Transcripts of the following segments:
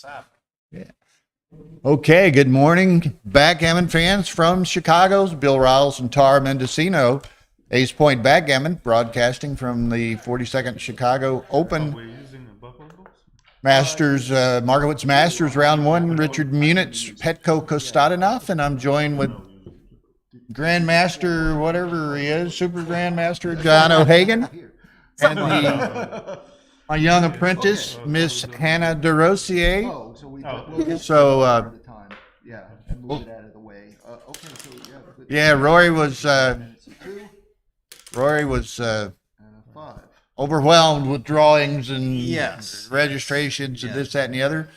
Yeah. Okay, good morning, Backgammon fans from Chicago's Bill Riles and Tara Mendocino. Ace Point Backgammon, broadcasting from the 42nd Chicago Open Masters, Markowitz Masters, round one. Richard Munitz, Petco Kostadinov, and I'm joined with Grandmaster, whatever he is, Super Grandmaster John O'Hagan, and my young apprentice, Miss Hannah DeRosier. Oh, so we'll So, at a time. Yeah, and move it out of the way. Okay, so yeah. Yeah, Rory was Minutes of 2 Rory was and a 5. overwhelmed with drawings and Yes. registrations and Yes. this, that, and the other.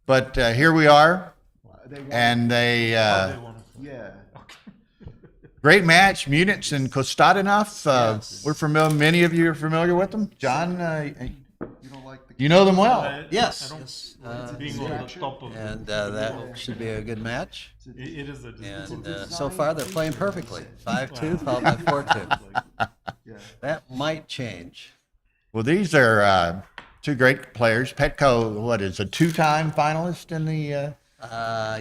But here we are, They want, and yeah. great match, Munich and Kostadinov. Yes. We're familiar. Many of you are familiar with them. John, You don't like the you know them well. Yes. Being on the top of And that should be a good match. it is a And so far, they're playing perfectly. 5-2 followed by 4-2. yeah. That might change. Well, these are two great players. Petco, what is a two-time finalist in the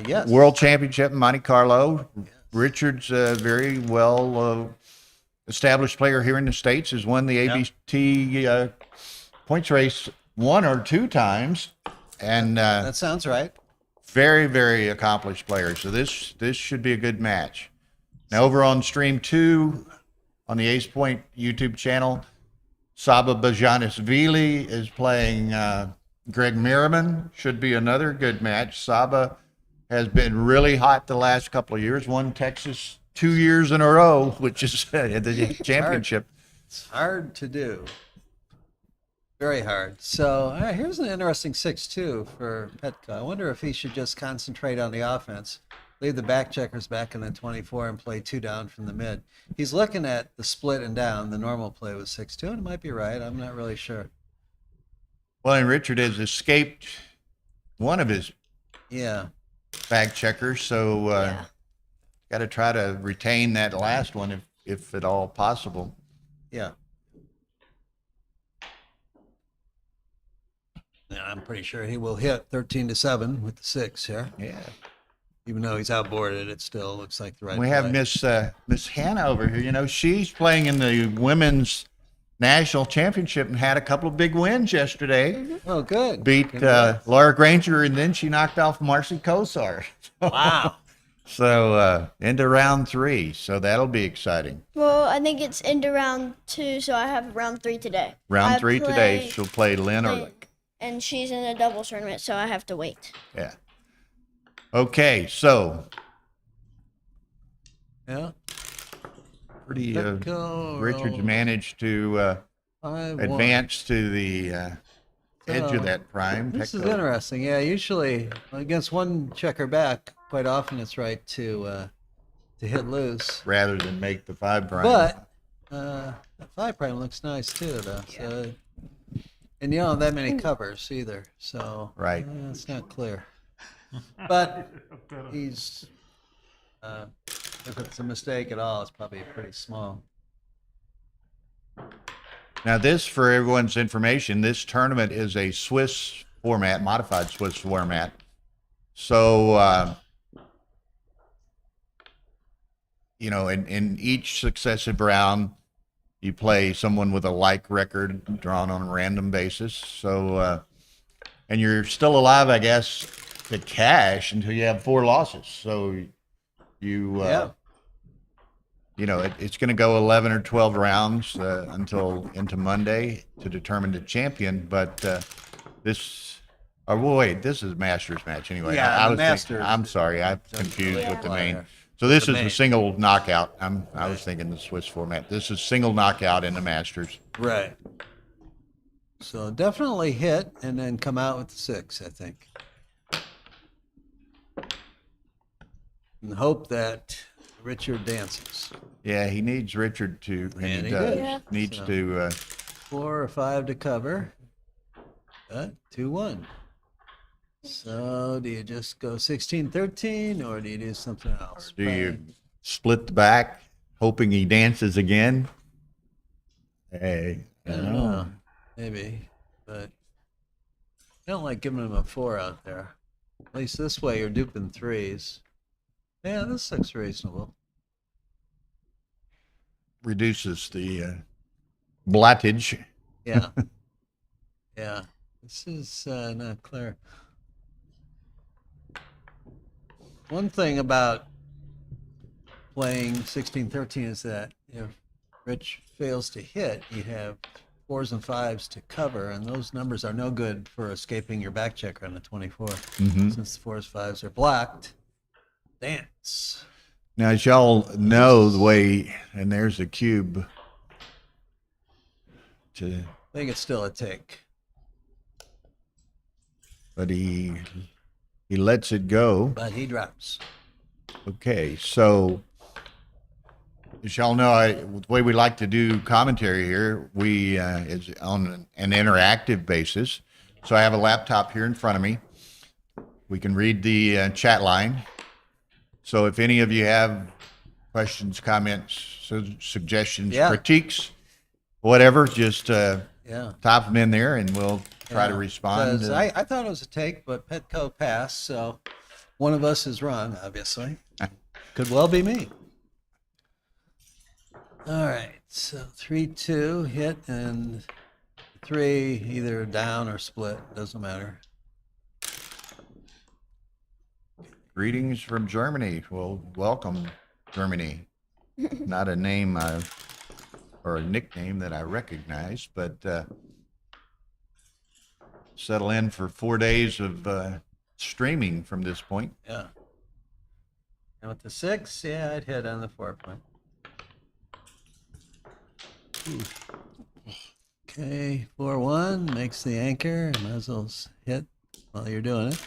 Yes. World Championship in Monte Carlo. Richard's a very well established player here in the States, has won the ABT points race one or two times, and That sounds right. very, very accomplished player. So this should be a good match. Now over on stream 2 on the Ace Point YouTube channel, Saba Bajanisvili is playing Greg Merriman. Should be another good match. Saba has been really hot the last couple of years. Won Texas 2 years in a row, which is the championship. It's hard to do. Very hard. So here's an interesting 6-2 for Petco. I wonder if he should just concentrate on the offense, leave the back checkers back in the 24 and play 2 down from the mid. He's looking at the split and down. The normal play was 6-2, and it might be right. I'm not really sure. Well, and Richard has escaped one of his Yeah. back checkers, so got to try to retain that last one if at all possible. Yeah. Yeah, I'm pretty sure he will hit 13-7 with the 6 here. Yeah. Even though he's outboarded, it still looks like the right We have play. Miss Hannah over here. You know, she's playing in the women's national championship and had a couple of big wins yesterday. Oh, good. Beat Laura Granger, and then she knocked off Marcy Kosar. Wow. So into round 3. So that'll be exciting. Well, I think it's into round 2, so I have round 3 today. Round I 3 today. play- She'll play Lynn Ehrlich. And she's in a doubles tournament, so I have to wait. Yeah. Okay, so Yeah. pretty Petco Richard's rolled managed to 5-1. advance to the edge of that prime. This is Petco. interesting. Yeah, usually against one checker back, quite often it's right to hit loose. Rather than make the 5 prime. But that 5 prime looks nice too, though. So, and you don't have that many covers either, so Right. It's not clear. But he's if it's a mistake at all, it's probably pretty small. Now, this, for everyone's information, this tournament is a Swiss format, modified Swiss format. So, you know, in each successive round, you play someone with a like record drawn on a random basis. So, and you're still alive, I guess, to cash until you have 4 losses. So you, you know, it's going to go 11 or 12 rounds until into Monday to determine the champion. But this, well, wait, this is a Masters match anyway. Yeah, I the was Masters. I'm sorry, I'm confused with the main. Player. So this The is main. the single knockout. I was thinking the Swiss format. This is single knockout in the Masters. Right. So definitely hit and then come out with the 6, I think. And hope that Richard dances. Yeah, he needs Richard to, and And he he does. did. Yeah. Needs So- to. 4 or 5 to cover. 2-1. So do you just go 16-13 or do you do something else? Do you split the back, hoping he dances again? Hey, I don't know. Maybe. But I don't like giving him a 4 out there. At least this way you're duping 3s. Yeah, this looks reasonable. Reduces the blattage. Yeah. Yeah. This is not clear. One thing about playing 16-13 is that if Rich fails to hit, you have 4s and 5s to cover, and those numbers are no good for escaping your back checker on the 24. Since the 4s, 5s are blocked, dance. Now, as y'all know, the way, and there's a cube to, I think it's still a take. but he lets it go. But he drops. Okay, so as y'all know, the way we like to do commentary here, we is on an interactive basis. So I have a laptop here in front of me. We can read the chat line. So if any of you have questions, comments, suggestions, Yeah. critiques, whatever, just Yeah. type them in there, and we'll try to Yeah, respond. 'cause I thought it was a take, but Petco passed, so one of us is wrong, obviously. Could well be me. All right, so 3-2 hit and 3 either down or split, doesn't matter. Greetings from Germany. Well, welcome, Germany. Not a name or a nickname that I recognize, but settle in for 4 days of streaming from this point. Yeah. And with the 6, yeah, I'd hit on the 4 point. Okay, 4-1 makes the anchor. Might as well hit while you're doing it.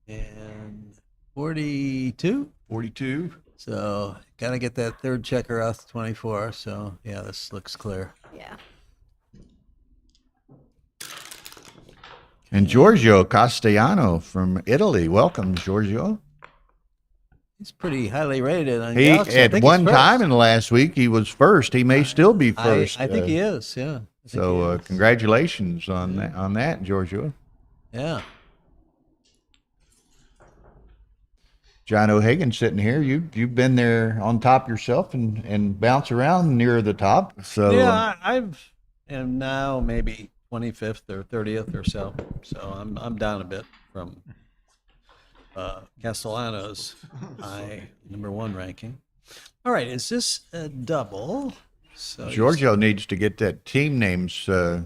And 42. 42. So got to get that third checker off the 24. So yeah, this looks clear. Yeah. And Giorgio Castellano from Italy. Welcome, Giorgio. He's pretty highly rated on He Galaxy. I at think one he's first. time in the last week he was first. He may still be first. I think he is. Yeah. I think So he is. congratulations on that, Giorgio. Yeah. John O'Hagan sitting here. You've been there on top yourself and bounce around near the top. So Yeah, I've am now maybe 25th or 30th or so. So I'm down a bit from Castellano's high #1 ranking. All right, is this a double? So Giorgio needs to get that team names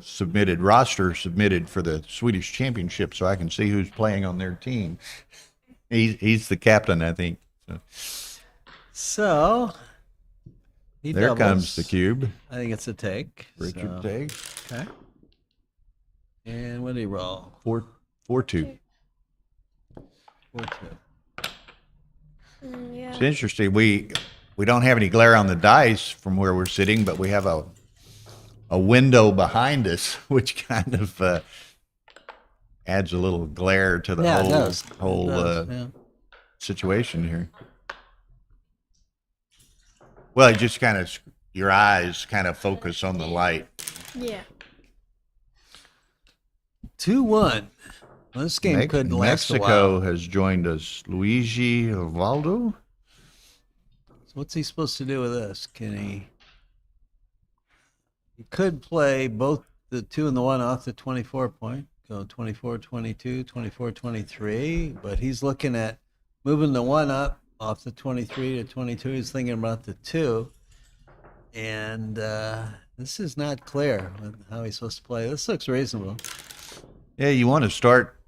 submitted, roster submitted for the Swedish Championship, so I can see who's playing on their team. He's the captain, I think. So he There doubles. comes the cube. I think it's a take. Richard so, Tay. Okay. And what did he roll? 4-2. 4-2. Yeah. It's interesting. We don't have any glare on the dice from where we're sitting, but we have a window behind us, which kind of adds a little glare to the Yeah, it whole does. whole It does, yeah. situation here. Well, it just kind of your eyes kind of focus on the light. Yeah. 2-1. Well, this game could last a Mexico while. has joined us. Luigi Valdo. So what's he supposed to do with this? Can he? He could play both the 2 and the 1 off the 24 point. Go 24-22, 24-23. But he's looking at moving the 1 up off the 23 to 22. He's thinking about the 2. And this is not clear with how he's supposed to play. This looks reasonable. Yeah, you want to start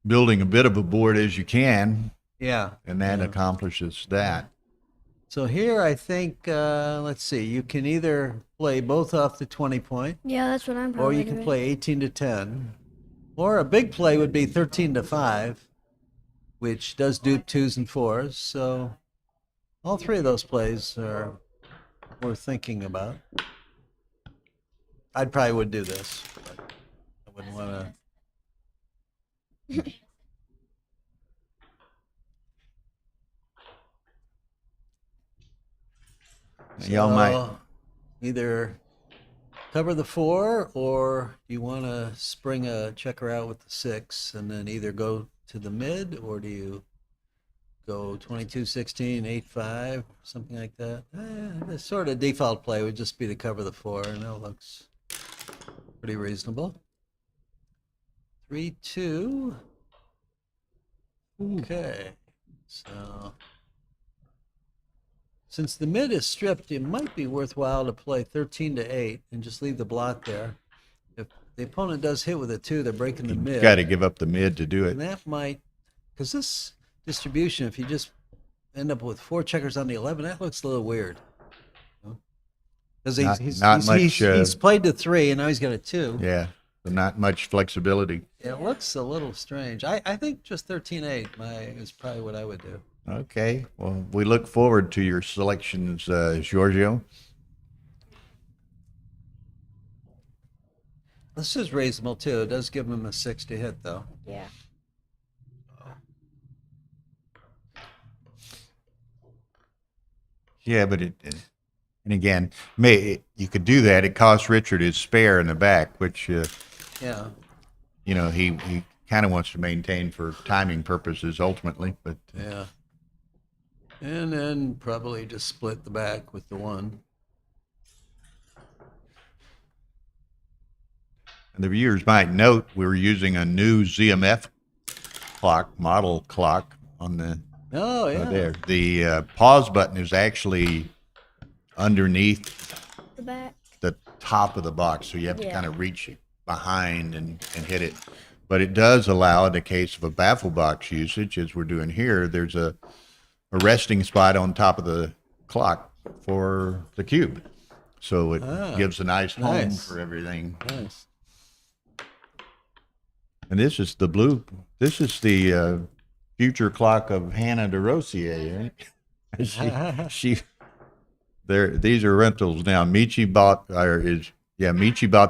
building a bit of a board as you can, Yeah. and that Yeah. accomplishes that. So here I think, let's see, you can either play both off the 20 point, Yeah, that's what I'm or probably you can doing. play 18-10, or a big play would be 13-5, which does do 2s and 4s. So all 3 of those plays are worth thinking about. I probably would do this, but I wouldn't want to. Y'all might. Either cover the 4, or do you want to spring a checker out with the 6 and then either go to the mid, or do you go 22-16, 8-5, something like that? The sort of default play would just be to cover the 4, and that looks pretty reasonable. 3-2. Okay, so since the mid is stripped, it might be worthwhile to play 13-8 and just leave the blot there. If the opponent does hit with a 2, they're breaking the You mid. got to give up the mid to do And it. that might, because this distribution, if you just end up with 4 checkers on the 11, that looks a little weird. Because he's played the 3 and now he's got a 2. Yeah, so not much flexibility. It looks a little strange. I think just 13-8 is probably what I would do. Okay, well, we look forward to your selections, Giorgio. This is reasonable too. It does give him a 6 to hit though. Yeah. Yeah, but and again, you could do that. It costs Richard his spare in the back, which, Yeah. he kind of wants to maintain for timing purposes ultimately, but Yeah. And then probably just split the back with the 1. and the viewers might note we're using a new ZMF model clock on the Oh, yeah. there. The pause button is actually underneath The back. the top of the box, so you have to Yeah. kind of reach behind and hit it. But it does allow, in the case of a baffle box usage, as we're doing here, there's a resting spot on top of the clock for the cube. So it gives a nice home nice. for everything. Nice. And this is the future clock of Hannah DeRosier, right? These are rentals now. Michi bought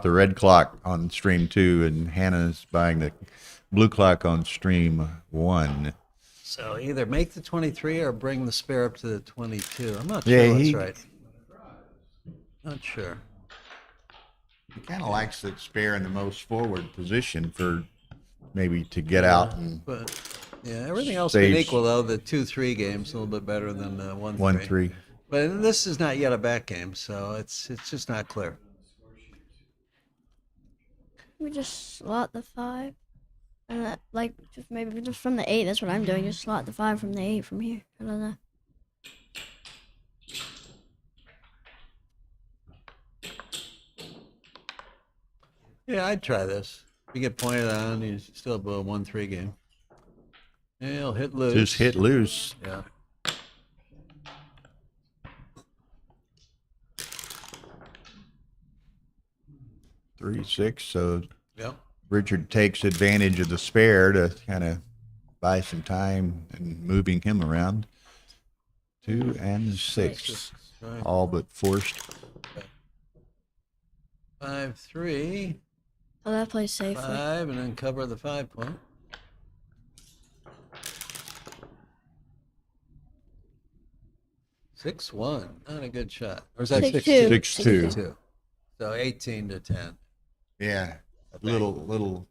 the red clock on stream 2, and Hannah's buying the blue clock on stream 1. So either make the 23 or bring the spare up to the 22. I'm not Yeah, sure what's right. Not sure. He kind of likes the spare in the most forward position for maybe to get out and But yeah, everything else being Stage. equal though, the 2-3 game's a little bit better than the 1-3. 1-3. But this is not yet a back game, so it's just not clear. We just slot the 5. And that, maybe just from the 8, that's what I'm doing. Just slot the 5 from the 8 from here. I don't know. Yeah, I'd try this. You get pointed on, you still have a 1-3 game. Yeah, he'll hit loose. Just hit loose. Yeah. Three, 6. So Yep. Richard takes advantage of the spare to kind of buy some time and moving him around. 2 and 6, Right. all but forced. 5-3, Oh, that plays safely. 5, and then cover the 5 point. Six one, not a good shot. Or is that 6-2. 6-2. 6-2? So 18-10. Yeah, a little.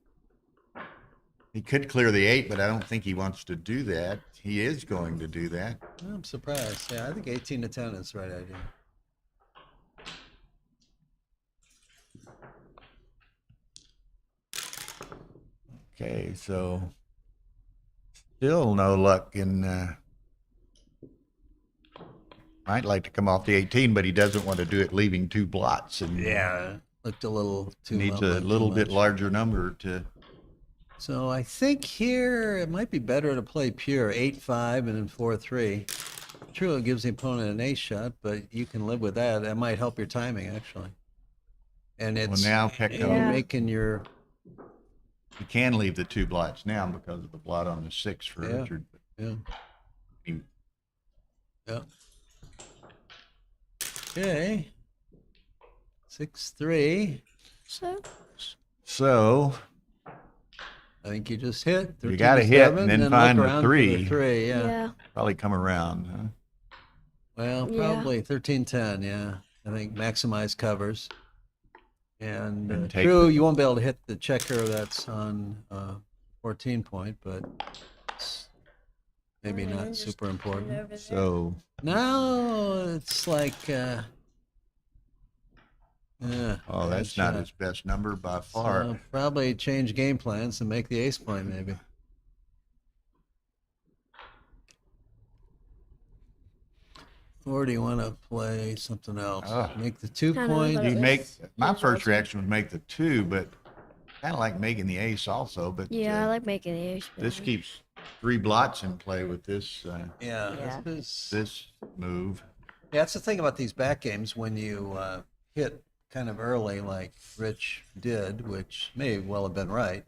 He could clear the 8, but I don't think he wants to do that. He is going to do that. I'm surprised. Yeah, I think 18-10 is the right idea. Okay, so still no luck in. Might like to come off the 18, but he doesn't want to do it leaving 2 blots. And Looked a little too needs low, a too little bit much. larger number to. So I think here it might be better to play pure 8-5 and then 4-3. True, it gives the opponent an ace shot, but you can live with that. That might help your timing actually. And it's now Petco, Yeah. making your you can leave the 2 blots now because of the blot on the 6 for Yeah. Richard. yeah. He- Yeah. Okay. 6-3. So, I think you just hit. You gotta hit 13-7, and then look find the around for 3. 3, yeah. yeah. Probably come around, huh? Well, Yeah. probably 13-10, yeah. I think maximize covers. And And take true, the- you won't be able to hit the checker that's on 14 point, but it's maybe And then not just super turn it important. over there. So No, it's like, yeah, oh, that's bad not shot. his best number by far. So probably change game plans and make the ace point maybe. Or do you want to play something else? Ugh. Make the 2 Kinda point. look You at make this. my Here's first also- reaction was make the 2, but kind of like making the ace also. But Yeah, I like making the ace. this better. keeps 3 blots in play with this Yeah, Yeah. this move. Yeah, that's the thing about these back games when you hit kind of early, like Rich did, which may well have been right.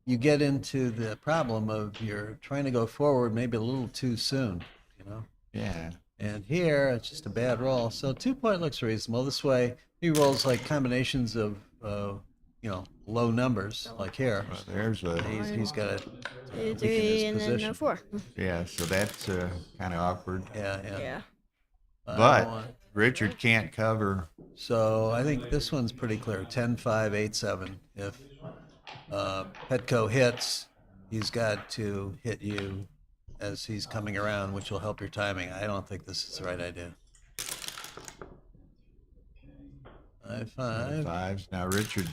You get into the problem of you're trying to go forward maybe a little too soon, you know. Yeah. And here it's just a bad roll. So 2 point looks reasonable. This way he rolls like combinations of low numbers, like here. Well, there's a He's got it. 2, his 3, and then position. 4. yeah. So that's kind of awkward. Yeah. Yeah. But Richard can't cover. So I think this one's pretty clear. 10, 5, 8, 7. If Petco hits, he's got to hit you as he's coming around, which will help your timing. I don't think this is the right idea. 5, 5. Fives. Now Richard,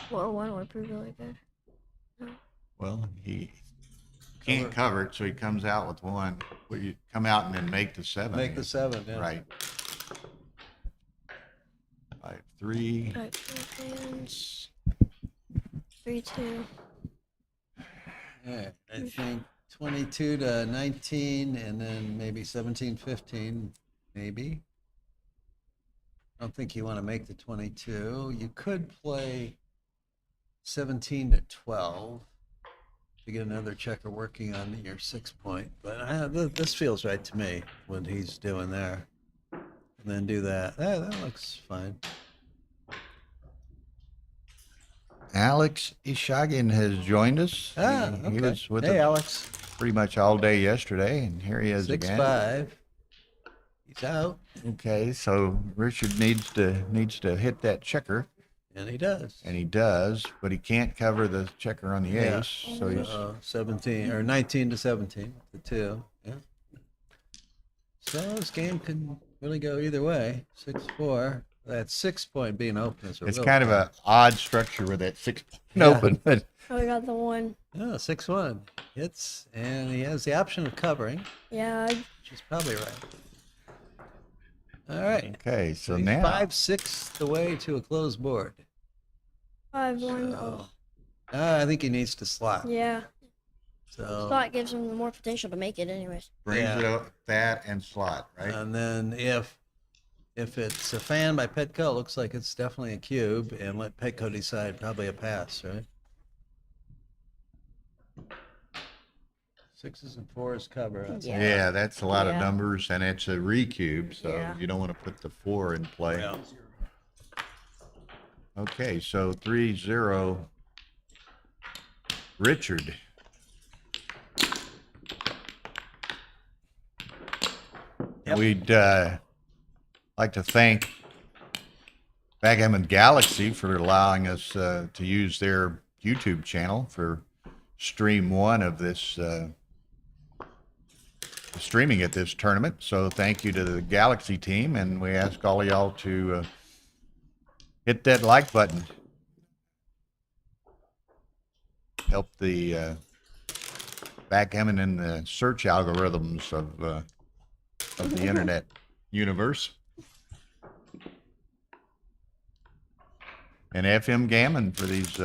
4, 1 would prove really good. well, he can't cover it, so he comes out with 1. Well, you come out and then make the 7. Make the 7, yeah. Right. 5, 3. 5, 2 hands. 3, 2. Yeah, I think 22 to 19, and then maybe 17, 15, maybe. I don't think you want to make the 22. You could play 17 to 12 to get another checker working on your 6 point. But this feels right to me, what he's doing there. And then do that. That looks fine. Alex Ishagin has joined us. Ah, He okay. was with Hey, us Alex. pretty much all day yesterday, and here he is 6, again. 5. He's out, Okay, so Richard needs to hit that checker, and he does. and he does, but he can't cover the checker on the Yeah. ace. So he's 17 or 19 to 17, the 2. Yeah. So this game can really go either way. 6-4. That 6 point being open is a it's real kind of problem. a odd structure with that 6 point Yeah. open, but Oh, we got the 1. Yeah, 6-1 hits, and he has the option of covering, Yeah, which is probably right. All right. okay. So he's now 5/6 the way to a closed board. 5, 1. Oh, I think he needs to slot. yeah. So Slot gives him more potential to make it, anyways. brings Yeah. it up that and slot, right? And then if it's a fan by Petco, it looks like it's definitely a cube, and let Petco decide, probably a pass, right? 6s and 4s cover. That's Yeah. Yeah, that's a lot of Yeah. numbers, and it's a recube, so Yeah. you don't want to put the 4 in play. Yeah. Okay, so 3-0. Richard. Yep. We'd like to thank Backgammon Galaxy for allowing us to use their YouTube channel for stream 1 of this streaming at this tournament. So thank you to the Galaxy team, and we ask all of y'all to hit that like button. Help the backgammon in the search algorithms of the internet universe. And FM Gammon for these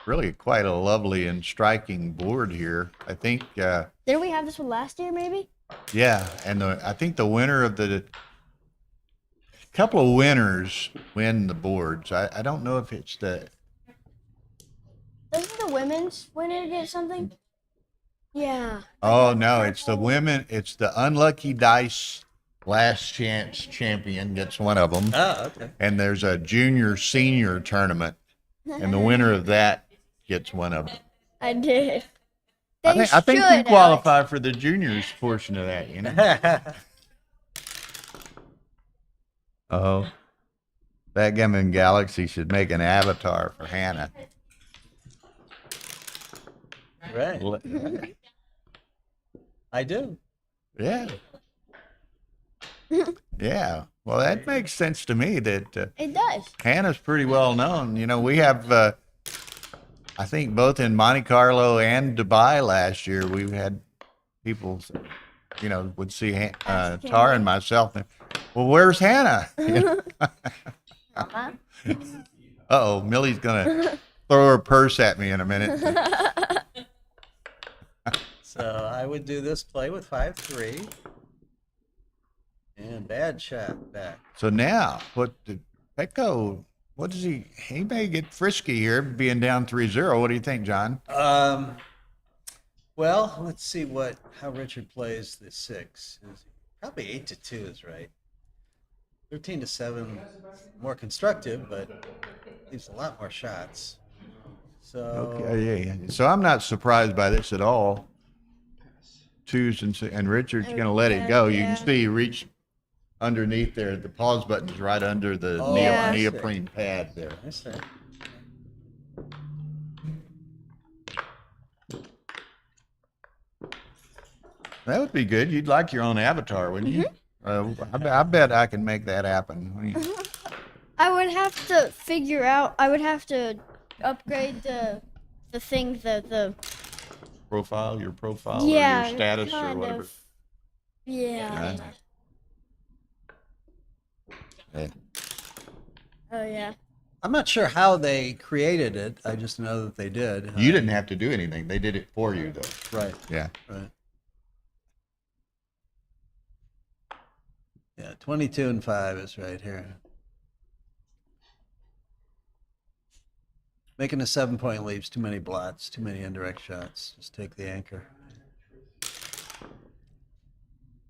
really quite a lovely and striking board here. I think, Didn't we have this one last year, maybe? yeah, and I think the winner of the couple of winners win the boards. I don't know if it's the Doesn't the women's winner get something? Yeah. oh no, it's the women. It's the Unlucky Dice Last Chance Champion gets one of them, Oh, okay. and there's a junior senior tournament, and the winner of that gets one of them. I did. I think you should, qualify for the juniors portion of that. You know. Oh. Backgammon Galaxy should make an avatar for Hannah. Right. L- I do. Yeah. Yeah. Well, that makes sense to me that It does. Hannah's pretty well known. You know, we have, I think both in Monte Carlo and Dubai last year, we've had people, you know, would see Ask Tara Hannah. and myself. And, well, where's Hannah? Mama. Uh-oh, Millie's going to throw her purse at me in a minute. So I would do this play with 5-3. And bad shot back. So now, Petco, what does he may get frisky here, being down 3-0. What do you think, John? Well, let's see how Richard plays the 6. Probably 8-2 is right. 13-7, more constructive, but leaves a lot more shots. So Okay, yeah. So I'm not surprised by this at all. Twos and Richard's going to let it go. You can see he reached underneath there. The pause button is right under the Yeah. neoprene pad there. I see. That would be good. You'd like your own avatar, wouldn't you? I bet I can make that happen. I would have to figure out. I would have to upgrade the thing. The Profile, your profile, yeah, or your status, or kind whatever. of. Yeah. Yeah. Oh yeah. I'm not sure how they created it. I just know that they did. You didn't have to do anything. They did it for you, though. Right. Yeah. Right. Yeah, 22-5 is right here. Making a 7-point leaves too many blots, too many indirect shots. Just take the anchor.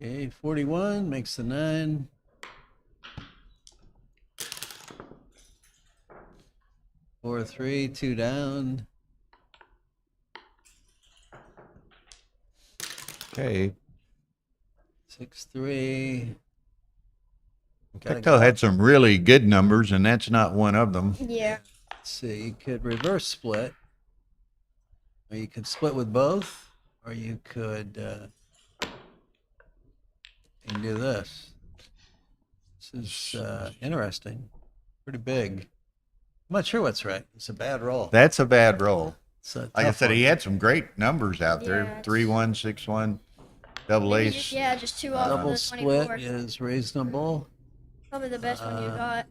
Okay, 41 makes the 9. Four, 3, 2 down. Okay. 6-3. Gotta Petco go. had some really good numbers, and that's not one of them. Yeah. Let's see, you could reverse split, or you could split with both, or you could you can do this. This is interesting, pretty big. I'm not sure what's right. It's a bad roll. That's a bad roll. It's a Like I tough said, one. he had some great numbers out there. Yeah, 3-1, 6-1, double Maybe ace. just 2 off of Double the split 24. is reasonable. Probably the best one you got.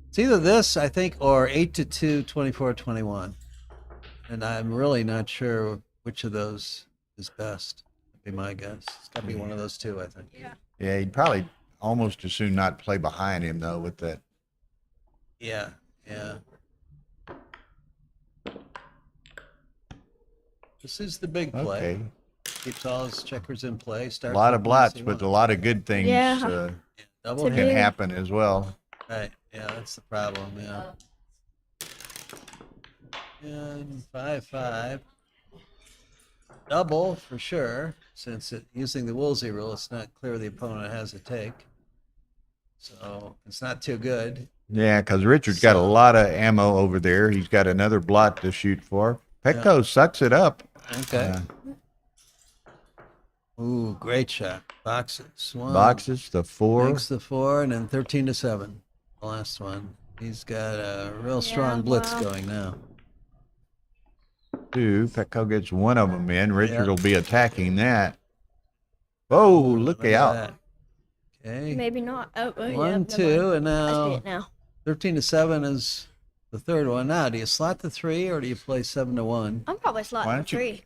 It's either this, I think, or 8-2, 24-21. And I'm really not sure which of those is best. That'd be my guess. It's got to be one of those two, I think. Yeah, he'd probably almost as soon not play behind him, though, with that. Yeah, yeah. This is the big play. Okay. Keeps all his checkers in play. A Starts lot with of blots, minus but a one. lot of good things Yeah. Double To can hit. do. happen as well. Right. Yeah, that's the problem. Yeah. And 5-5. Double for sure, since using the Woolsey rule, it's not clear the opponent has a take. So it's not too good. Yeah, because Richard's got a lot of ammo over there. He's got another blot to shoot for. Petco sucks it up. Okay. Ooh, great shot. Boxes. One. Boxes, the 4. Makes the 4, and then 13-7. The last one. He's got a real strong blitz wow. going now. 2. Petco gets one of them in. Richard Yeah. will be attacking that. Oh, look Look at out. that. Okay. Maybe not. Oh, yeah. 1, never 2, mind. and I see now it now. 13-7 is the third one. Now, do you slot the 3 or do you play 7-1? I'm probably slotting Why the don't you- 3.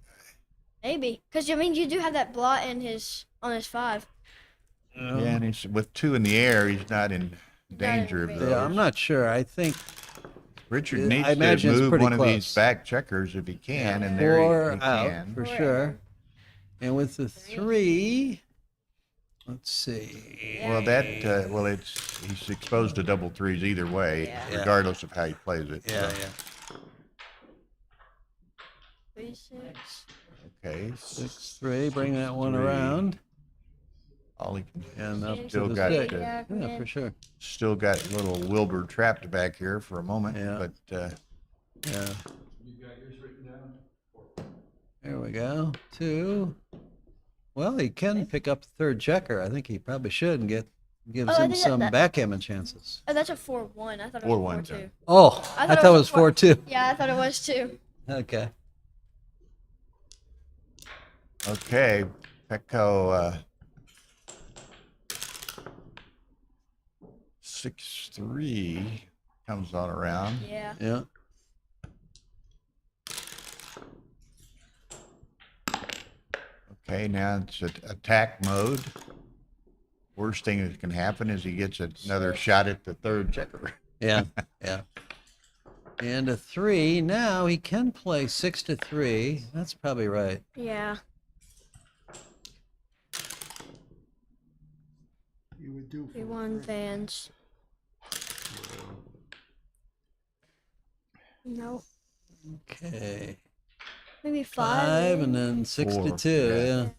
Maybe. Because, I mean, you do have that blot on his 5. Yeah, and he's, with 2 in the air, he's not in danger of range. those. Yeah, I'm not sure. I think Richard I needs to imagine it's move pretty one of these close. back checkers if he can, and there 4 he out can. for sure. And with the 3, let's see. Well, he's exposed to double 3s either way, Yeah. regardless of how he plays it. Yeah, So, yeah. 3, 6. Okay. 6-3, bring that one 3. around. All he can, And up to Still the got six. it. Yeah, for sure. still got little Wilbur trapped back here for a moment, Yeah. but Yeah. There we go. 2. Well, he can pick up the third checker. I think he probably should and gives I him think some that- backgammon chances. Oh, that's a 4-1. I thought it 4-1, was 4-2. John. Oh, I thought it was 4-2. Yeah, I thought it was too. Okay. okay, Petco 6-3 comes on around. Yeah. Yeah. Okay, now it's attack mode. Worst thing that can happen is he gets another shot at the third checker. Yeah. Yeah. And a 3. Now he can play 6-3. That's probably right. Yeah. You would do. We won fans. No. Okay. Maybe 5 and then Four, 6-2. yeah. Yeah.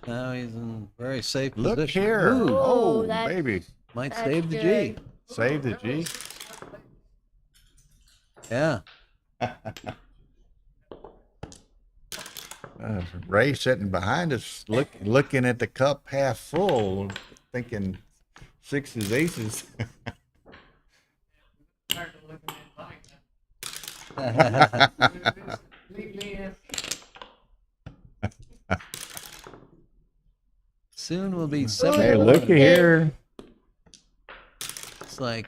Now he's in very safe Look position. here. Ooh, Oh, that- baby. might that's save the G. good. Save the G. Yeah. Ray sitting behind us, looking at the cup half full, thinking sixes, aces. Soon we'll be 7. Hey, looky here. It's like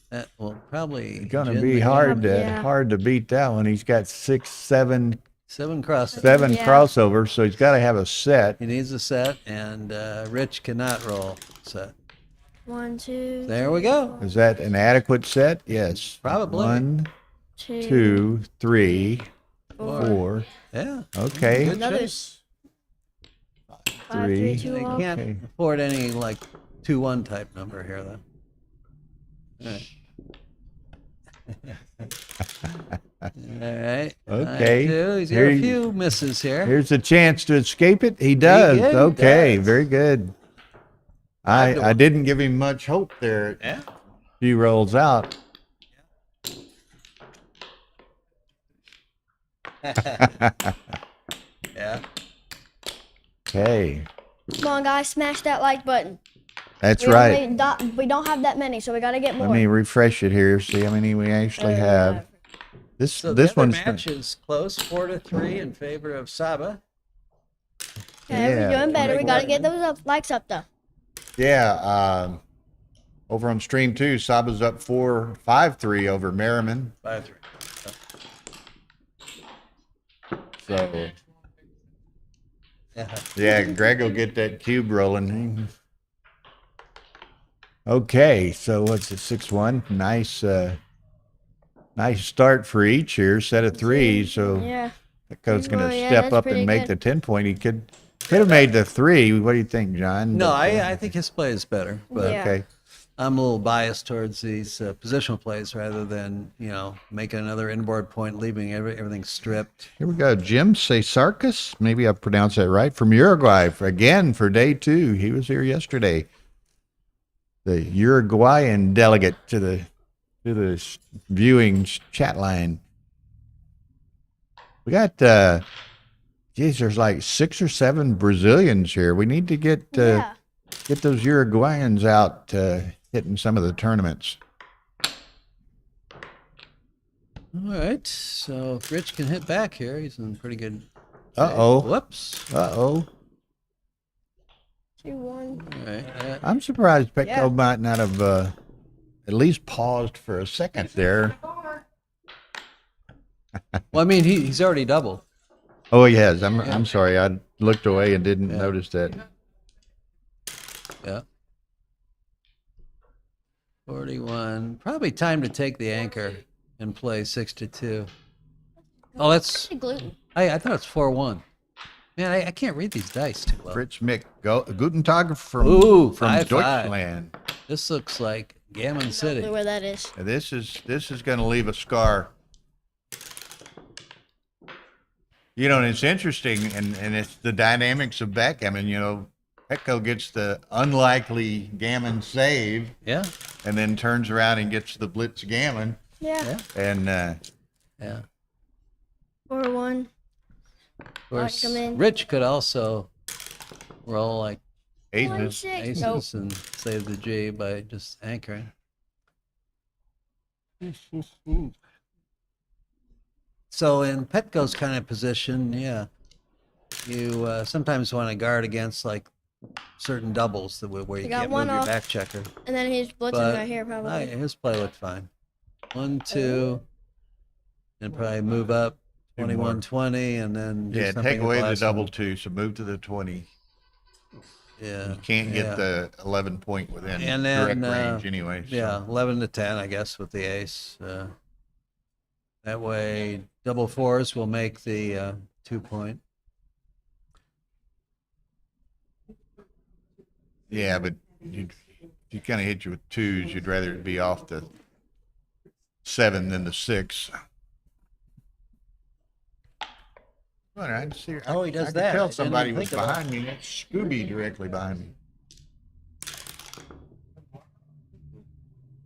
that will probably It's gonna gin be the hard to Yeah. hard to beat that one. He's got 6, 7, 7 crosses. 7 Yeah. crossovers, so he's got to have a set. He needs a set, and Rich cannot roll set. 1, 2. There we go. Is that an adequate set? Yes. Probably. 1, 2. 2, 3, 4. 4. Yeah. Okay. Good Another chase. 5, 3, Three. 2 They off. can't Okay. afford any like 2-1 type number here, though. All right. All right. Okay. 2. He's got Here a you- few misses here. Here's a chance to escape it. He does. did, he Okay, does. very good. I didn't give him much hope there. Yeah. He rolls out. Yeah. Okay, Come on, guys, smash that like button. that's We right. we don't have that many, so we got to get more. Let me refresh it here. See how many we actually have. This So this the other one's match is close, 4-3 in favor of Saba. Okay, yeah, we're doing better. We got to make get those likes up, though. yeah. Over on stream 2, Saba's up 5-3 over Merriman. 5-3. So Yeah. yeah, Greg will get that cube rolling. Okay, so what's it? 6-1. Nice, nice start for each here. Set of 3. So Yeah. Petco's going Well, to yeah, step that's up pretty and make good. the 10-point. He could have made the 3. What do you think, John? No, But, I think his play is better, but Yeah. okay. I'm a little biased towards these positional plays rather than, making another inboard point, leaving everything stripped. Here we go. Jim Cesarcus, maybe I pronounced that right, from Uruguay again for day 2. He was here yesterday. The Uruguayan delegate to the viewing chat line. We got geez, there's like 6 or 7 Brazilians here. We need to get Yeah. those Uruguayans out hitting some of the tournaments. All right, so if Rich can hit back here, he's in pretty good. Uh-oh. Whoops. Uh-oh. 2-1. All right. I'm surprised Petco Yeah. might not have at least paused for a second there. Well, I mean, he's already doubled. Oh, he has. I'm sorry. I looked away and didn't notice that. Yeah. 41. Probably time to take the anchor and play 6-2. Oh, that's. Gluten. I thought it's 4-1. Man, I can't read these dice too well. Fritz Mick, Guten Tag from Ooh, from 5-5. Deutschland. This looks like Gammon City. Where that is. This is going to leave a scar. You know, and it's interesting, and it's the dynamics of backgammon. You know, Petco gets the unlikely gammon save, Yeah. and then turns around and gets the blitz gammon, Yeah. and Yeah. 4-1. Of course, come in. Rich could also roll like aces. 1-6. aces Nope. and save the G by just anchoring. So in Petco's kind of position, yeah, you sometimes want to guard against like certain doubles where you got can't one move your off. back checker. And then he's blitzing But right here, probably. his play looked fine. 1, 2, and probably move up 21, 20, and then do Yeah, something take with away the last double one. two, so move to the 20. Yeah, You can't yeah. get the 11 point within And then, direct range anyway. So. Yeah, 11 to 10, I guess, with the ace. That way, double fours will make the 2 point. Yeah, but you kind of hit you with twos. You'd rather it be off the 7 than the 6. All right, see, Oh, he does I could that. I tell didn't somebody even was think about behind me. That's Scooby directly behind me.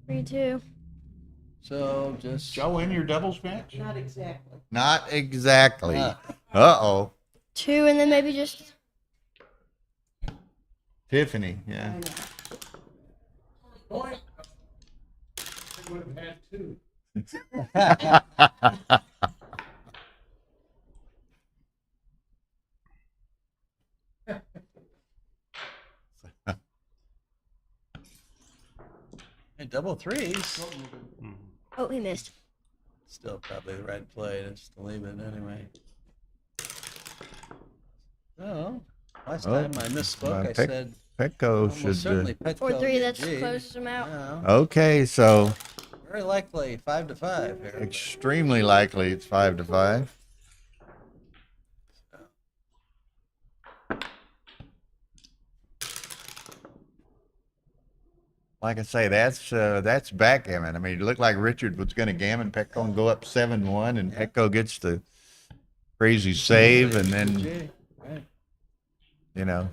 3-2. So just Y'all win your doubles match? Not exactly. Not exactly. Ah. Uh-oh. 2, and then maybe just Tiffany, yeah. Point. I would have had two. hey, double threes. oh, he missed. Still probably the right play. Just to leave it anyway. Oh, last Oh, time I misspoke. I Pec- said Petco almost should. certainly Petco 4-3. get That's G. closes him out. Yeah, Okay, so very likely 5 to 5 here. extremely likely it's 5 to 5. Like I say, that's backgammon. I mean, it looked like Richard was going to gammon Petco and go up 7-1, and Petco gets the crazy save, and then G. Right. you know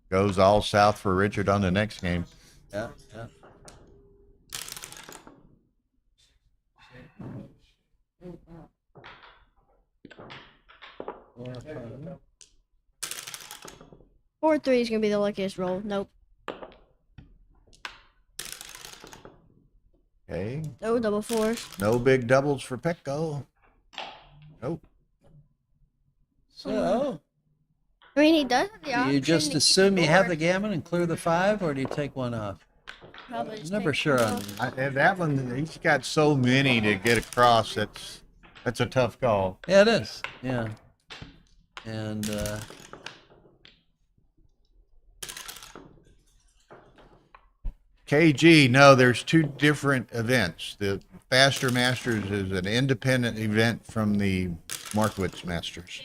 goes all south for Richard on the next game. Yeah, yeah. Four, five. 4-3 is gonna be the luckiest roll. Nope. Okay, No double fours. no big doubles for Petco. Nope. So, I mean, he does have the do option. you just to keep assume you have the board. gammon and clear the 5, or do you take one off? Probably just Never take sure one on off. And that one, he's got so many to get across. That's a tough call. Yeah, it is. Yeah. And KG, no, there's two different events. The Faster Masters is an independent event from the Markowitz Masters.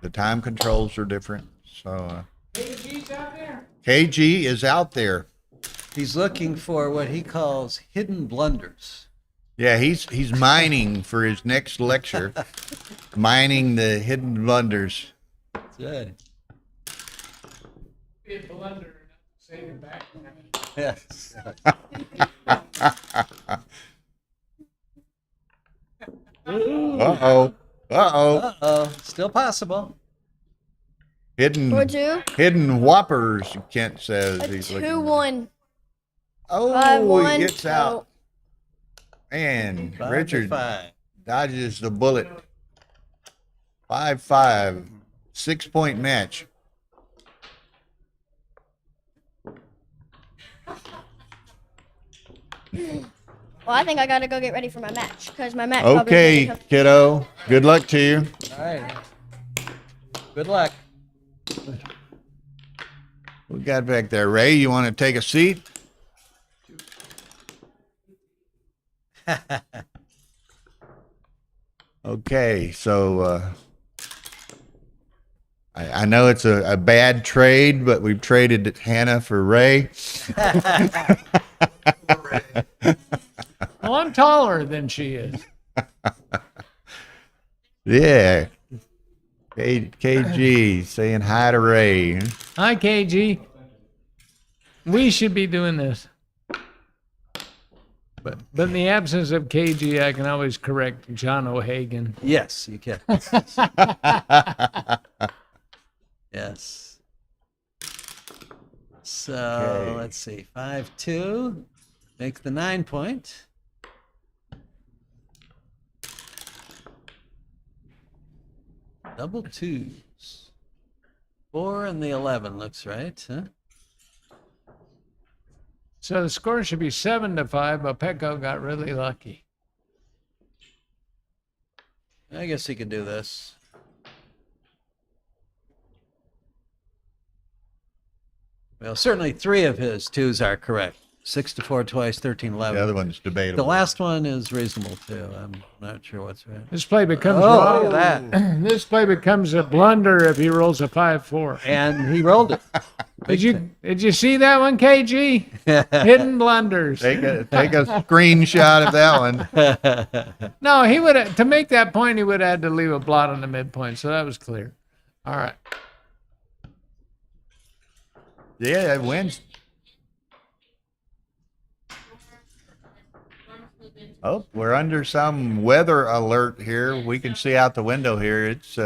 The time controls are different. So KG's out there. KG is out there. he's looking for what he calls hidden blunders. Yeah, he's mining for his next lecture, mining the hidden blunders. Good. Be a blender, save it back. Yes. Uh-oh. Uh-oh. Uh-oh. Still possible. Hidden 4-2. hidden whoppers, Kent says A he's looking. 2-1. Oh, 5-1. he gets out. Nope. And 5 to Richard 5. dodges the bullet. 5-5. 6-point match. Well, I think I gotta go get ready for my match because my match. probably Okay, doesn't come- kiddo. Good luck to you. All right. Good luck. We got back there. Ray, you want to take a seat? Okay, so I know it's a bad trade, but we've traded Hannah for Ray. Well, I'm taller than she is. Yeah. KG saying hi to Ray. Hi, KG. We should be doing this. But in the absence of KG, I can always correct John O'Hagan. Yes, you can. Yes. So Okay. let's see. 5-2. Make the 9 point. Double twos. 4 and the 11 looks right, huh? So the score should be 7-5, but Petco got really lucky. I guess he could do this. Well, certainly 3 of his twos are correct. 6-4 twice, 13-11. The other one's debatable. The last one is reasonable too. I'm not sure what's right. This play becomes Oh, look at that. This play becomes a blunder if he rolls a 5-4. And he rolled it. Did you see that one, KG? Hidden blunders. Take a screenshot of that one. No, he would to make that point. He would have had to leave a blot on the midpoint, so that was clear. All right. Yeah, it wins. Oh, we're under some weather alert here. We can see out the window here. It's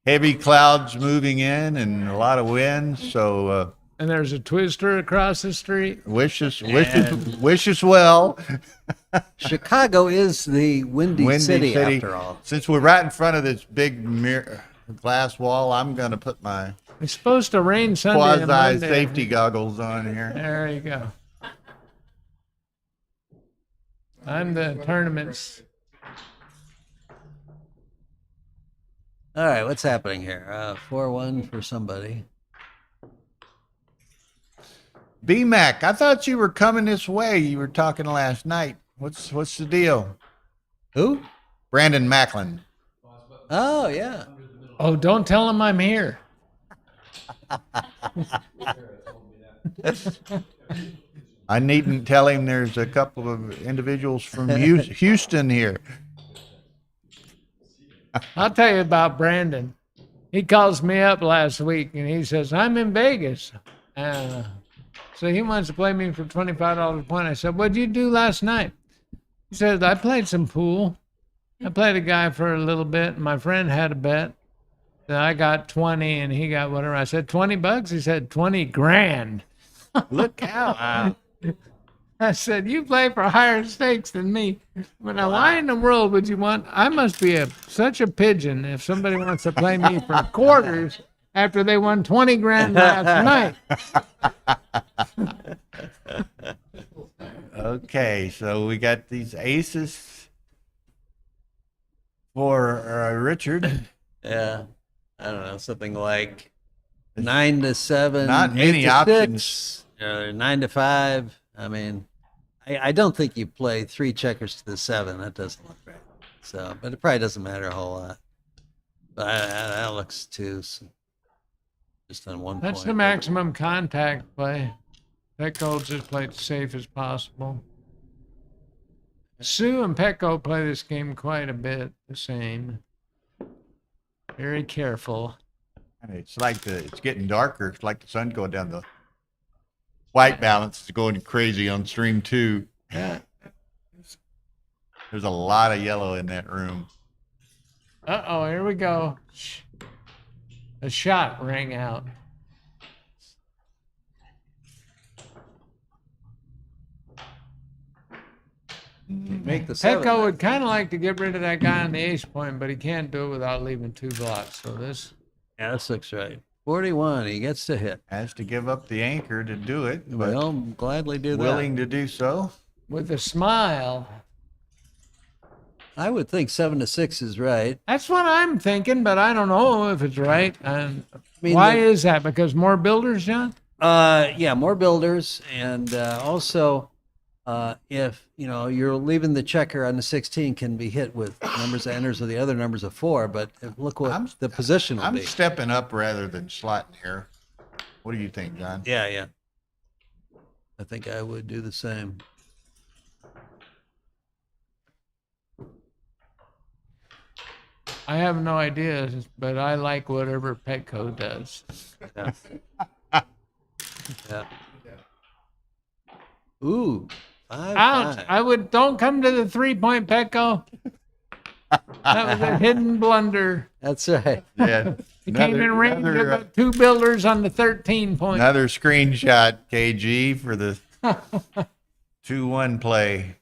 heavy clouds moving in and a lot of wind. So And there's a twister across the street. wish us well. Chicago is the windy city after all. Since we're right in front of this big glass wall, I'm going to put my It's supposed to rain Sunday and quasi Monday. safety goggles on here. There you go. I'm the tournament's. All right, what's happening here? 4-1 for somebody. B-Mac, I thought you were coming this way. You were talking last night. What's the deal? Who? Brandon Macklin. Oh, yeah. Oh, don't tell him I'm here. I needn't tell him there's a couple of individuals from Houston here. I'll tell you about Brandon. He calls me up last week and he says, I'm in Vegas. So he wants to play me for $25 a point. I said, what'd you do last night? He said, I played some pool. I played a guy for a little bit. And my friend had a bet. So I got 20 and he got whatever. I said, $20? He said, 20 grand. Look out. I said, you play for higher stakes than me. But now, why in the world would you want? I must be such a pigeon if somebody wants to play me for quarters after they won 20 grand last night. Okay, so we got these aces for Richard. Yeah. I don't know, something like 9-7. Not many 8-6, options. 9-5. I mean, I don't think you play 3 checkers to the 7. That doesn't look right. So, but it probably doesn't matter a whole lot. But that looks too. Just on one point. That's the maximum contact play. Petco just played safe as possible. Sue and Petco play this game quite a bit the same. Very careful. And it's getting darker. It's like the sun going down. The white balance is going crazy on stream 2. Yeah. There's a lot of yellow in that room. Uh-oh, here we go. A shot rang out. Make the 7. Petco would kind of like to get rid of that guy on the ace point, but he can't do it without leaving 2 blocks. So this. Yeah, this looks right. 41. He gets to hit. Has to give up the anchor to do it, but Well, gladly do that. willing to do so. With a smile. I would think 7-6 is right. That's what I'm thinking, but I don't know if it's right. mean, Why the- is that? Because more builders, John? Yeah, more builders, and also, if you're leaving the checker on the 16, can be hit with numbers of enters or the other numbers of 4. But look what the position will I'm be. stepping up rather than slotting here. What do you think, John? Yeah. I think I would do the same. I have no idea, but I like whatever Petco does. Yeah. Yeah. Ooh. Ouch! Five. Don't come to the 3-point Petco. That was a hidden blunder. That's right. Yeah. He came in range of the 2 builders on the 13 point. Another screenshot, KG, for the 2-1 play.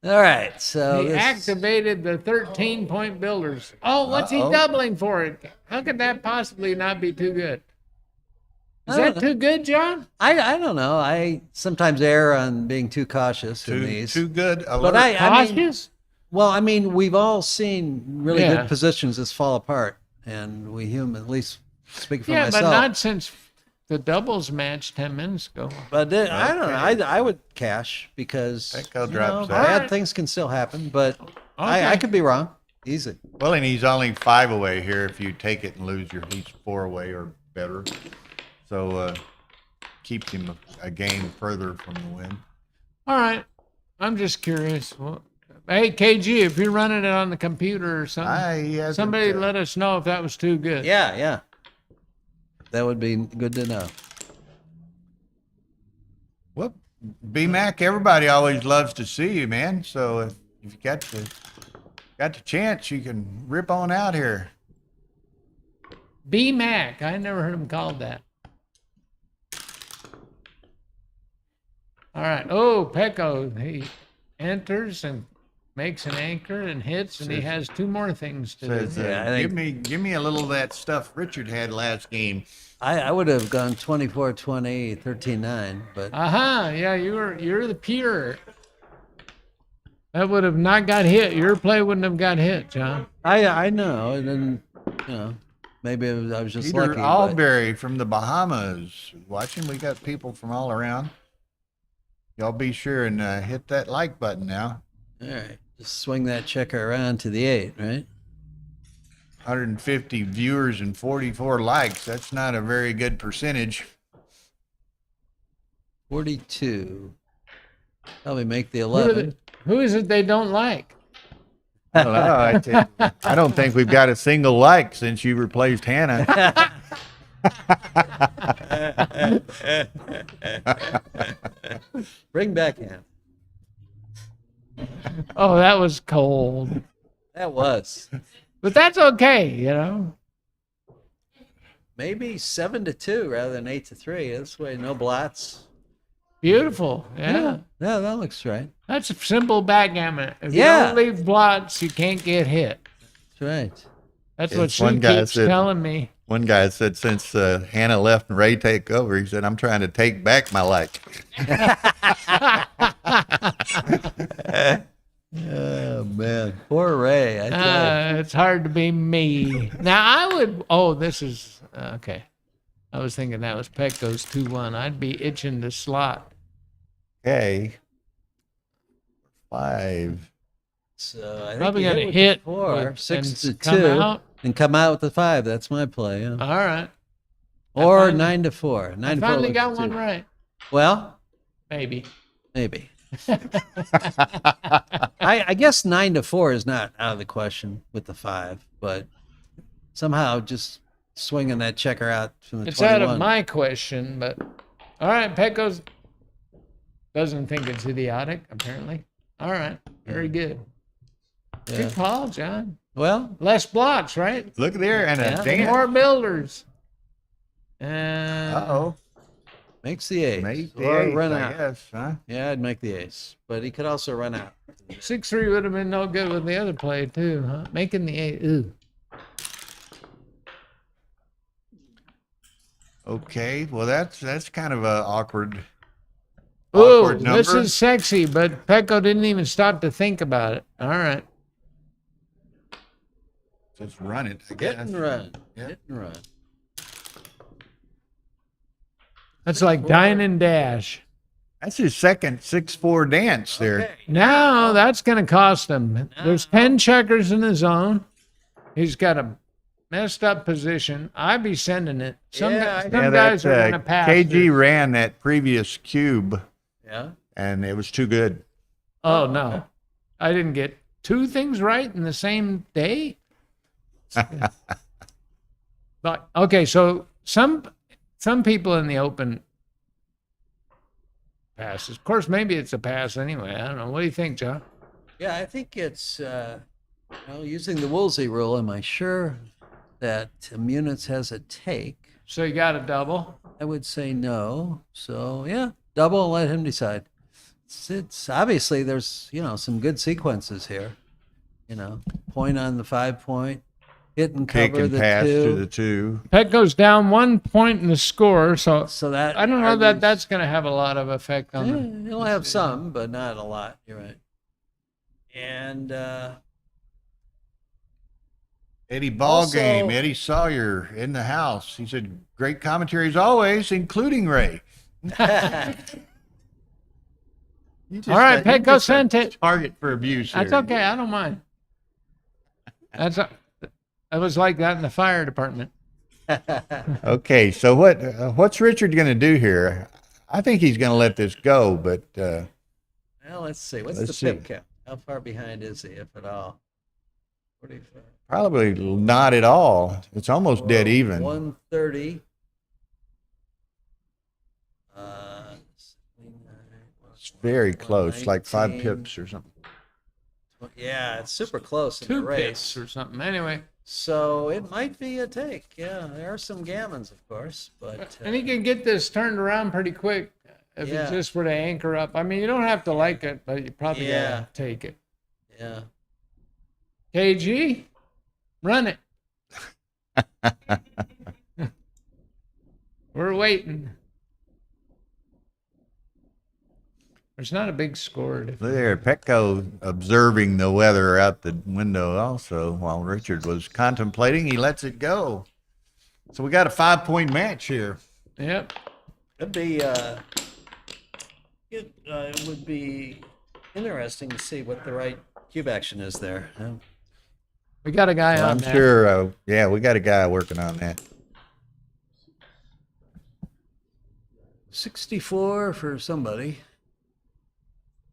All right. So He this, activated the 13-point builders. Oh, what's he Uh-oh. doubling for it? How could that possibly not be too good? Is I don't that too good, John? I don't know. I sometimes err on being too cautious in these. Too good. but Alert. I mean, Cautious? well, I mean, we've all seen really Yeah. good positions just fall apart, and we human, at least speak for Yeah, myself. but not since the doubles match 10 minutes ago. But I don't know. I would cash because Petco you drops know, that. bad Alright. things can still happen. But Okay. I could be wrong. Easy. Well, and he's only 5 away here. If you take it and lose, he's 4 away or better. So keeps him a game further from the win. All right. I'm just curious. Well, hey, KG, if you're running it on the computer or something, He hasn't, somebody let us know if that was too good. Yeah. That would be good to know. Well, B-Mac, everybody always loves to see you, man. So if you got the chance, you can rip on out here. B-Mac. I never heard him called that. All right. Oh, Petco. He enters and makes an anchor and hits, and he has 2 more things to Says, do. Yeah, I think- give me a little of that stuff Richard had last game. I would have gone 24-20, 13-9, but Yeah, you're the pure. That would have not got hit. Your play wouldn't have got hit, John. I know, and then maybe I was just Peter lucky. but- Alberry from the Bahamas. Watching, we got people from all around. Y'all be sure and hit that like button now. All right, just swing that checker around to the 8, right? 150 viewers and 44 likes. That's not a very good percentage. 42. Probably make the Who, are 11. who is it they don't like? I don't know. I don't think we've got a single like since you replaced Hannah. Bring back Hannah. Oh, that was cold. That was But that's okay, you know. maybe 7-2 rather than 8-3. This way, no blots. Beautiful. Yeah. Yeah, that looks right. That's a simple backgammon. If Yeah. you don't leave blots, you can't get hit. That's right. That's Yes, what Sue one guy keeps said- telling me. One guy said since Hannah left and Ray take over, he said, I'm trying to take back my like. Oh man, poor Ray. I tell you. It's hard to be me. Now I would. Oh, this is okay. I was thinking that was Petco's 2-1. I'd be itching to slot. Okay. 5. So I think Probably you gonna with hit 4, with- 6 to and come 2, out. and come out with the 5. That's my play. Yeah. All right. Or finally- 9-4. 9 I to 4 finally looks got too. one right. Well, Maybe. maybe. I guess 9-4 is not out of the question with the 5, but somehow just swinging that checker out from the It's 21. out of my question, but all right. Petco's doesn't think it's idiotic. Apparently. All right. Very good. Yeah. Good call, John. Well, Less blocks, right? Look there and Yeah. a dance. More builders. And Uh-oh. makes the ace. Make the or ace, run I out. guess, huh? Yeah, I'd make the ace, but he could also run out. 6-3 would have been no good with the other play too, huh? Making the 8. Ooh. Okay. Well, that's kind of a awkward Ooh, awkward number. this is sexy, but Petco didn't even stop to think about it. All right. Just run it, I Hit guess. and run. Yeah. Hit and run. That's like dine and dash. That's his second 6-4 dance there. Okay. Now that's going to cost him. There's 10 checkers in the zone. He's got a messed up position. I'd be sending it. Some, Yeah, some Yeah, guys that, are going to pass. KG it. ran that previous cube, Yeah. and it was too good. Oh, no. I didn't get 2 things right in the same day. But okay, so some people in the Open passes. Of course, maybe it's a pass anyway. I don't know. What do you think, John? Yeah, I think it's well, using the Woolsey rule. Am I sure that Munitz has a take? So you got a double. I would say no. So yeah, double and let him decide. It's obviously there's some good sequences here. Point on the 5 point, hit and Kick cover and the pass to 2. the 2. Pet goes down 1 point in the score, so So that I don't know that argues- that's going to have a lot of effect on them. He'll have some, but not a lot. You're right. And Eddie Ballgame, Also- Eddie Sawyer in the house. He said, great commentaries always, including Ray. You just All right, you Petco just a sent it. Target for abuse That's here. okay. I don't mind. I was like that in the fire department. Okay, so what's Richard going to do here? I think he's going to let this go, but well, let's see. What's Let's the see. pip count? How far behind is he, if at all? 45. probably not at all. It's almost dead even. 130. It's very close, like 5 119. pips or something. Yeah, it's super close in 2 the race. pits or something. Anyway, So it might be a take. Yeah, there are some gammons, of course, but and he can get this turned around pretty quick if Yeah. it just were to anchor up. I mean, you don't have to like it, but you probably Yeah. gotta take it. yeah. KG, run it. We're waiting. There's not a big score. There, Petco observing the weather out the window also while Richard was contemplating. He lets it go. So we got a 5-point match here. Yep. It'd be it would be interesting to see what the right cube action is there. We got a guy Well, on I'm that. sure, yeah, we got a guy working on that. 64 for somebody.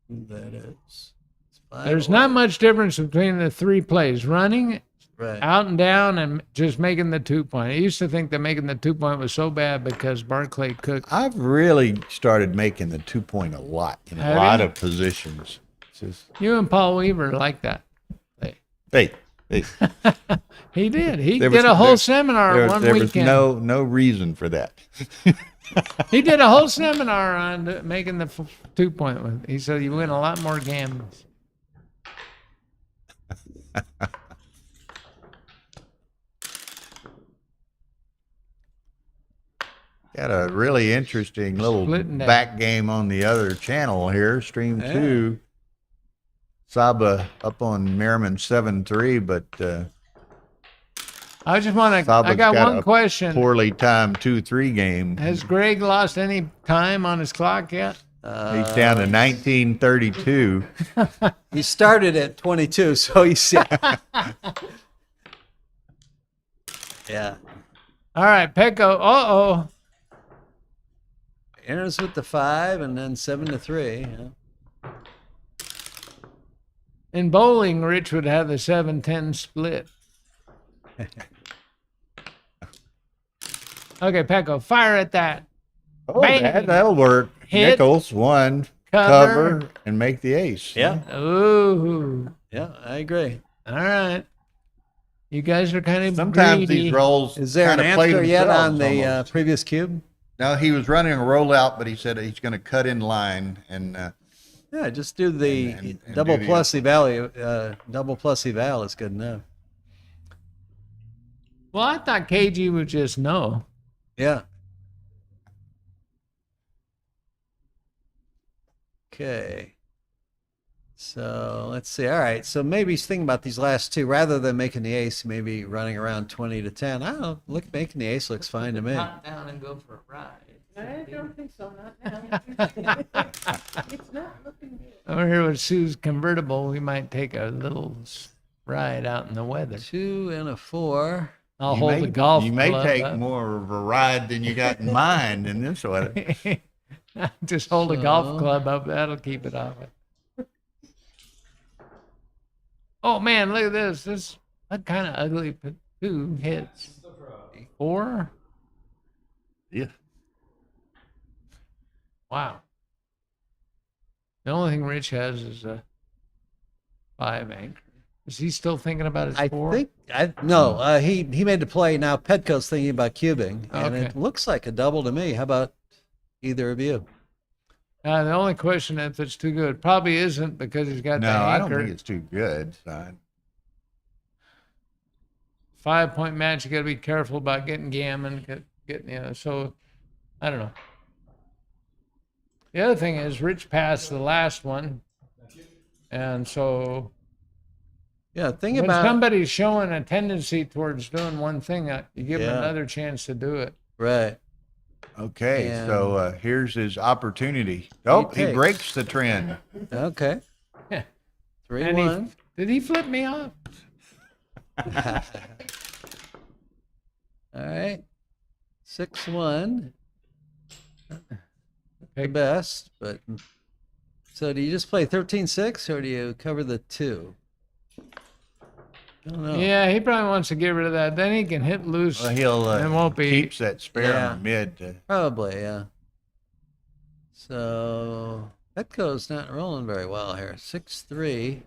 Who that is? It's There's 5 not much difference between the 3 plays: running, right. out and down, and just making the 2 point. I used to think that making the 2 point was so bad because Barclay Cook. I've really started making the 2 point a lot in a Have lot you? of positions. It's just, You and Paul Weaver like that. hey, He did. He There did was- a whole there- seminar one there was weekend. no reason for that. He did a whole seminar on making the 2 point with. He said you win a lot more gammons. Got a really interesting little Splitting that. back game on the other channel here, Stream Yeah. 2. Saba up on Merriman 7-3, but I just want to. Saba's I got got one a question. poorly timed 2-3 game. Has Greg lost any time on his clock yet? He's down to 1932. He started at 22, so he's yeah. All right, Petco. Uh-oh. Enters with the 5 and then 7-3. Yeah. In bowling, Rich would have the 7-10 split. Okay, Petco, fire at that. Oh, Bang. that'll work. Hit. Nickels, 1, Cover. cover, and make the ace. Yeah. Ooh. Yeah, I agree. All right. You guys are kind of Sometimes greedy. these rolls Is there an kind of play answer yet on themselves the almost. previous cube? No, he was running a rollout, but he said he's going to cut in line and Yeah, just do the And double do the- plus eval. Double plus eval is good enough. Well, I thought KG would just know. Yeah. Okay. So let's see. All right. So maybe he's thinking about these last 2 rather than making the ace. Maybe running around 20 to 10. I don't know. Look, making the ace looks fine to me. Hop down and go for a ride. I don't think so, not now. It's not looking good. Over here with Sue's convertible, we might take a little ride out in the weather. 2 and a 4. I'll you hold may, the golf You may club take up. more of a ride than you got in mind in this weather. Just hold a So- golf club up. That'll keep it off it. Oh man, look at this. This kind of ugly 2 hits. 4? Yeah. Wow. The only thing Rich has is a 5 anchor. Is he still thinking about his I 4? think no. He made the play. Now Petco's thinking about cubing, and Okay. it looks like a double to me. How about either of you? The only question if it's too good probably isn't because he's got No, the I don't anchor. think it's too good. 5-point match. You got to be careful about getting gammon, getting So I don't know. The other thing is Rich passed the last one, and so Yeah, think when about somebody's showing a tendency towards doing one thing, you give them Yeah. another chance to do it. right. Okay, And- so here's his opportunity. Oh, he takes. breaks the trend. Okay. Yeah. 3-1. Did he flip me off? All right. 6-1. The Pick. best, but so do you just play 13-6 or do you cover the 2? I don't know. Yeah, he probably wants to get rid of that. Then he can hit loose. Well, he'll and won't be. keeps that spare Yeah. on the mid. To, Probably, yeah. So Petco's not rolling very well here. 6-3.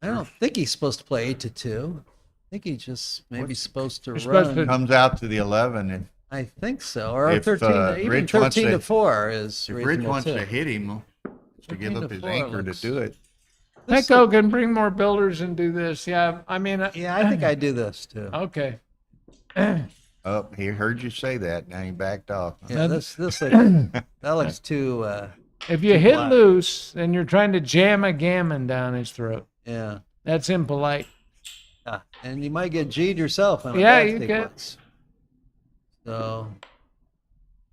I don't think he's supposed to play 8-2. I think he's just maybe supposed to You're run. supposed to- comes out to the 11, and I think so. Or If, 13, even Rich wants 13 to to- 4 is if Rich reasonable wants too. to hit him, to give 13 up to his 4 anchor looks- to do it. This Petco can bring more builders and do this. Yeah, I mean. Yeah, I think I do this too. Okay. Oh, he heard you say that. Now he backed off. Yeah, this looks, that looks too. If you hit black. loose, then you're trying to jam a gammon down his throat. Yeah. That's impolite. Yeah, and you might get G'd yourself on a Yeah, bad you could. sequence. So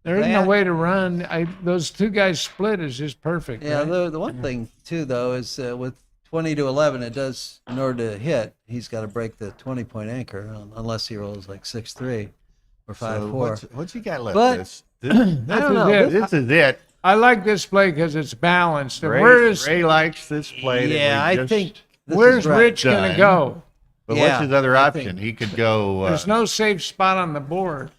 There isn't That- a way to run. Those two guys split is just perfect. yeah, right? the one thing too though is with 20 to 11, it does in order to hit, he's got to break the 20-point anchor unless he rolls like 6-3 or 5-4. So what's he got left? But- this I don't know. is it. this is it. I like this play because it's balanced. And Ray, where's Ray likes this play. that Yeah, we I just- think this where's is right. Rich gonna done. go? But Yeah, what's his other I option? think- He could go. There's no safe spot on the board.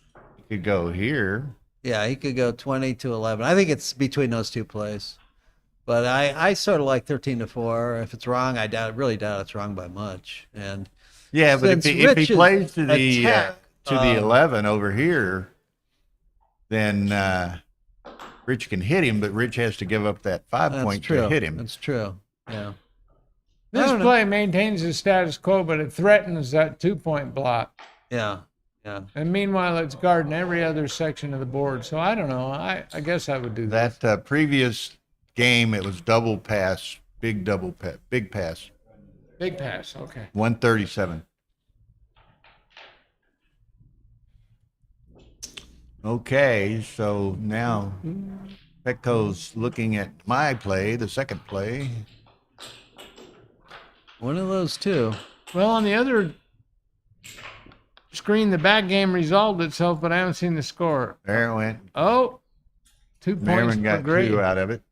He could go here. Yeah, he could go 20 to 11. I think it's between those two plays. But I sort of like 13 to 4. If it's wrong, I really doubt it's wrong by much. And Yeah, but Since if he Rich's plays to the attack, 11 over here, then Rich can hit him, but Rich has to give up that 5 that's point true. to hit him. That's true. Yeah. This don't know. play maintains the status quo, but it threatens that 2-point block. Yeah. Yeah. And meanwhile, it's guarding every other section of the board. So I don't know. I guess I would do that. That previous game, it was double pass, big pass, Big pass. Okay. 137. Okay, so now Petco's looking at my play, the second play. One of those two. Well, on the other screen, the back game resolved itself, but I haven't seen the score. There it went. Oh, 2 points Merriman for got Gray. 2 out of it.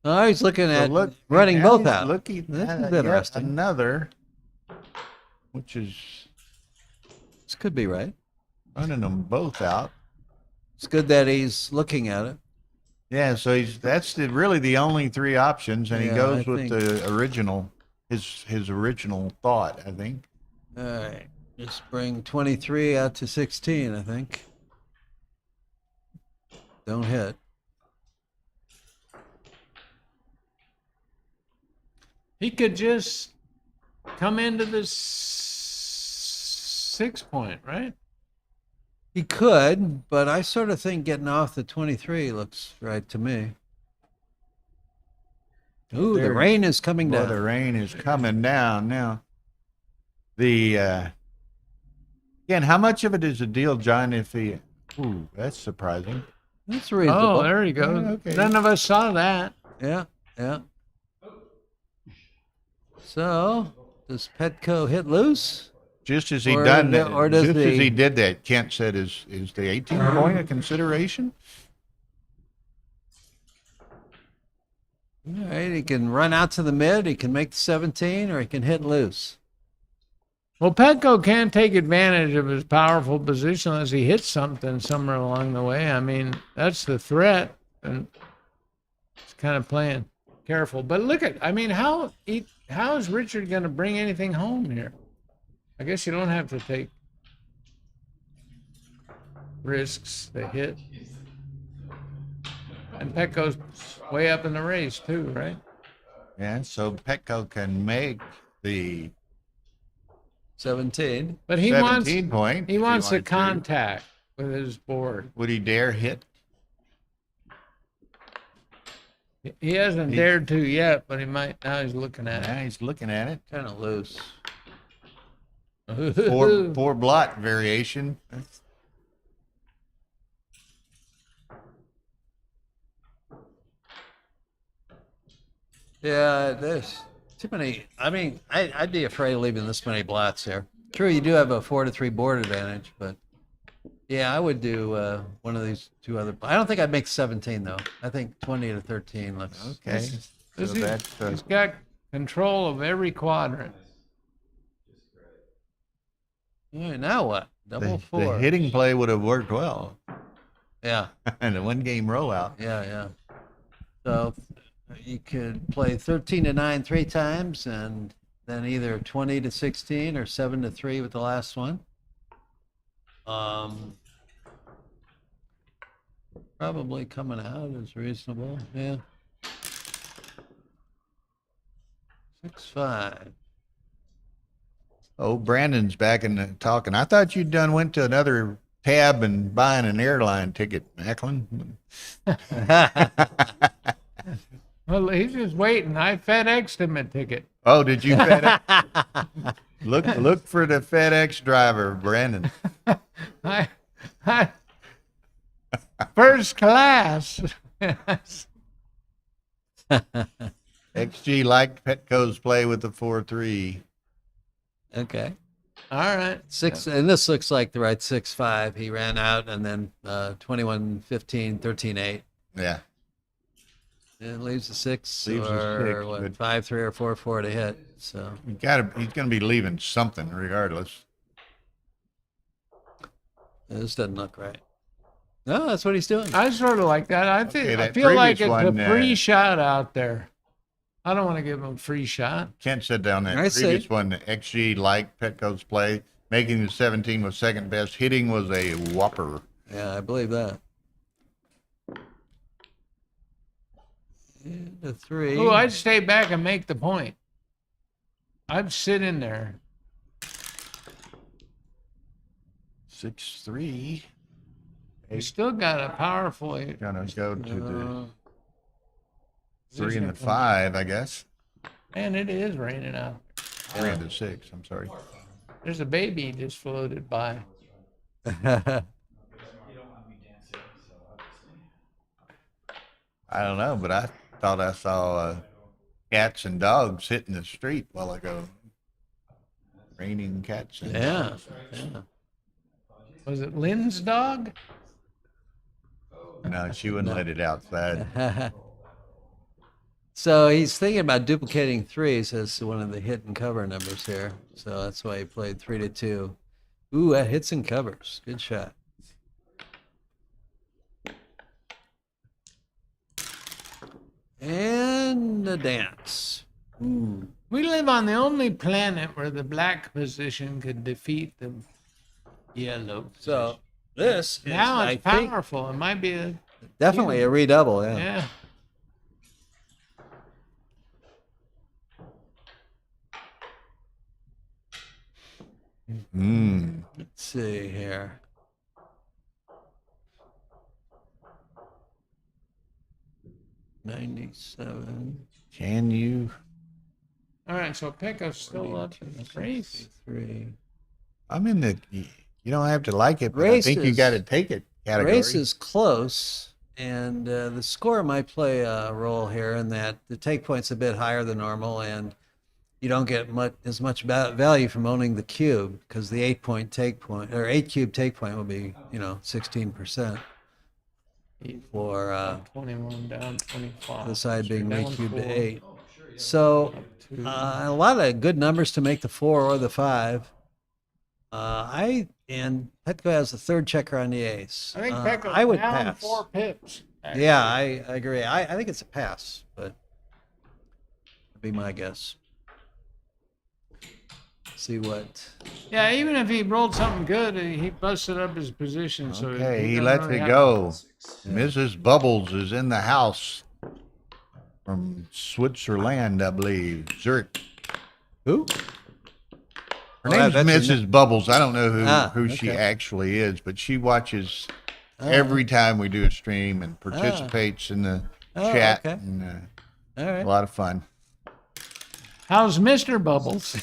Oh, he's looking So at look, running now both he's out. Looking This at is yet interesting. another, which is This could be right. running them both out. It's good that he's looking at it. Yeah, so that's really the only 3 options, and he Yeah, goes I with think- the original, his original thought, I think. All right. Just bring 23 out to 16, I think. Don't hit. He could just come into this 6-point, right? He could, but I sort of think getting off the 23 looks right to me. Ooh, the There- rain is coming Well, down. the rain is coming down now. The again, how much of it is a deal, John? If he, ooh, that's surprising. That's reasonable. Oh, there you go. Yeah, okay. None of us saw that. Yeah, yeah. So, does Petco hit loose? Just as he Or done the- that, or does just as the- he did that, Kent said, "Is the 18 point a consideration?" All right, he can run out to the mid, he can make the 17, or he can hit loose. Well, Petco can't take advantage of his powerful position unless he hits something somewhere along the way. I mean, that's the threat, and it's kind of playing careful. But look at, I mean, how is Richard going to bring anything home here? I guess you don't have to take risks to hit. And Petco's way up in the race too, right? Yeah, so Petco can make the 17. But he 17 wants point. he if wants the wanted to. contact with his board. Would he dare hit? He hasn't dared to yet, but he might now. He's looking at Yeah, he's looking at it. Kind of loose. it. Four blot variation. Yeah, there's too many. I mean, I'd be afraid of leaving this many blots here. True, you do have a 4-3 board advantage, but yeah, I would do one of these two other. I don't think I'd make 17 though. I think 20 to 13 looks Okay. So This is- that's He's got control of every quadrant. All right, now what? Double the four. hitting play would have worked well. Yeah, And a one game rollout. yeah. So you could play 13 to 9 3 times, and then either 20 to 16 or 7 to 3 with the last one. Probably coming out is reasonable. Yeah. 6-5. Oh, Brandon's back in the talking. I thought you'd went to another tab and buying an airline ticket, Macklin. Well, he's just waiting. I FedExed him a ticket. Oh, did you FedEx? Look for the FedEx driver, Brandon. I first class. XG liked Petco's play with the 4-3. Okay. All right. 6, and this looks like the right 6-5. He ran out, and then 21-15, 13-8. Yeah. It leaves a 6 Leaves a or 6, what, but- 5-3 or 4-4 to hit. So He's going to be leaving something regardless. this doesn't look right. No, that's what he's doing. I sort of like that. I think Okay, I that feel like previous it's one, a free shot out there. I don't want to give him a free shot. Kent said down that I see. previous one, XG liked Petco's play. Making the 17 was second best. Hitting was a whopper. Yeah, I believe that. And a 3. Oh, I'd stay back and make the point. I'd sit in there. 6-3. He's still got a powerful. Gonna go to the Uh, 3 and the 5, I guess. Man, it is raining out. 3 and the 6. I'm sorry. There's a baby just floated by. I don't know, but I thought I saw cats and dogs hitting the street a while ago. Raining cats and yeah. dogs. Yeah. Was it Lynn's dog? No, she wouldn't let it outside. So he's thinking about duplicating 3s as one of the hit and cover numbers here. So that's why he played 3 to 2. Ooh, that hits and covers. Good shot. And a dance. Ooh. We live on the only planet where the black position could defeat the yellow. So this is, Now I it's think, powerful. It might be a definitely a redouble. Yeah. yeah. Let's see here. $97. Can you? All right, so Pecco's still up in the race. 3. I'm in the. You don't have to like it, but I Race think you is- got to take it. Category. Race is close, and the score might play a role here in that the take point's a bit higher than normal, and you don't get as much value from owning the cube because the 8-point take point or 8-cube take point will be 16% for 21 down 25. the side being Down 8 cube to 4, 8. So up 2. a lot of good numbers to make the 4 or the 5. And Petco has the third checker on the ace. I think Pecco's I would down pass. 4 pips. actually. Yeah, I agree. I think it's a pass, but that'd be my guess. See what. Yeah, even if he rolled something good, he busted up his position. So Okay, he doesn't lets really it have- go. Mrs. Bubbles is in the house from Switzerland, I believe. Zurich. Who? Her Oh, name's that's her Mrs. Bubbles. I don't know who she okay. actually is, but she watches every time we do a stream and participates in the chat. Okay. And, All a right. lot of fun. How's Mr. Bubbles?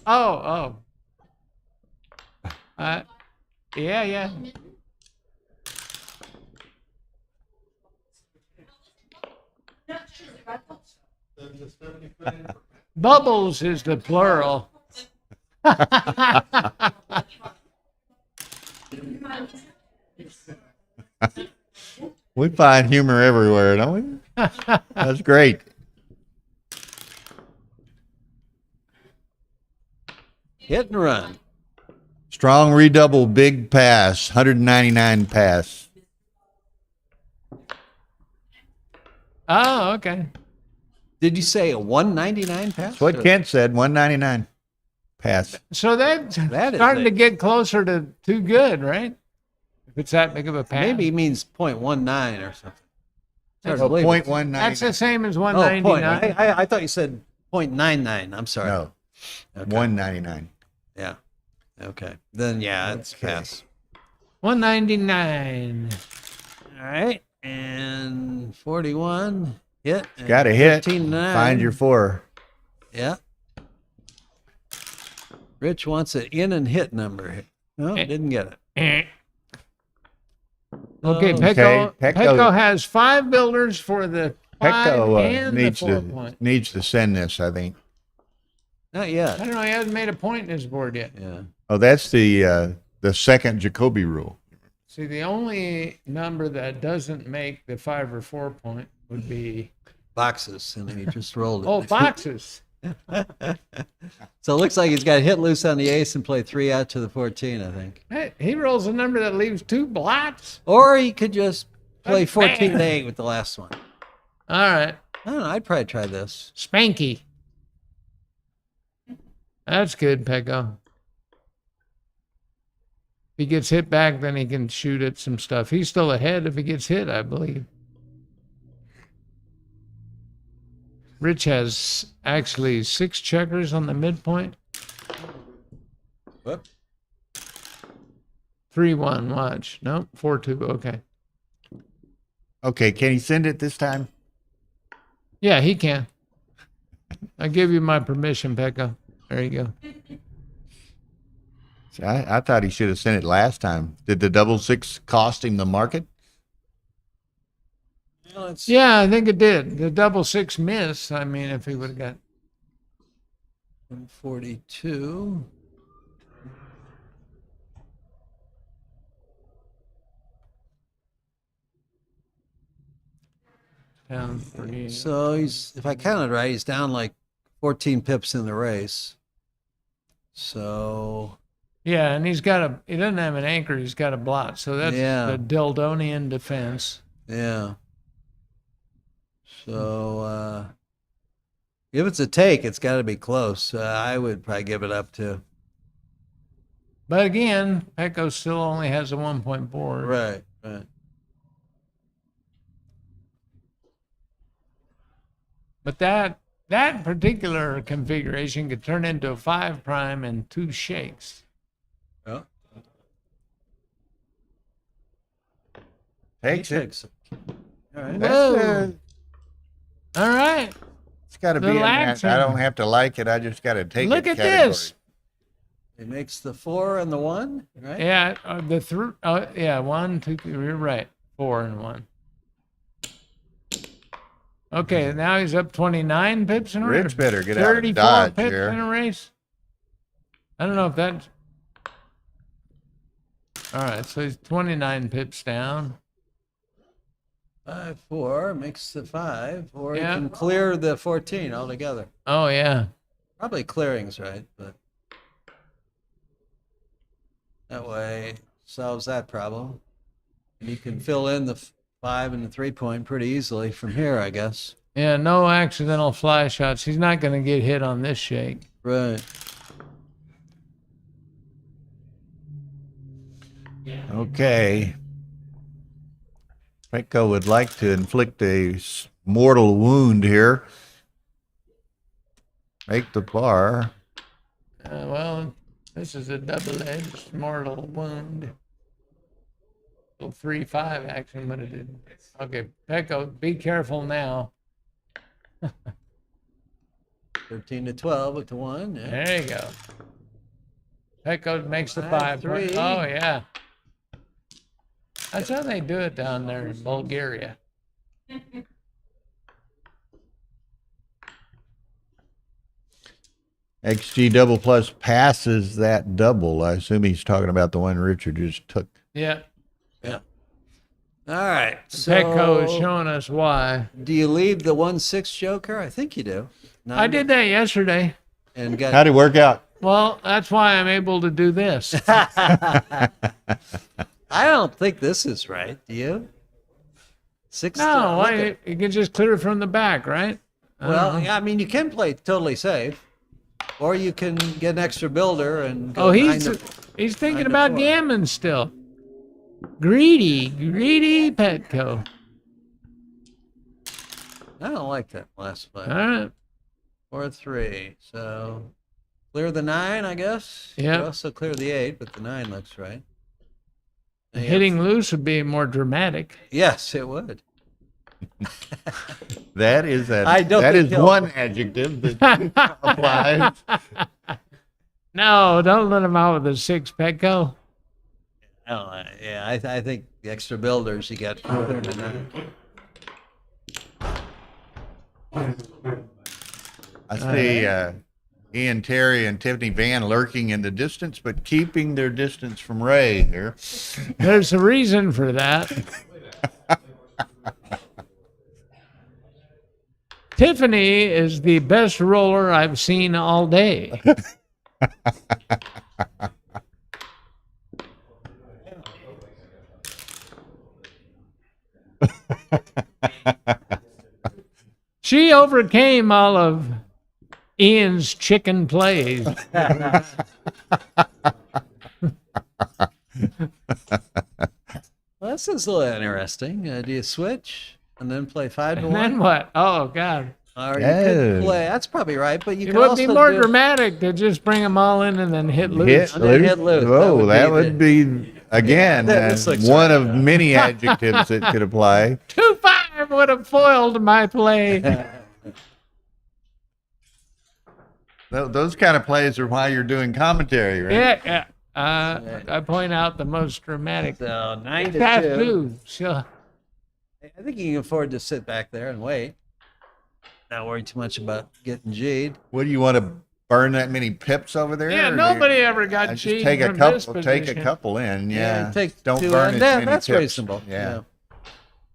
oh. Yeah. Bubbles is the plural. We find humor everywhere, don't we? That's great. Hit and run. Strong redouble, big pass, 199 pass. Oh, okay. Did you say a 199 pass? That's what Kent said, 199 pass. So that's That is starting a- to get closer to too good, right? If it's that big of a pass. Maybe he means 0.19 or something. Hard to Oh, believe point it. 199. That's the same as Oh, 199. I thought you said 0.99. I'm sorry. No, Okay. 199. Yeah. Okay. Then yeah, it's Okay. pass. 199. All right. And 41 hit. and Got a hit. 13-9. Find your 4. Yeah. Rich wants an in and hit number. No, didn't get it. Eh. Okay, Oh. Pecco, Okay, Pecco has 5 builders for the 5 Pecco and the needs 4 to point. needs to send this, I think. Not I yet. don't know. He hasn't made a point in his board yet. Yeah. Oh, that's the second Jacoby rule. See, the only number that doesn't make the 5 or 4 point would be Boxes, and he just rolled it. boxes. So it looks like he's got hit loose on the ace and play 3 out to the 14, I think. Hey, he rolls a number that leaves 2 blots. Or he could just play That's 14 bad. to 8 with the last one. All right, I don't know. I'd probably try this. Spanky. That's good, Pecco. If he gets hit back, then he can shoot at some stuff. He's still ahead if he gets hit, I believe. Rich has actually 6 checkers on the midpoint. Whoop. 3-1, watch. No, 4-2, okay. Okay, can he send it this time? Yeah, he can. I give you my permission, Pecco. There you go. See, I thought he should have sent it last time. Did the 6 cost him the market? Well, it's, Yeah, I think it did. The 6 miss. I mean, if he would have got 42. down 3. So he's, if I counted right, he's down like 14 pips in the race. So Yeah, and he doesn't have an anchor, he's got a blot. So that's Yeah. the Dildonian defense. yeah. So if it's a take, it's got to be close. I would probably give it up to. But again, Pecco still only has a 1 point board. Right. Right. But that particular configuration could turn into a 5 prime and 2 shakes. Well, Takes it. takes it. All right. That's, All right. it's got to be Little in that. action. I don't have to like it. I just got to take Look it at category. this. He makes the 4 and the 1, right? Yeah, yeah, 1, 2, 3, you're right. 4 and 1. Okay, now he's up 29 pips in a race. Rich better get out of 34 Dodge pips here. in a race. I don't know if that's. All right, so he's 29 pips down. 5-4 makes the 5, or Yeah. you can clear the 14 altogether. Oh yeah. Probably clearing's right, but that way solves that problem. And you can fill in the 5 and the 3-point pretty easily from here, I guess. Yeah, no accidental fly shots. He's not going to get hit on this shake. Right. Okay. Petco would like to inflict a mortal wound here. Make the par. Well, this is a double-edged mortal wound. 3-5 action, but it didn't. Okay, Petco, be careful now. 13-12 with the 1. Yeah. There you go. Petco makes the 5. 5-3. Oh, yeah. That's how they do it down there in Bulgaria. XG double plus passes that double. I assume he's talking about the one Richard just took. Yeah. All right. Petco is So, showing us why. do you leave the 1-6 joker? I think you do. I did that yesterday. And got How'd it work out? Well, that's why I'm able to do this. I don't think this is right. Do you? 6. No, look why, at- you can just clear it from the back, right? well, yeah, I mean, you can play totally safe, or you can get an extra builder and. Go Oh, he's 9 he's thinking 9 to about 4. gammon still. Greedy Petco. I don't like that last play. All right. 4-3. So clear the 9, I guess. You Yep. could also clear the 8, but the 9 looks right. And you Hitting loose would be more dramatic. Yes, it would. That is I don't that think is he'll- one adjective that applies. No, don't let him out with a 6, Petco. I don't know. Yeah, I think the extra builders you get further than that. I see Ian Terry and Tiffany Van lurking in the distance, but keeping their distance from Ray here. There's a reason for that. Tiffany is the best roller I've seen all day. She overcame all of Ian's chicken plays. Well, this is a little interesting. Do you switch and then play 5 to And 1? then what? Oh, God. Or you Yeah. could play. That's probably right, but you It can would also be more do, dramatic to just bring them all in and then hit loose. Hit And then loose. hit loose. Oh, that That would would be again this looks one of many adjectives that could apply. 2-5 would have foiled my play. Those kind of plays are why you're doing commentary, right? Yeah. I point out the most dramatic. So 9 to Fast 2. move. Sure. I think you can afford to sit back there and wait. Not worry too much about getting G'd. What do you want to burn that many pips over there? Yeah, or do nobody you- ever got just cheated take a from this couple. Take a position. couple in. Yeah. take Don't 2 burn and as that, many that's pips. reasonable. Yeah.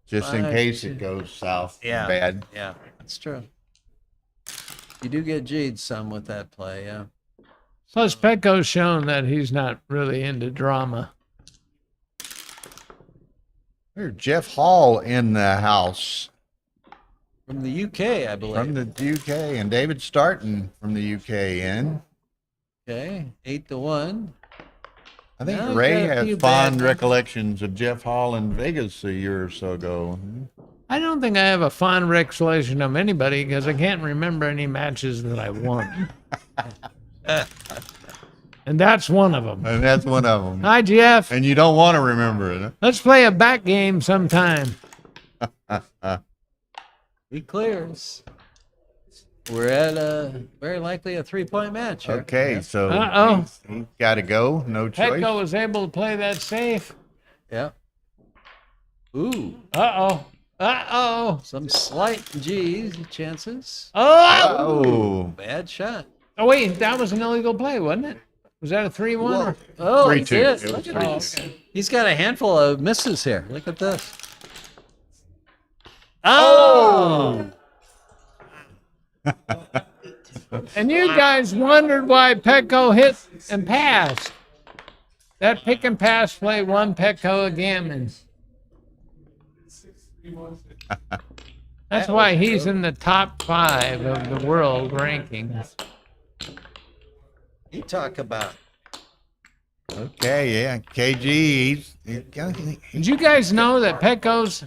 Just in 5, case it goes south. Yeah. Bad. Yeah, that's true. You do get G'd some with that play, yeah. Plus, Petco's shown that he's not really into drama. There's Jeff Hall in the house From the UK, I believe. from the UK, and David Starton from the UK in. Okay, 8 to 1. I think No, Ray got a has few fond bad- recollections of Jeff Hall in Vegas a year or so ago. I don't think I have a fond recollection of anybody because I can't remember any matches that I won. And that's one of them. And that's one of them. Hi, Jeff. And you don't want to remember it. Let's play a back game sometime. He clears. We're at very likely a 3-point match here. Okay, so Uh-oh. he's got to go. No choice. Petco was able to play that safe. Yeah. Ooh, Uh-oh. Uh-oh. some slight G's chances. Oh! Oh, Bad shot. Oh, wait. That was an illegal play, wasn't it? Was that a 3-1? Oh, 3-2. he did. It was Look at 3-2. this. He's got a handful of misses here. Look at this. Oh! And you guys wondered why Petco hit and passed. That pick and pass play won Petco a gammon. That's why he's in the top 5 of the world rankings. You talk about. Okay, yeah. KG, Did you guys know that Petco's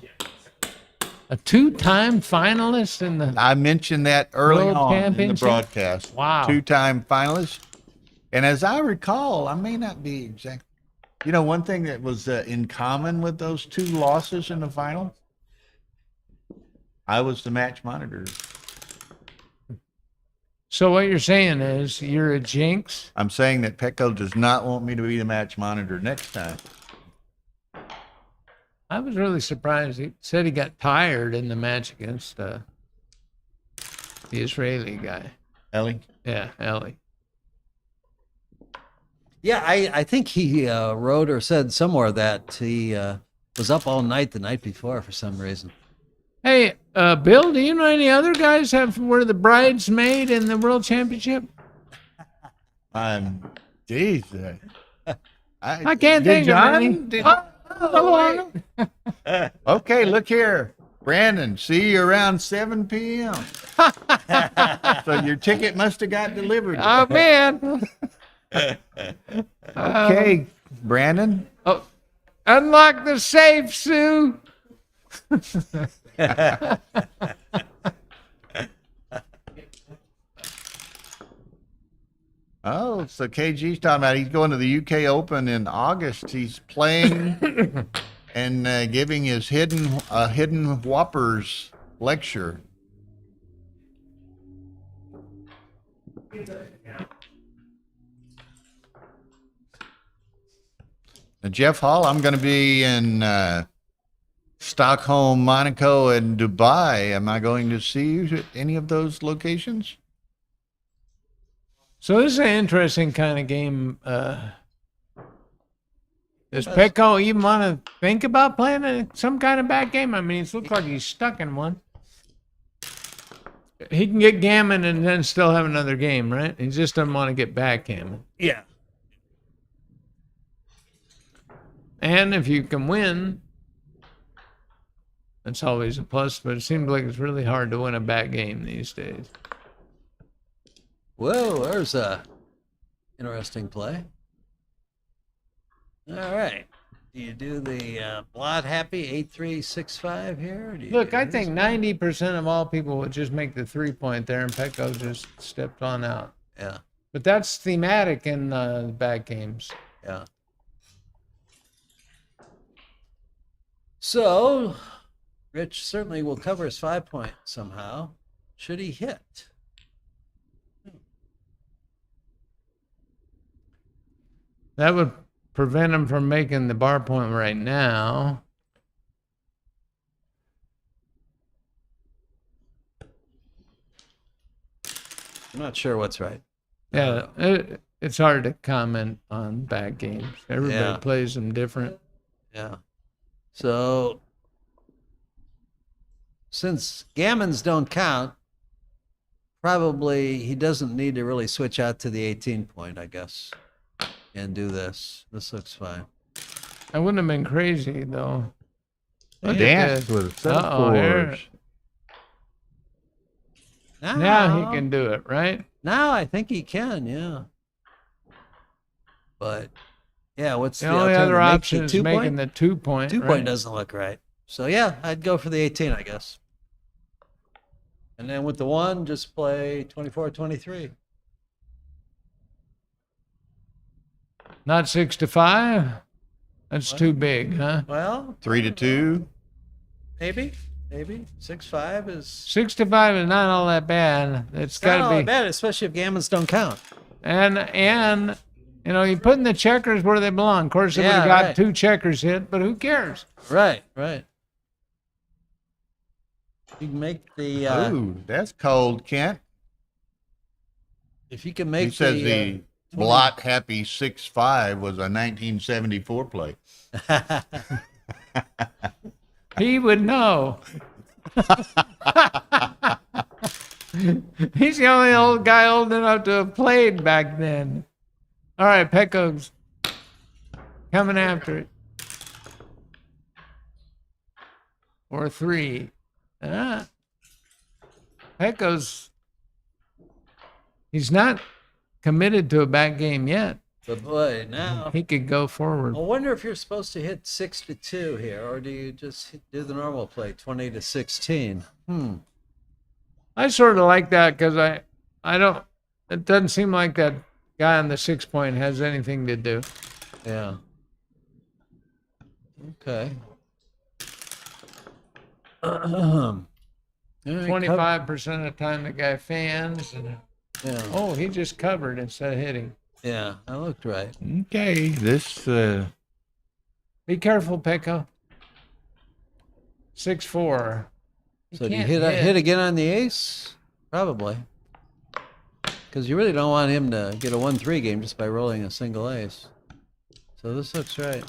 a 2-time finalist in the I mentioned that early World on in the Championship? broadcast. Wow. 2-time finalist. And as I recall, I may not be exact. You know, one thing that was in common with those 2 losses in the final, I was the match monitor. So what you're saying is you're a jinx? I'm saying that Petco does not want me to be the match monitor next time. I was really surprised. He said he got tired in the match against the Israeli guy. Ellie? Yeah, Ellie. Yeah, I think he wrote or said somewhere that he was up all night the night before for some reason. Hey, Bill, do you know any other guys were the bridesmaid in the World Championship? Geez. I can't Did think of John? any. Did- Oh, Okay, look here. Brandon, see you around 7 p.m. So your ticket must have got delivered. oh, man. Okay, Brandon. Oh, unlock the safe, Sue. Oh, so KG's talking about he's going to the UK Open in August. He's playing and giving his hidden Whoppers lecture. Now, Jeff Hall, I'm going to be in Stockholm, Monaco, and Dubai. Am I going to see you at any of those locations? So this is an interesting kind of game. Does Petco even want to think about playing some kind of backgammon? I mean, it looks like he's stuck in one. He can get gammon and then still have another game, right? He just doesn't want to get backgammon. Yeah. And if you can win, that's always a plus, but it seems like it's really hard to win a back game these days. Whoa, there's a interesting play. All right. Do you do the Blot Happy 8365 here? Or do you Look, do I this? think 90% of all people would just make the 3-point there, and Petco just stepped on out. Yeah, But that's thematic in the back games. yeah. So, Rich certainly will cover his 5-point somehow. Should he hit? That would prevent him from making the bar point right now. I'm not sure what's right. Yeah, it's hard to comment on back games. Everybody Yeah. plays them different. Yeah. So, since gammons don't count, probably he doesn't need to really switch out to the 18-point, I guess, and do this. This looks fine. I wouldn't have been crazy though. A Look at dance this. with 7 Uh-oh, here. fours. Now he can do it, right? Now I think he can, yeah. But yeah, what's The the only alternative? other Make option the is 2 making point? the 2-point. 2-point right? doesn't look right. So yeah, I'd go for the 18, I guess. And then with the 1, just play 24-23. Not 6-5. That's too big, huh? Well, 3-2. maybe 6-5 is 6-5 is not all that bad. It's not all got to that be. bad, especially if gammons don't count. And you know, you putting the checkers where they belong. Of course, they would Yeah, have got right. 2 checkers hit, but who cares? Right. You can make the Ooh, that's cold, Kent. if you can make He says the the Blot Happy 6-5 was a 1974 play. He would know. He's the only old guy old enough to have played back then. All right, Pecco's coming after it. Or 3. Pecco's, he's not committed to a back game yet. But boy, now He could go forward. I wonder if you're supposed to hit 6-2 here, or do you just do the normal play, 20-16? I sort of like that because I don't, it doesn't seem like that guy on the 6 point has anything to do. Yeah. Okay. All right, 25% of the time the guy fans. And, Yeah. oh, he just covered instead of hitting. Yeah, I looked right. Okay, this Be careful, Pecco. 6-4. So do you can't hit again on the ace? Probably. Because you really don't want him to get a 1-3 game just by rolling a single ace. So this looks right.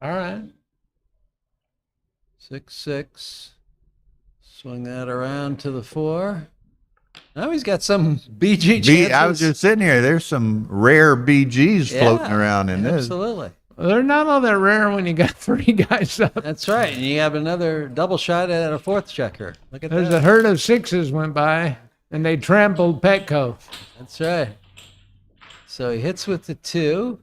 All right. 6-6. Swing that around to the 4. Now he's got some BG chances. I was just sitting here. There's some rare BGs floating Yeah, around in this. Absolutely. They're not all that rare when you got 3 guys up. That's right. And you have another double shot at a 4th checker. Look at There's that. a herd of 6s went by, and they trampled Petco. That's right. So he hits with the 2,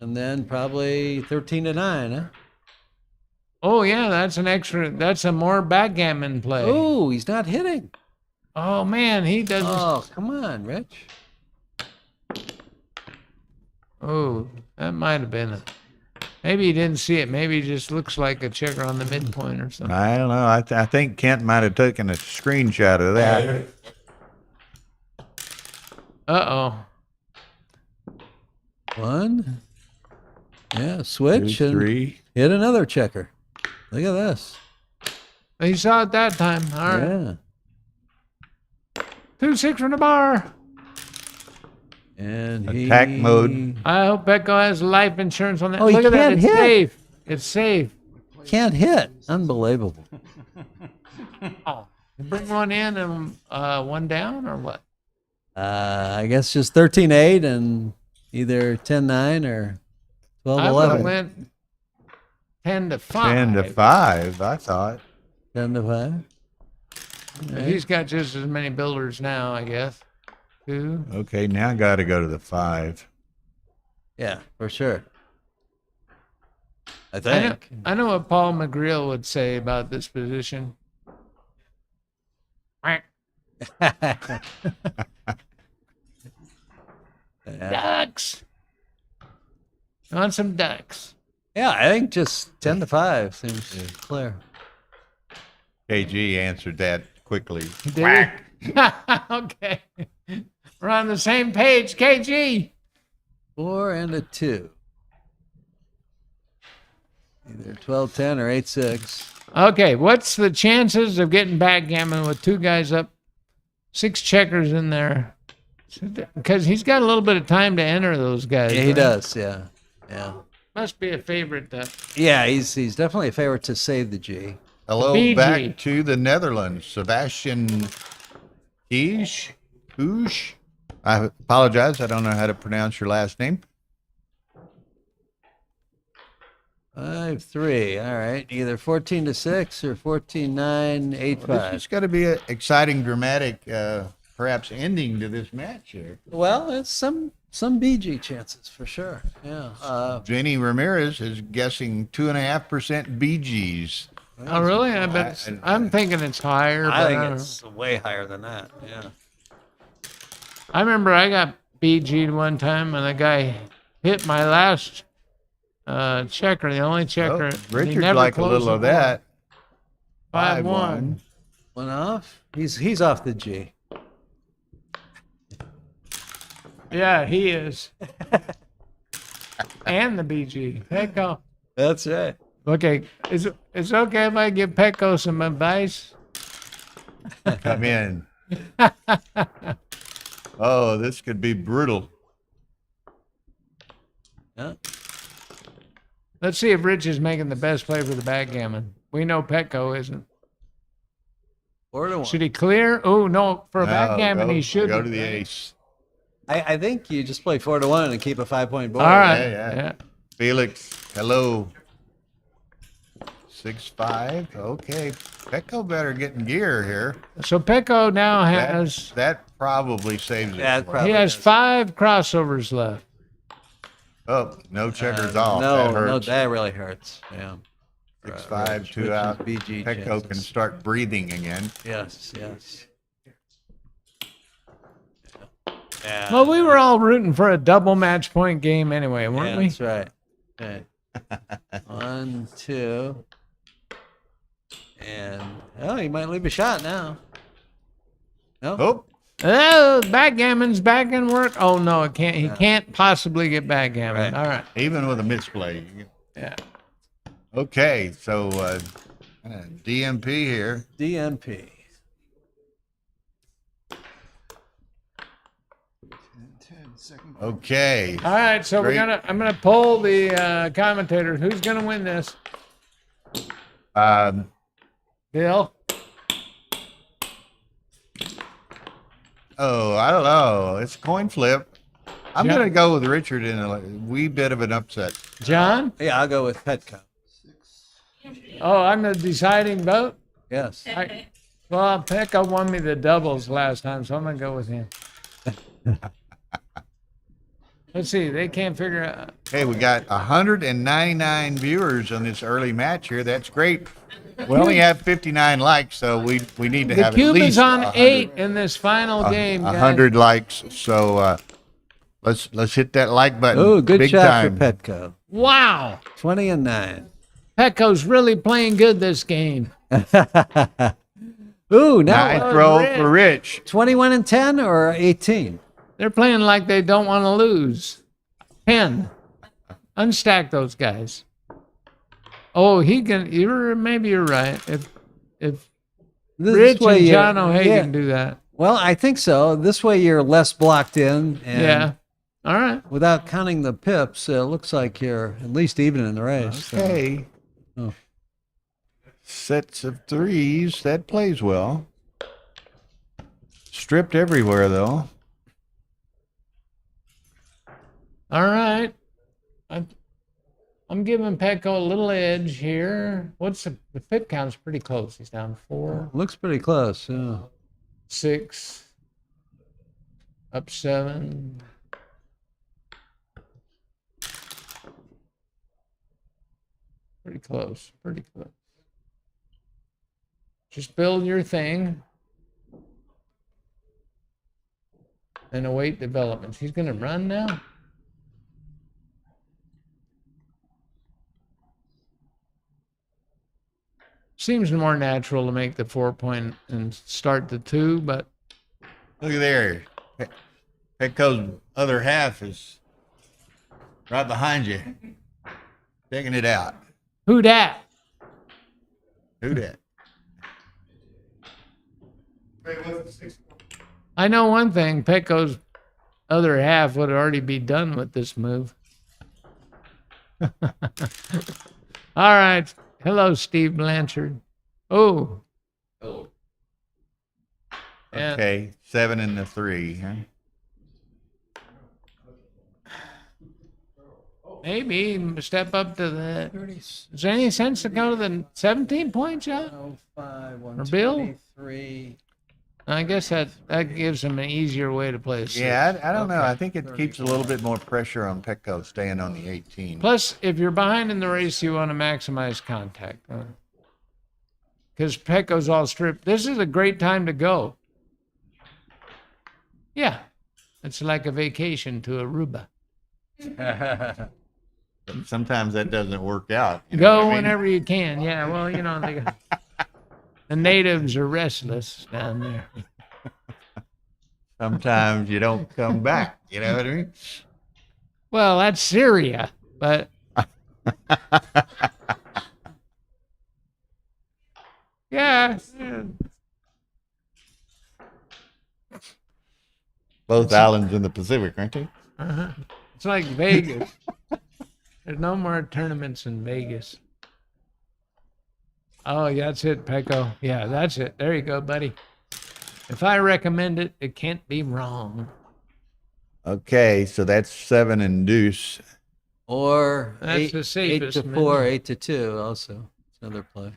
and then probably 13-9, huh? Oh yeah, that's a more backgammon play. Oh, he's not hitting. Oh man, he doesn't. Oh, come on, Rich. Oh, that might have been maybe he didn't see it. Maybe he just looks like a checker on the midpoint or something. I don't know. I think Kent might have taken a screenshot of that. Uh-oh. 1. Yeah, switch 2, and 3. hit another checker. Look at this. He saw it that time. All right. Yeah. 2-6 from the bar. And Attack mode. I hope Petco has life insurance on that. Oh, he Look at that. can't It's hit. safe. It's safe. Can't hit. Unbelievable. Oh. You bring one in and one down or what? I guess just 13-8 and either 10-9 or I would have 12-11. went 10-5. 10 to 5, I thought. 10-5. But he's got just as many builders now, I guess. 2. Okay, now got to go to the 5. Yeah, for sure. I I know, think. I know what Paul McGreal would say about this position. Quack. Ducks. You want some ducks? Yeah, I think just 10-5 seems clear. KG answered that quickly. Did he? Okay. We're on the same page, KG. 4 and a 2. Either 12-10 or 8-6. Okay, what's the chances of getting backgammon with 2 guys up, 6 checkers in there? Because he's got a little bit of time to enter those guys. Yeah, he right? does. Yeah, yeah, Must be a favorite. yeah. He's definitely a favorite to save the G. Hello, BG. back to the Netherlands. Sebastian Kies. I apologize. I don't know how to pronounce your last name. 5-3. All right, either 14-6 or 14-9, This 8-5. is going to be an exciting, dramatic, perhaps ending to this match here. Well, it's some BG chances for sure. Yeah. Jenny Ramirez is guessing 2.5% BGs. Oh, really? I bet. I'm thinking it's higher. But I think don't it's way higher than that. Yeah. know. I remember I got BG'd one time, and the guy hit my last checker, the only checker. Oh, and he Richard's never like a closed little the of board. that. 5-1. Went off. He's off the G. Yeah, he is. And the BG. Petco. That's right. Okay, is it okay if I give Petco some advice? Come in. Oh, this could be brutal. Yeah. Let's see if Rich is making the best play for the backgammon. We know Petco isn't. 4-1. Should he clear? Oh, no. For a No, backgammon, he should. go to the ace. I think you just play 4-1 and keep a 5-point board. All right. Yeah. Yeah. Felix, hello. 6-5. Okay. Petco better get in gear here. So Pecco now has That probably saves it. Yeah, for him. probably. he has does. 5 crossovers left. Oh, no checkers off. No, that no, hurts. that really hurts. Yeah. 6-5, Which 2 is out. BG Petco can chances. start breathing again. Yes, yes. Yeah. Well, we were all rooting for a double match point game anyway, weren't Yeah, we? that's right. Okay. 1, 2. And, oh, he might leave a shot now. No? Oh, Oh, backgammon's back in work. Oh no, it can't. He can't possibly get backgammon. Right. All right. even with a misplay. Yeah. Okay, so DMP here. DMP. 10, second. Okay. All right. So Great. I'm gonna poll the commentator. Who's gonna win this? Um, Bill. oh, I don't know. It's a coin flip. I'm Yeah. going to go with Richard in a wee bit of an upset. John. Yeah, I'll go with Petco. Oh, I'm the deciding vote. Yes. Well, Pecco won me the doubles last time, so I'm gonna go with him. Let's see. They can't figure out. Hey, we got 199 viewers on this early match here. That's great. We only have 59 likes, so we need to The have at cube least is on 100, 8 in this final game. guys. 100 likes. So let's hit that like button. Oh, good Big shot time. for Petco. Wow. 20-9. Pecco's really playing good this game. Ooh, now Nice Oh, throw Rich. for Rich. 21-10 or 18? They're playing like they don't want to lose. 10. Unstack those guys. Oh, he can. Maybe you're right. If This Rich way and you- John O'Hagan yeah. do that, Well, I think so. This way you're less blocked in. And yeah. All right. without counting the pips, it looks like you're at least even in the race. so- Okay. Oh. Sets of threes. That plays well. Stripped everywhere, though. All right. I'm giving Petco a little edge here. What's the pip count's pretty close. He's down 4, Looks pretty close. Yeah. 6, up 7. Pretty close. Pretty close. Just build your thing and await developments. He's going to run now. Seems more natural to make the 4-point and start the 2, but Look at there. Petco's other half is right behind you. Taking it out. who dat? Who that? I know one thing. Petco's other half would already be done with this move. All right. Hello, Steve Blanchard. Oh. Yeah. Okay. 7 and the 3. Huh? Maybe step up to the. Is there any sense to go to the 17 points, John? 05, Or Bill? 123. I guess that gives him an easier way to play a 6. Yeah, I don't know. I think it keeps a little bit more pressure on Petco staying on the 18. Plus, if you're behind in the race, you want to maximize contact. Because Petco's all stripped. This is a great time to go. Yeah. It's like a vacation to Aruba. Sometimes that doesn't work out. You know what Go I mean? whenever you can. Yeah, well, the natives are restless down there. Sometimes you don't come back. You know what I mean? Well, that's Syria, but yeah. Both islands in the Pacific, aren't they? Uh-huh. It's like Vegas. There's no more tournaments in Vegas. Oh, that's it, Pecco. Yeah, that's it. There you go, buddy. If I recommend it, it can't be wrong. Okay, so that's 7 and deuce. Or That's the eight safest, to man. 4, 8 to 2 also. It's another play.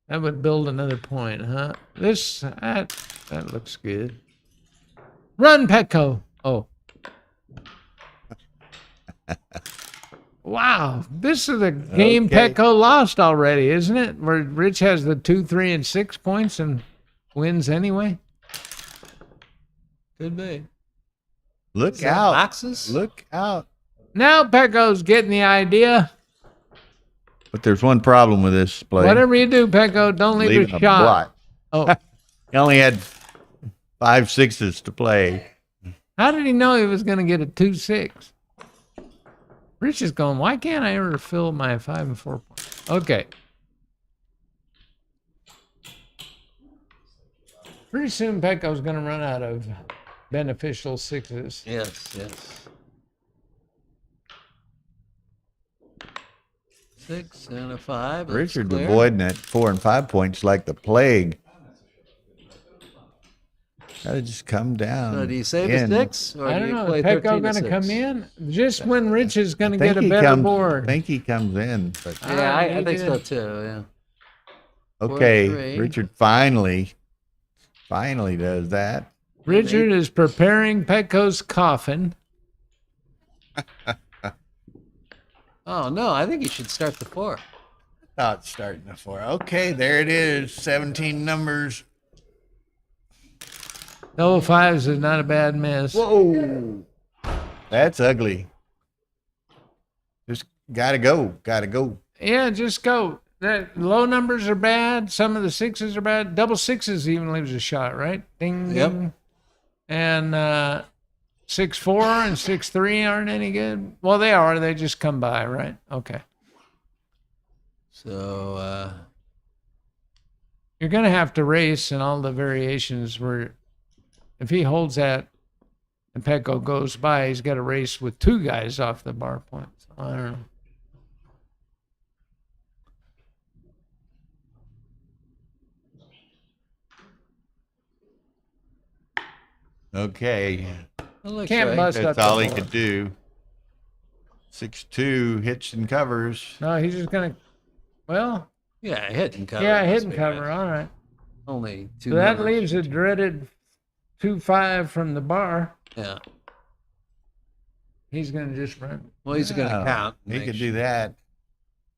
That would build another point, huh? That looks good. Run, Petco. Oh. Wow, this is a game Okay. Petco lost already, isn't it? Where Rich has the 2, 3, and 6 points and wins anyway. Could be. Look Is that out. boxes? Look out. Now Petco's getting the idea. But there's one problem with this play. Whatever you do, Petco, don't leave Leaving a a shot. blot. Oh, He only had 5 6s to play. how did he know he was going to get a 2, 6? Rich is going, why can't I ever fill my 5 and 4 points? Okay. Pretty soon Petco's going to run out of beneficial 6s. Yes, yes. 6 and a 5. That's Richard's clear. avoiding that 4 and 5 points like the plague. Gotta just come down. So do you save in. a 6? Or I do don't you know. play Is Petco 13 to going to 6? come in? Just when Rich is going to Think get a he better comes- board. I think he comes in. But Yeah, I he think so did. too, yeah. okay, 4-3. Richard finally does that. Richard is preparing Petco's coffin. Oh, no, I think you should start the 4. Thought starting the 4. Okay, there it is. 17 numbers. Double 5s is not a bad miss. Whoa. That's ugly. Just gotta go. Gotta go. Yeah, just go. The low numbers are bad. Some of the 6s are bad. Double 6s even leaves a shot, right? Ding, Yep. ding. And 6, 4 and 6, 3 aren't any good. Well, they are. They just come by, right? Okay. So, You're going to have to race in all the variations where if he holds that and Petco goes by, he's got to race with 2 guys off the bar point. So, I don't know. Okay. that looks Can't right. bust That's up all the he board. could do. 6-2 hits and covers. No, he's just going to, well, Yeah, hit and cover. yeah, hit must and be cover. right. All right. Only 2 So that numbers. leaves a dreaded 2, 5 from the bar. Yeah. He's going to just run. Well, he's going to Yeah, count. He could do that.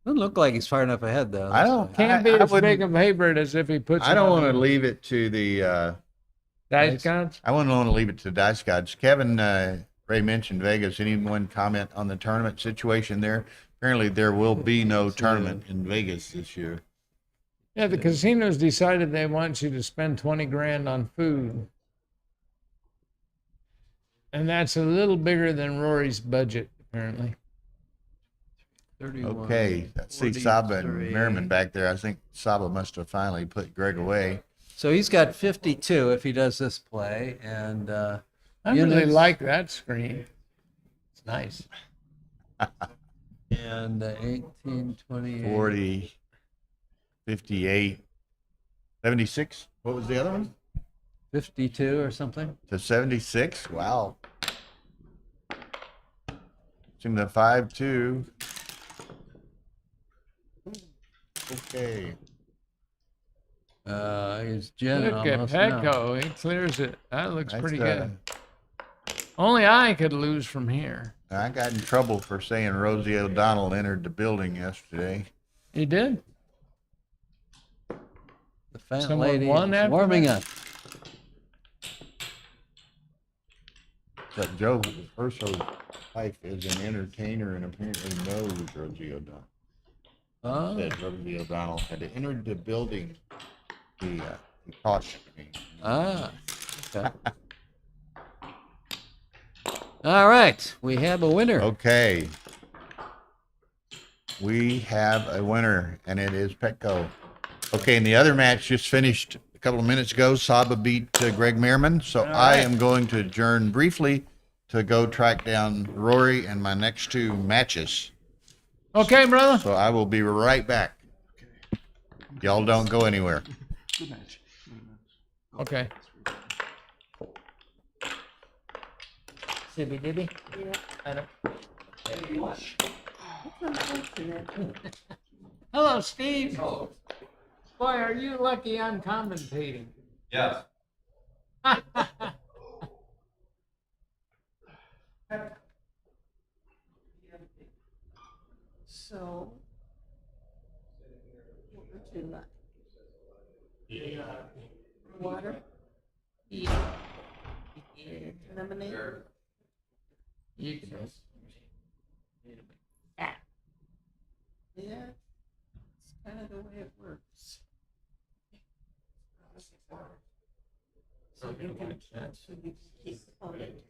Doesn't look like he's far enough ahead, though. I don't. Can't be I as wouldn't- big of a favorite as if he puts. I don't want to leave it to the. dice gods. I wouldn't want to leave it to dice gods. Kevin Ray mentioned Vegas. Anyone comment on the tournament situation there? Apparently, there will be no tournament in Vegas this year. Yeah, the casinos decided they want you to spend 20 grand on food, and that's a little bigger than Rory's budget apparently. 31, Okay, I see Saba and 43. Merriman back there. I think Saba must have finally put Greg away. So he's got 52 if he does this play, and I really Units. like that screen. It's nice. 18, 28. 40, 58, 76. What was the other one? 52 or something. To 76. Wow. Seemed the 5-2. Okay. He's Jen Look at almost now. Petco. He clears it. That looks That's, pretty good. Only I could lose from here. I got in trouble for saying Rosie O'Donnell entered the building yesterday. You did? The fat Someone lady won is after warming that? up. But Joe, Urso's wife is an entertainer and apparently knows Rosie O'Donnell. Oh, Said Rosie O'Donnell had entered the building. He cautioned me. okay. All right, we have a winner. Okay. We have a winner, and it is Petco. Okay, and the other match just finished a couple of minutes ago. Saba beat Greg Merriman, so I am going to adjourn briefly to go track down Rory and my next 2 matches. Okay, brother. So I will be right back. Y'all don't go anywhere. Good match. Okay. Sibby dibby. Yeah, I don't. it's unfortunate. Hello, Steve. Boy, are you lucky I'm commentating. Yes. So, what would you like? Water? Yeah. Lemonade? You can just. Yeah, it's kind of the way it works. So you can, so you can keep on it.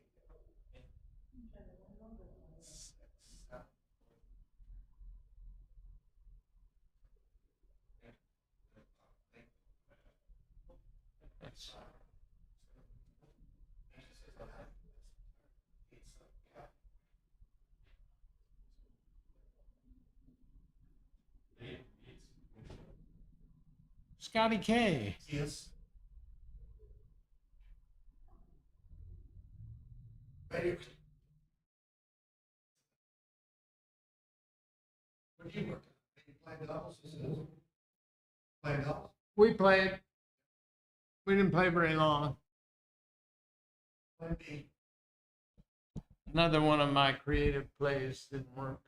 Scotty K. Yes. We played. We didn't play very long. Another one of my creative plays didn't work.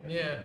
Yeah.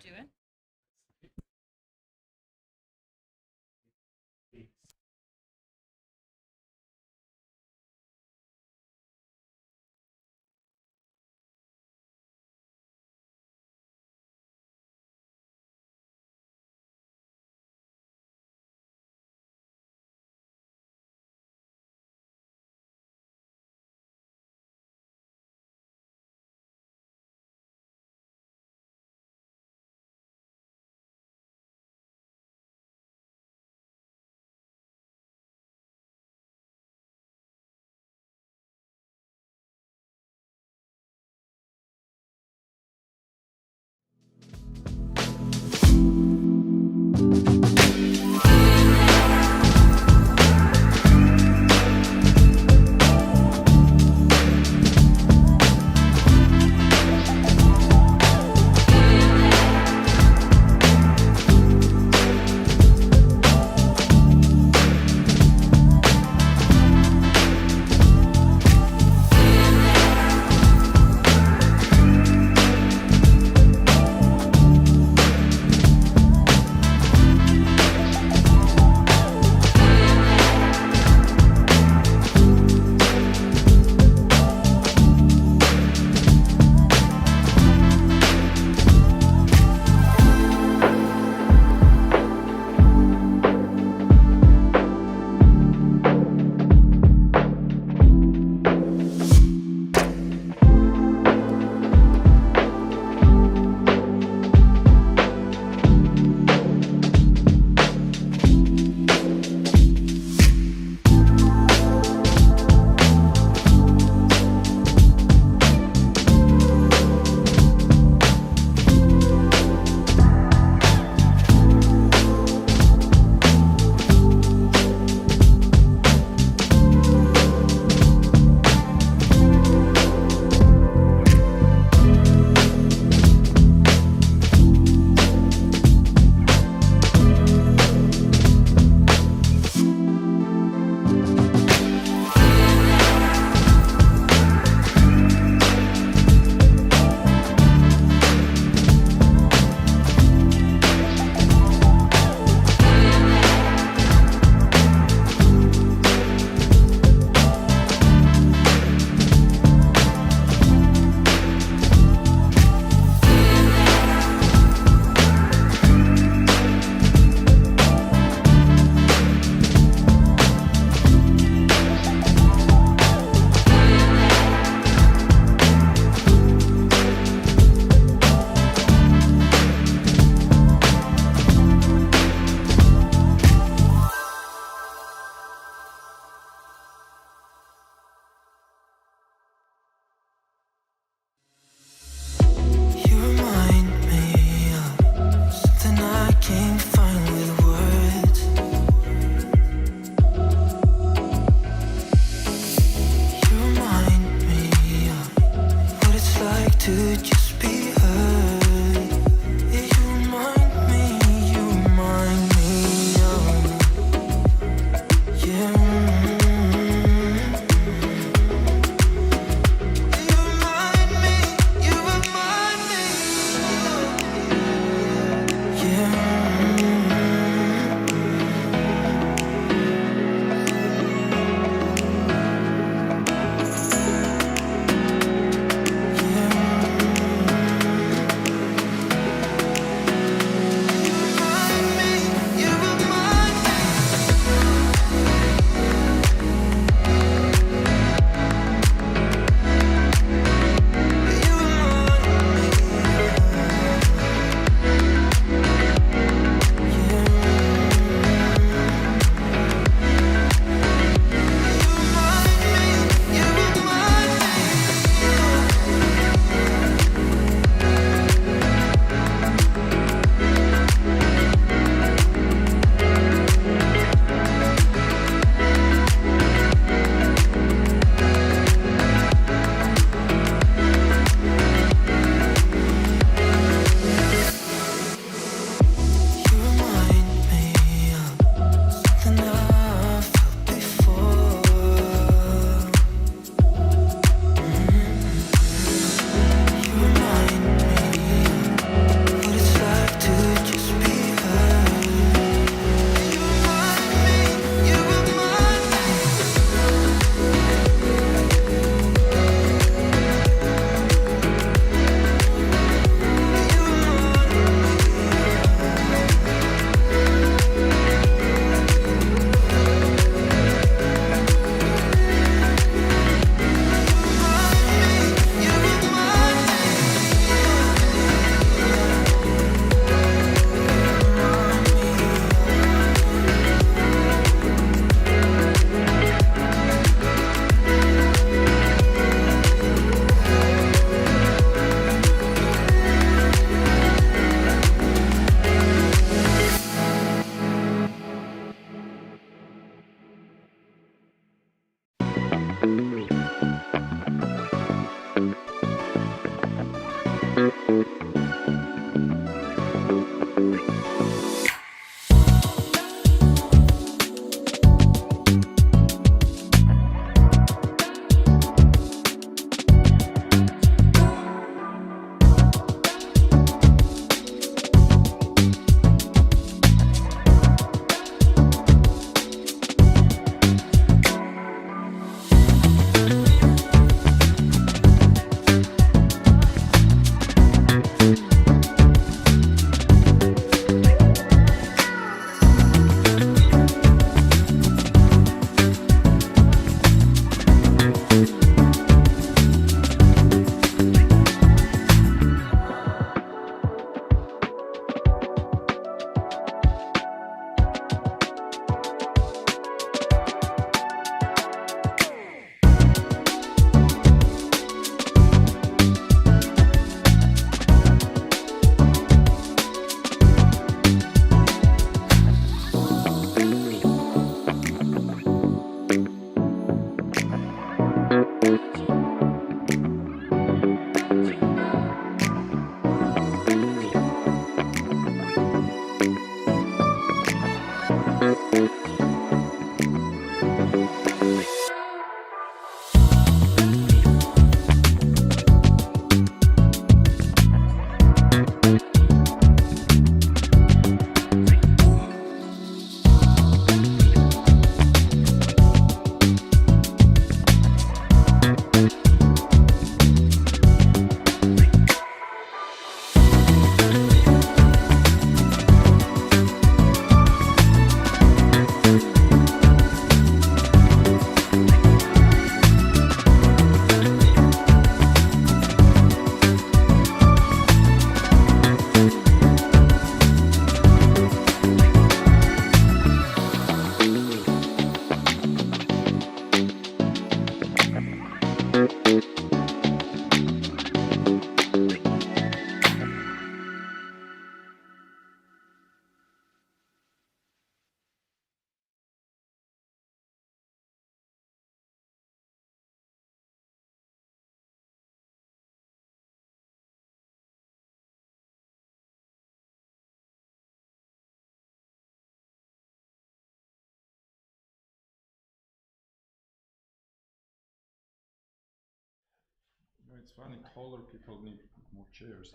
It's funny, taller people need more chairs.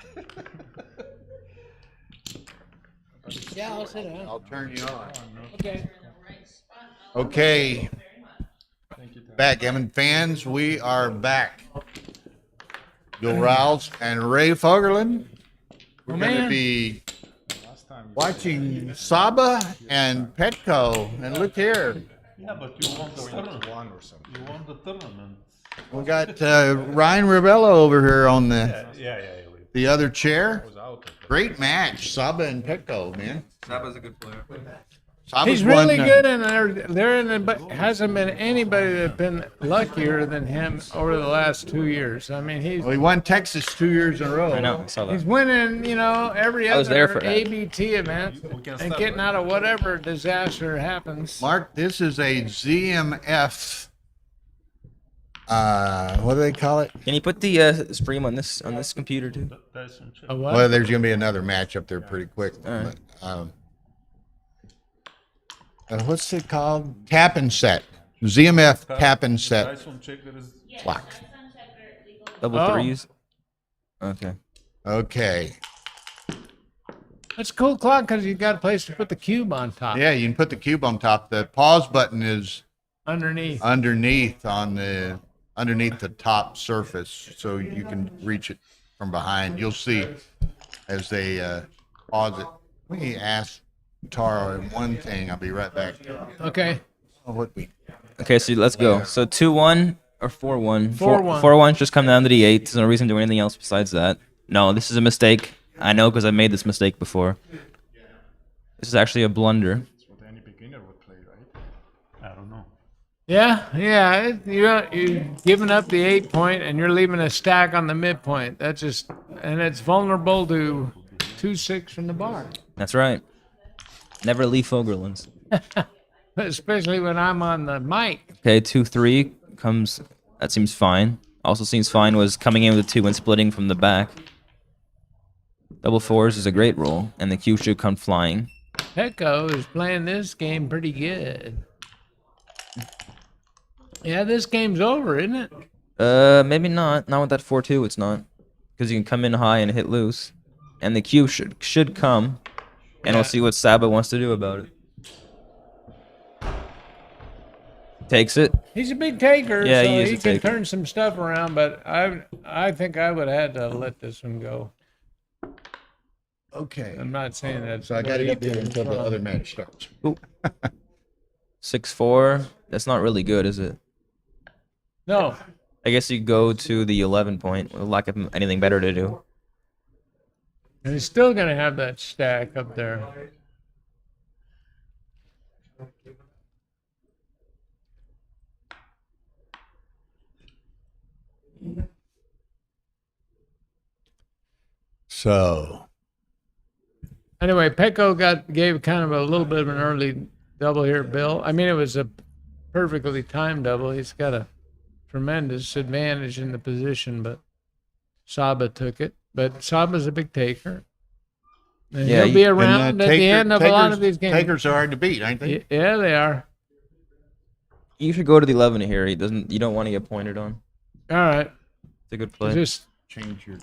Yeah, I'll sit down. I'll turn you on. Okay. Okay, Thank you, Tom. Backgammon fans, we are back. Bill Rouse and Ray Fogerland. We're Oh, going to man. be Last time. watching Saba and Petco. And look here, Yeah, but you won the tournament. You won the tournament. we got Ryan Rivella over here on Yeah. the other chair. Was out of it. Great match, Saba and Petco, man. Saba's a good player. Saba's He's really won, good, and there hasn't been anybody that's been luckier than him over the last 2 years. I mean, Well, he won Texas 2 years in a row. I know, I saw he's that. winning, every I was there other for that. ABT event and getting out of whatever disaster happens. Mark, this is a ZMF. What do they call it? Can you put the stream on this computer too? Tyson check. A what? Well, there's going to be another match up there pretty quick. All right. But, what's it called? Tap and set. ZMF tap and set Tyson check there is clock. Double Oh. threes. Okay. Okay. That's a cool clock because you got a place to put the cube on top. Yeah, you can put the cube on top. The pause button is Underneath. underneath the top surface, so you can reach it from behind. You'll see as they pause it. Let me ask Tara one thing. I'll be right back. Okay. Oh, what we Okay, so let's go. So 2-1 or 4-1? 4-1. 4-1 just come down to the 8. There's no reason to do anything else besides that. No, this is a mistake. I know because I made this mistake before. This is actually a blunder. That's what any beginner would play, right? I don't know. Yeah. You're giving up the 8 point and you're leaving a stack on the midpoint. And it's vulnerable to 2-6 from the bar. That's right. Never leave Fogerlands. Especially when I'm on the mic. Okay, 2-3 comes. That seems fine. Also seems fine was coming in with a 2 and splitting from the back. Double fours is a great roll, and the cue should come flying. Petco is playing this game pretty good. Yeah, this game's over, isn't it? Maybe not. Not with that 4-2, it's not. Because you can come in high and hit loose. And the cue should come. And we'll see what Saba wants to do about it. Takes it. He's a big taker, Yeah, so he is he a can taker. turn some stuff around, but I think I would have had to let this one go. okay. I'm not saying that. So I got to get there until the other match starts. 6-4. That's not really good, is it? No. I guess you go to the 11 point with lack of anything better to do. And he's still going to have that stack up there. So Anyway, Petco gave kind of a little bit of an early double here, Bill. I mean, it was a perfectly timed double. He's got a tremendous advantage in the position, but Saba took it. But Saba's a big taker. And Yeah, he'll be and, around at the end of a lot of these games. Takers are hard to beat, ain't they? Yeah, they are. You should go to the 11 here. You don't want to get pointed on. All right. It's a good play. Just Change your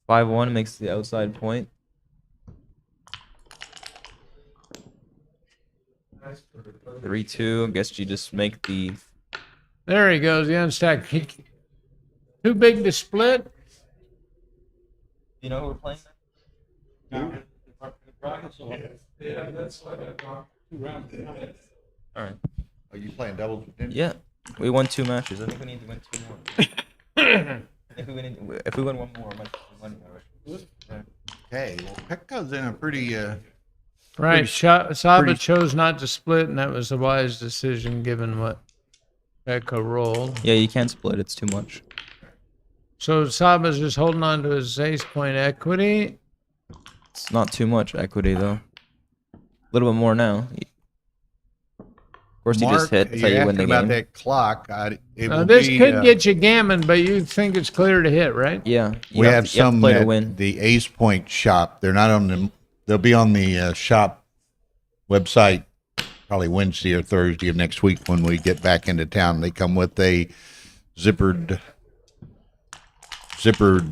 5-1 makes the outside point. Three, 2. I guess you just make the. there he goes. The unstack. Too big to split. You know who we're playing? All right. Are you playing doubles with him? Yeah, we won 2 matches. I think we need to win 2 more. if we win one more, we might win more. Okay. Well, Petco's in a pretty Right. Saba pretty- chose not to split, and that was a wise decision given what Petco rolled. Yeah, you can't split. It's too much. So Saba's just holding on to his ace point equity. It's not too much equity though. A little bit more now. Of course, you just hit. That's how you're you win the asking about game. that clock. It will This be, could get you gammon, but you think it's clear to hit, right? Yeah, We have you have some to play to at win. the Ace Point shop. They're not on the. They'll be on the shop website probably Wednesday or Thursday of next week when we get back into town. They come with a zippered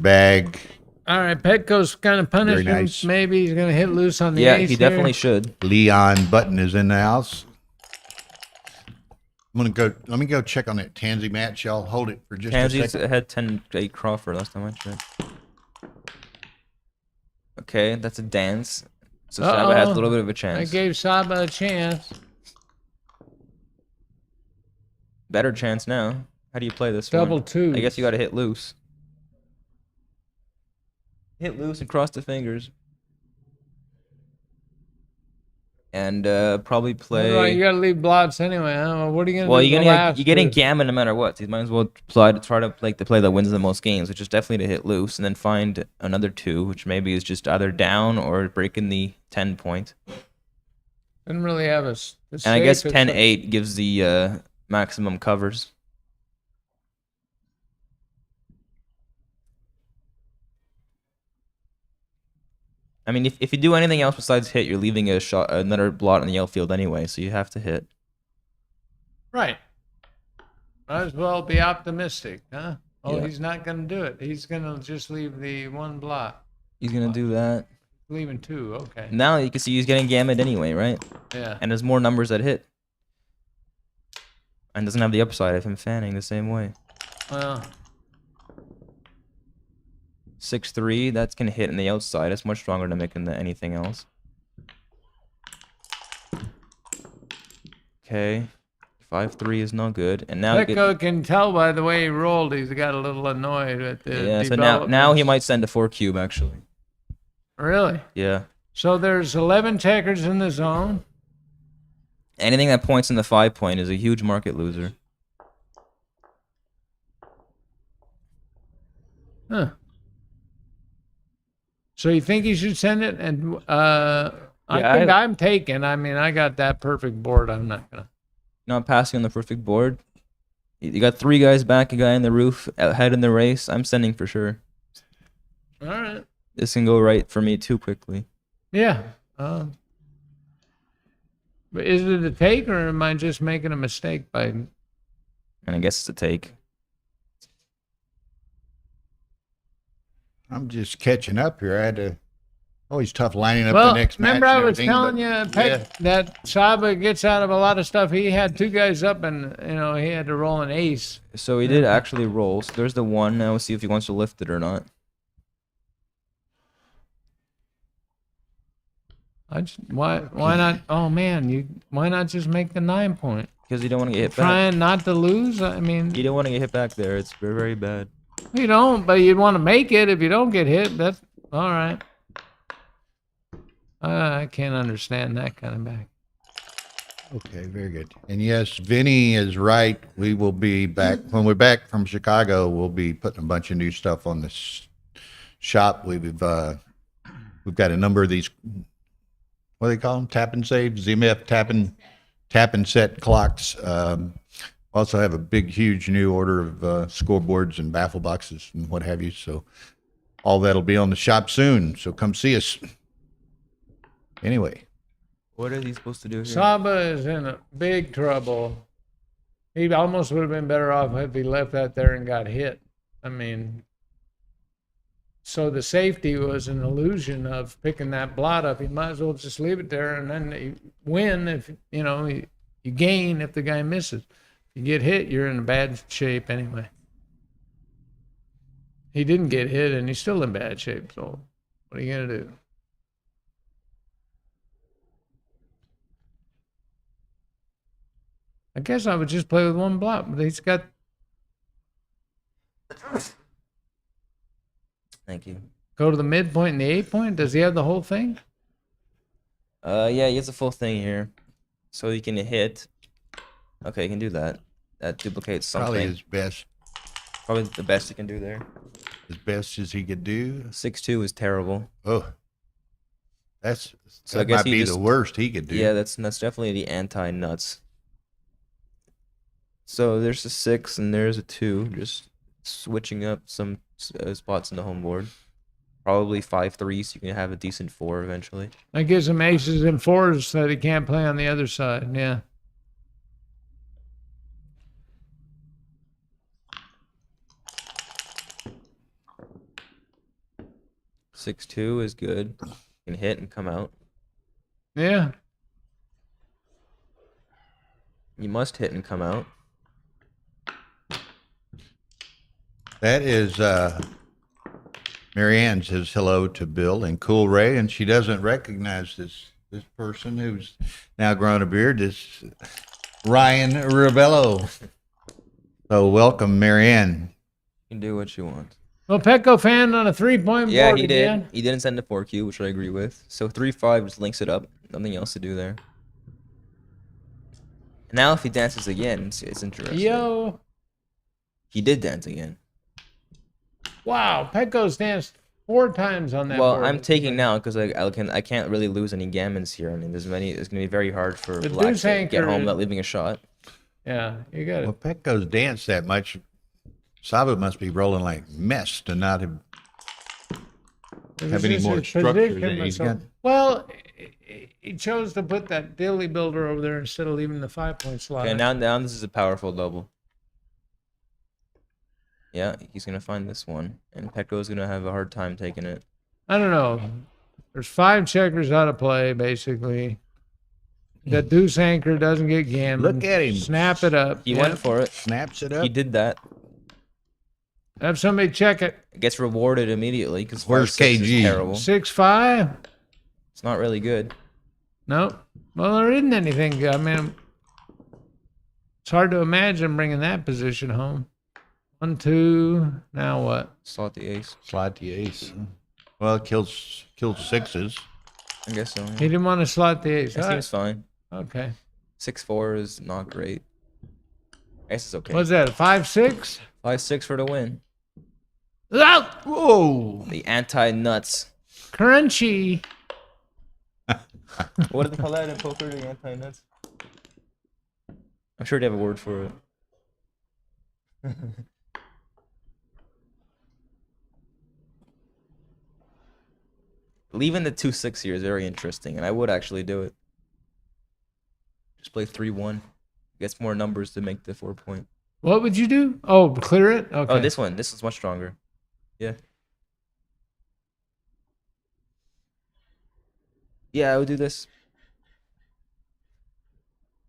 bag. All right, Petco's kind of punished Very him. nice. Maybe he's going to hit loose on the Yeah, ace he definitely here. should. Leon Button is in the house. Let me go check on that Tansy match. Y'all hold it for just a Kansi's second. had 10-8 Crawford last time I checked. Okay, that's a dance. So Saba has a little bit of a I chance. gave Saba a chance. Better chance now. How do you play this Double one? twos. I guess you got to hit loose. Hit loose and cross the fingers. And probably play. Well, you got to leave blots anyway. Huh? What are you going to Well, do? you're getting gammon no matter what. So you might as well try to like the play that wins the most games, which is definitely to hit loose and then find another 2, which maybe is just either down or breaking the 10 point. Didn't really have And I guess 10-8 gives the maximum covers. I mean, if you do anything else besides hit, you're leaving another blot on the yellow field anyway, so you have to hit. Right. Might as well be optimistic, huh? Oh, Yeah. he's not going to do it. He's going to just leave the 1 blot. He's gonna do that. Leaving 2. Okay. Now you can see he's getting gammoned anyway, right? Yeah. And there's more numbers that hit. And doesn't have the upside of him fanning the same way. Well, 6-3, that's gonna hit in the outside. It's much stronger than making anything else. Okay. 5-3 is not good. And now Petco can tell by the way he rolled, he's got a little annoyed at the yeah, so now he developments. might send a 4 cube actually. Really? Yeah. So there's 11 checkers in the zone. Anything that points in the 5 point is a huge market loser. Huh. So you think he should send it? And I think I'm taking. I mean, I got that perfect board. I'm not gonna. Not passing on the perfect board. You got 3 guys back, a guy in the roof, ahead in the race. I'm sending for sure. All right. This can go right for me too quickly. Yeah. But is it a take, or am I just making a mistake by? And I guess it's a take. I'm just catching up here. I had to. Always tough lining up Well, the next match. remember and I was everything, telling but you, that Saba gets out of a lot of stuff. He had 2 guys up, and he had to roll an ace. So he did actually roll. So there's the 1. Now we'll see if he wants to lift it or not. Why not? Oh man, why not just make the 9 point? Because you don't want to get hit back. Trying not to lose. I mean, You don't want to get hit back there. It's very, very bad. you don't, but you'd want to make it. If you don't get hit, that's all right. I can't understand that kind of back. Okay, very good. And yes, Vinny is right. We will be back when we're back from Chicago. We'll be putting a bunch of new stuff on this shop. We've got a number of these. What do they call them? Tap and save, ZMF tap and set clocks. Also have a big, huge new order of scoreboards and baffle boxes and what have you. So all that'll be on the shop soon. So come see us. Anyway. What is he supposed to do here? Saba is in a big trouble. He almost would have been better off if he left that there and got hit. I mean, so the safety was an illusion of picking that blot up. You might as well just leave it there and then you win if, you gain if the guy misses. If you get hit, you're in bad shape anyway. He didn't get hit and he's still in bad shape, so what are you going to do? I guess I would just play with 1 blot, but he's got. Thank you. Go to the midpoint and the 8 point. Does he have the whole thing? Yeah, he has the full thing here. So he can hit. Okay, he can do that. That duplicates something. Probably his best. Probably the best he can do there. As best as he could do. 6-2 is terrible. Oh, So I that guess might he be just- the worst he could do. Yeah, that's definitely the anti-nuts. So there's a 6 and there's a 2. Just switching up some spots in the home board. Probably 5-3, so you can have a decent 4 eventually. That gives him aces and fours that he can't play on the other side. Yeah. Six two is good. You can hit and come out. Yeah. You must hit and come out. That is Marianne says hello to Bill and Cool Ray, and she doesn't recognize this person who's now grown a beard. This Ryan Rebello. So welcome, Marianne. You can do what you want. Well, Petco fan on a 3-point Yeah, board he did. again. He didn't send a 4Q, which I agree with. So 3-5 just links it up. Nothing else to do there. Now if he dances again, it's interesting. Yo. He did dance again. Wow. Petco's danced 4 times on that Well, board. I'm taking now because I can't really lose any gammons here. I mean, it's gonna be very hard for The Black deuce to get anchor home is- without leaving a shot. Yeah, you got it. Well, Petco's danced that much. Sabu must be rolling like mess to not have any This more is structure position than or he's something. got. Well, he chose to put that dilly builder over there instead of leaving the 5-point slot. Okay, now this is a powerful double. Yeah, he's gonna find this one, and Petco's gonna have a hard time taking it. I don't know. There's 5 checkers out of play, basically. The deuce anchor doesn't get gammon. Look at him. Snap it up. He Yep. went for it. Snaps it up. He did that. Have somebody check it. Gets rewarded immediately because Where's 5-6 KG? is terrible. 6-5? It's not really good. Nope. Well, there isn't anything good. I mean, it's hard to imagine bringing that position home. 1-2. Now what? Slot the ace. Slide the ace. Well, it kills sixes. I guess so. He Yeah. didn't want to slot the ace. That seems fine. Okay. 6-4 is not great. Ace is okay. What's that? 5-6? 5-6 for the win. Oh, Whoa! The anti-nuts. crunchy. What do they call that in poker? The anti-nuts? I'm sure they have a word for it. Leaving the 2-6 here is very interesting, and I would actually do it. Just play 3-1. Gets more numbers to make the 4-point. What would you do? Oh, clear it? Okay. Oh, this one. This is much stronger. Yeah. Yeah, I would do this.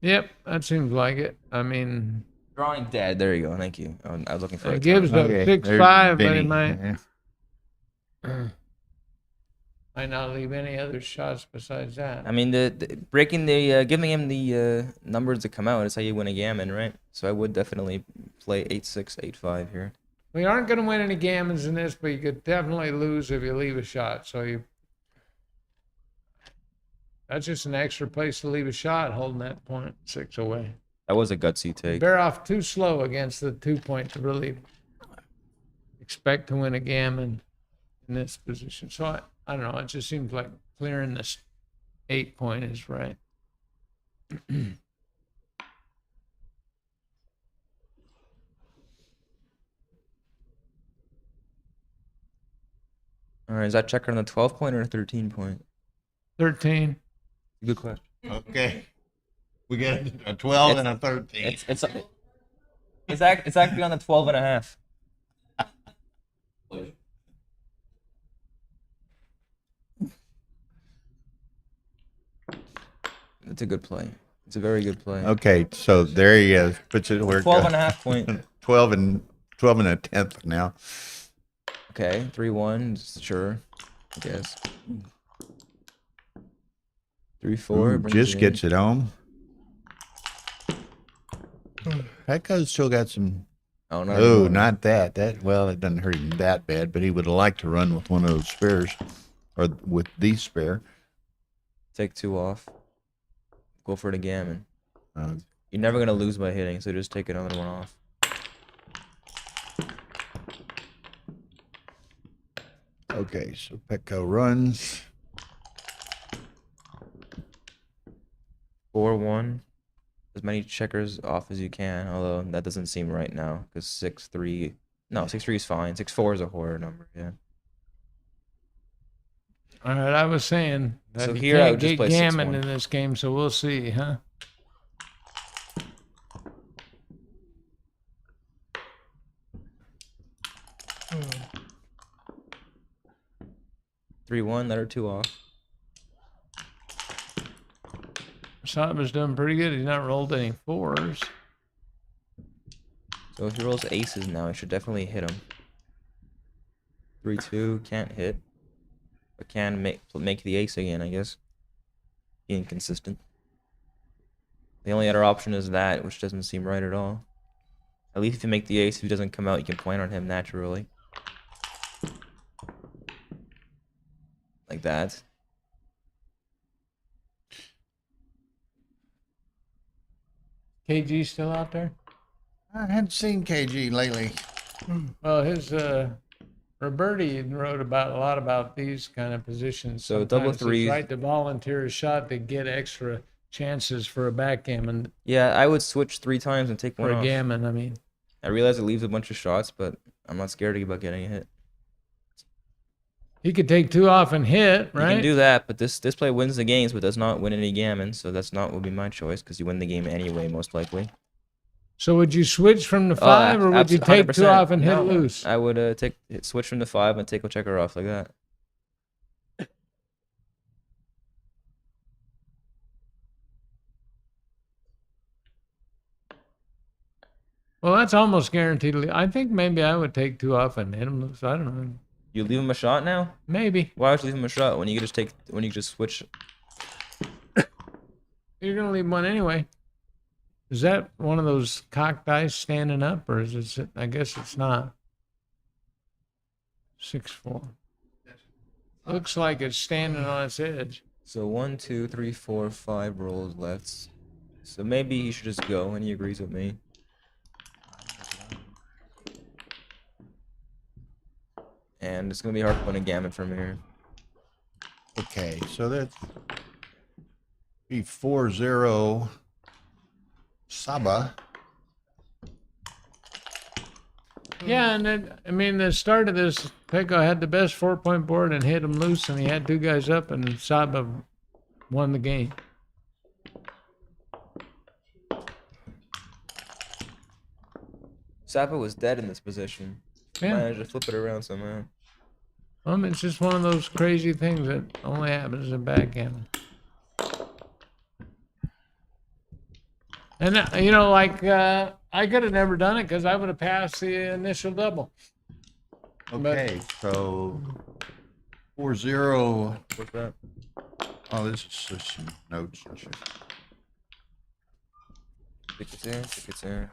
Yep, that seems like it. I mean, Drawing dead. There you go. Thank you. I was looking for it a gives term. a Okay, 6-5, but there's it might Benny. Yeah. might not leave any other shots besides that. I mean, giving him the numbers to come out is how you win a gammon, right? So I would definitely play 8-6, 8-5 here. We aren't going to win any gammons in this, but you could definitely lose if you leave a shot. So that's just an extra place to leave a shot, holding that 0.6 away. That was a gutsy take. Bear off too slow against the 2-point to really expect to win a gammon in this position. So I don't know. It just seems like clearing this 8-point is right. All right, is that checker on the 12-point or a 13-point? 13. Good question. Okay. We got a 12 and a 13. It's actually on the 12 and a half. It's a good play. It's a very good play. Okay, so there he is. Puts it where 12 and a half point. 12 and a tenth now. Okay, 3-1, sure. I guess. 3-4. brings Just it in. gets it home. Petco's still got some. Oh, no. Oh, not that. Well, it doesn't hurt him that bad, but he would like to run with one of those spares, or with the spare. Take 2 off. Go for the gammon. Uh, You're never going to lose by hitting, so just take another one off. okay, so Petco runs. 4-1. As many checkers off as you can, although that doesn't seem right now, because 6-3... No, 6-3 is fine. 6-4 is a horror number, yeah. All right, I was saying that So you here I can't would just get play gammon 6-1. in this game, so we'll see, huh? Hmm. 3-1, let her 2 off. Saba's doing pretty good. He's not rolled any 4s. So if he rolls aces now, I should definitely hit him. 3-2, can't hit. But can make the ace again, I guess. Being consistent. The only other option is that, which doesn't seem right at all. At least if you make the ace, if he doesn't come out, you can point on him naturally. Like that. KG still out there? I hadn't seen KG lately. Well, his Roberti wrote about a lot about these kind of positions. So double Sometimes it's threes. right to volunteer a shot to get extra chances for a backgammon Yeah, I would switch 3 times and take one or a off. gammon. I mean, I realize it leaves a bunch of shots, but I'm not scared about getting a hit. he could take 2 off and hit, You right? can do that, but this play wins the games, but does not win any gammon, so that's not would be my choice, because you win the game anyway, most likely. So would you switch from the 5, or would you take 2 off and hit loose? I would switch from the 5 and take a checker off like that. Well, that's almost guaranteed. I think maybe I would take 2 off and hit him loose. I don't know. You leave him a shot now? Maybe. Why would you leave him a shot when you could just switch? You're going to leave one anyway. Is that one of those cocked dice standing up, or is it? I guess it's not. 6-4. Looks like it's standing on its edge. So 1, 2, 3, 4, 5 rolls left. So maybe he should just go, and he agrees with me. And it's gonna be hard to win a gammon from here. Okay, so that's be 4-0 Saba. Yeah, and then, I mean, the start of this, Pecco had the best 4-point board and hit him loose, and he had 2 guys up, and Saba won the game. Sapa was dead in this position. Yeah. Managed to flip it around somehow. It's just one of those crazy things that only happens in backgammon. And, you know, like, I could have never done it because I would have passed the initial double. Okay, so 4-0. What's that? Oh, this is just some notes and shit. Stick it there, stick it there.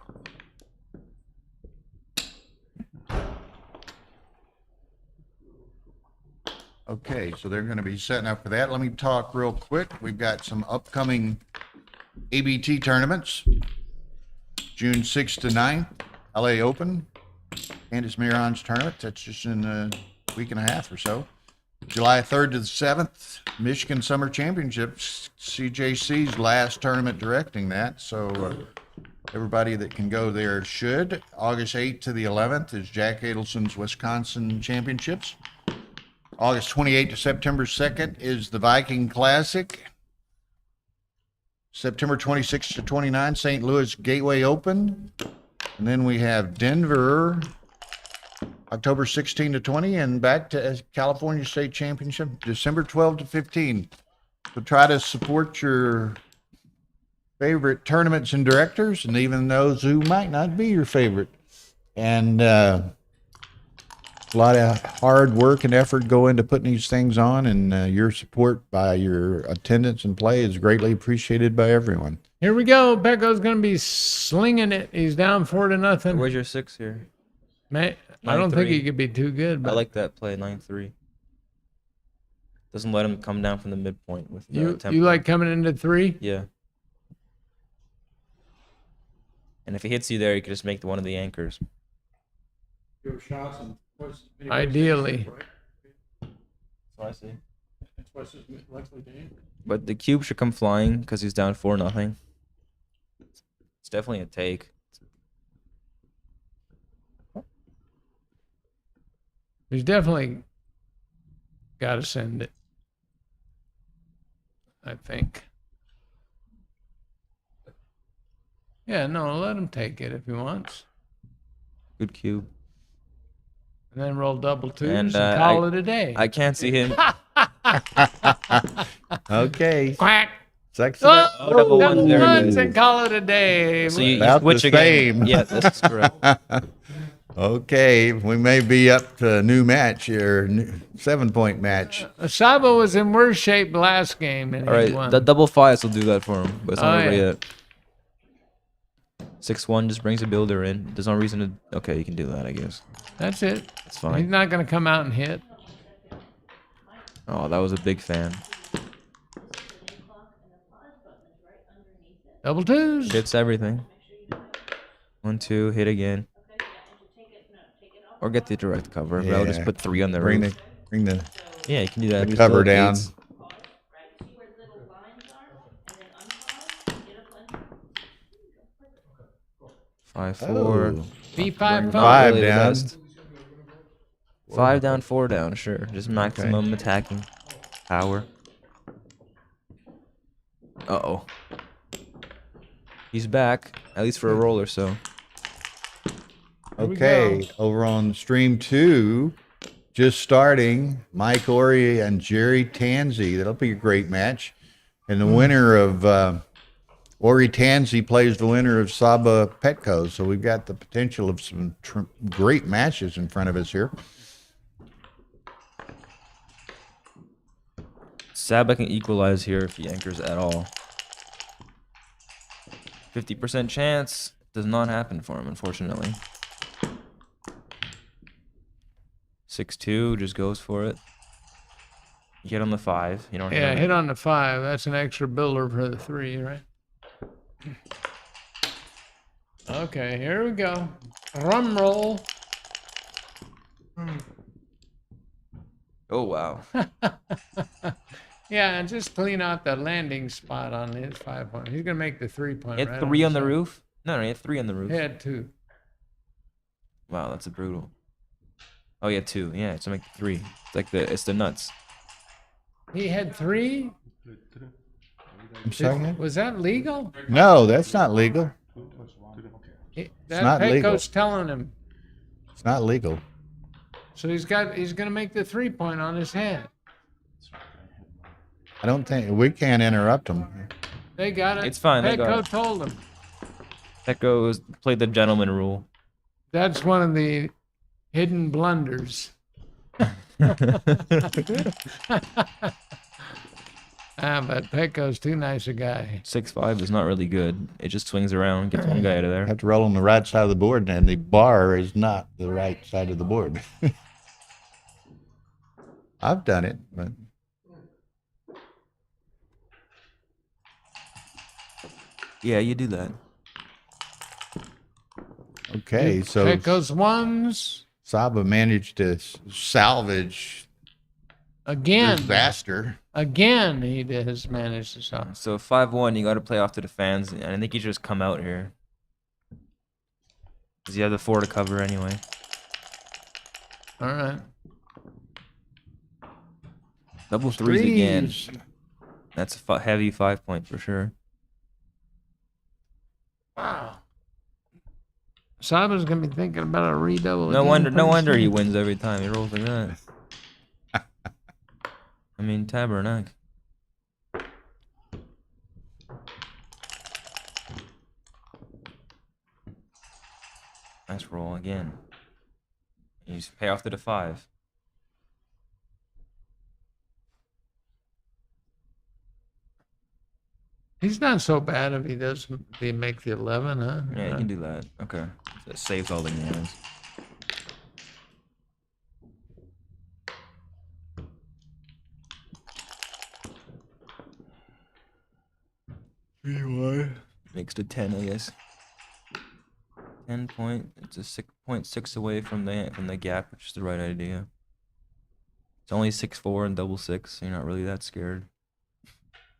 Okay, so they're going to be setting up for that. Let me talk real quick. We've got some upcoming ABT tournaments. June 6th to 9th, LA Open, Candace Miron's tournament. That's just in a week and a half or so. July 3rd to the 7th, Michigan Summer Championships. CJC's last tournament directing that, so everybody that can go there should. August 8th to the 11th is Jack Adelson's Wisconsin Championships. August 28th to September 2nd is the Viking Classic. September 26th to 29th, St. Louis Gateway Open. And then we have Denver, October 16 to 20, and back to California State Championship, December 12 to 15. So try to support your favorite tournaments and directors, and even those who might not be your favorite. And a lot of hard work and effort go into putting these things on, and your support by your attendance and play is greatly appreciated by everyone. Here we go. Pecco's going to be slinging it. He's down 4-0. Where's your 6 here? Man, I don't think 9-3. he could be too good. I But like that play, 9-3. Doesn't let him come down from the midpoint with you tempo. like coming into 3? Yeah. And if he hits you there, you can just make one of the anchors. Your shots and twice as many Ideally. ways, right? So I see. And twice as likely to aim. But the cube should come flying because he's down 4-0. It's definitely a take. He's definitely got to send it. I think. Yeah, no, let him take it if he wants. Good cube. And then roll double twos And, and call it a day. I can't see him. Okay. Quack. Sex Oh, Oh, double ones, double very ones good. and call it a day. So you About switch the again. same. Yeah, this is correct. Okay, we may be up to a new match here, 7-point match. Saba was in worse shape last game and All he right, won. the double fives will do that for him, but it's not Oh, over yeah. yet. 6-1 just brings a builder in. There's no reason to. Okay, you can do that, I guess. That's it. It's He's fine. not going to come out and hit. Oh, that was a big fan. Double twos. Hits everything. 1, 2, hit again. Or get the direct cover. But I'll just Yeah. put 3 on the Bring roof. the Yeah, you can do that. the We cover still have down. 8s. 5, 4. Oh, B5 Not Five really the down. best. 5 down, 4 down, sure. Just maximum attacking power. Uh-oh. He's back, at least for a roll or so. Here we okay. go. Over on stream 2, just starting, Mike Ori and Jerry Tanzi. That'll be a great match. And the winner of Ori Tanzi plays the winner of Saba Petco. So we've got the potential of some great matches in front of us here. Saba can equalize here if he anchors at all. 50% chance. Does not happen for him, unfortunately. 6-2, just goes for it. You hit on the 5. You don't hit Yeah, on hit it. on the 5. That's an extra builder for the 3, right? Okay, here we go. Drum roll. Oh, wow. Yeah, and just clean out the landing spot on his 5-point. He's gonna make the 3-point. He had right 3 on the side. roof? No, he had 3 on the roof. He had 2. Wow, that's a brutal. Oh, yeah, 2. Yeah, it's like 3. It's like it's the nuts. He had 3. I'm sorry? Was that legal? No, that's not legal. That not legal. Petco's telling him. It's not legal. So he's gonna make the 3-point on his head. I don't think we can't interrupt them. They got it. It's fine, they got Petco it. told him. Petco played the gentleman rule. That's one of the hidden blunders. But Petco's too nice a guy. 6-5 is not really good. It just swings around, gets one guy out of there. Have to roll on the right side of the board, and the bar is not the right side of the board. I've done it, but Yeah, you do that. okay. So Petco's ones Saba managed to salvage again. disaster. Again, he has managed to solve. So 5-1, you got to play off to the fans, and I think you should just come out here. Because you have the 4 to cover anyway. All right. Double threes again. Threes. That's a heavy 5-point for sure. Wow. Saba's gonna be thinking about a redouble. No again wonder pretty he soon. wins every time. He rolls like that. I mean, Tabernacle. Nice roll again. You just pay off to the 5. He's not so bad if he doesn't. They make the 11, huh? Yeah, you can do that. Okay. That saves all the games. Makes it 10, I guess. 10 point. It's a 6.6 away from the gap, which is the right idea. It's only 6-4 and double 6, so you're not really that scared.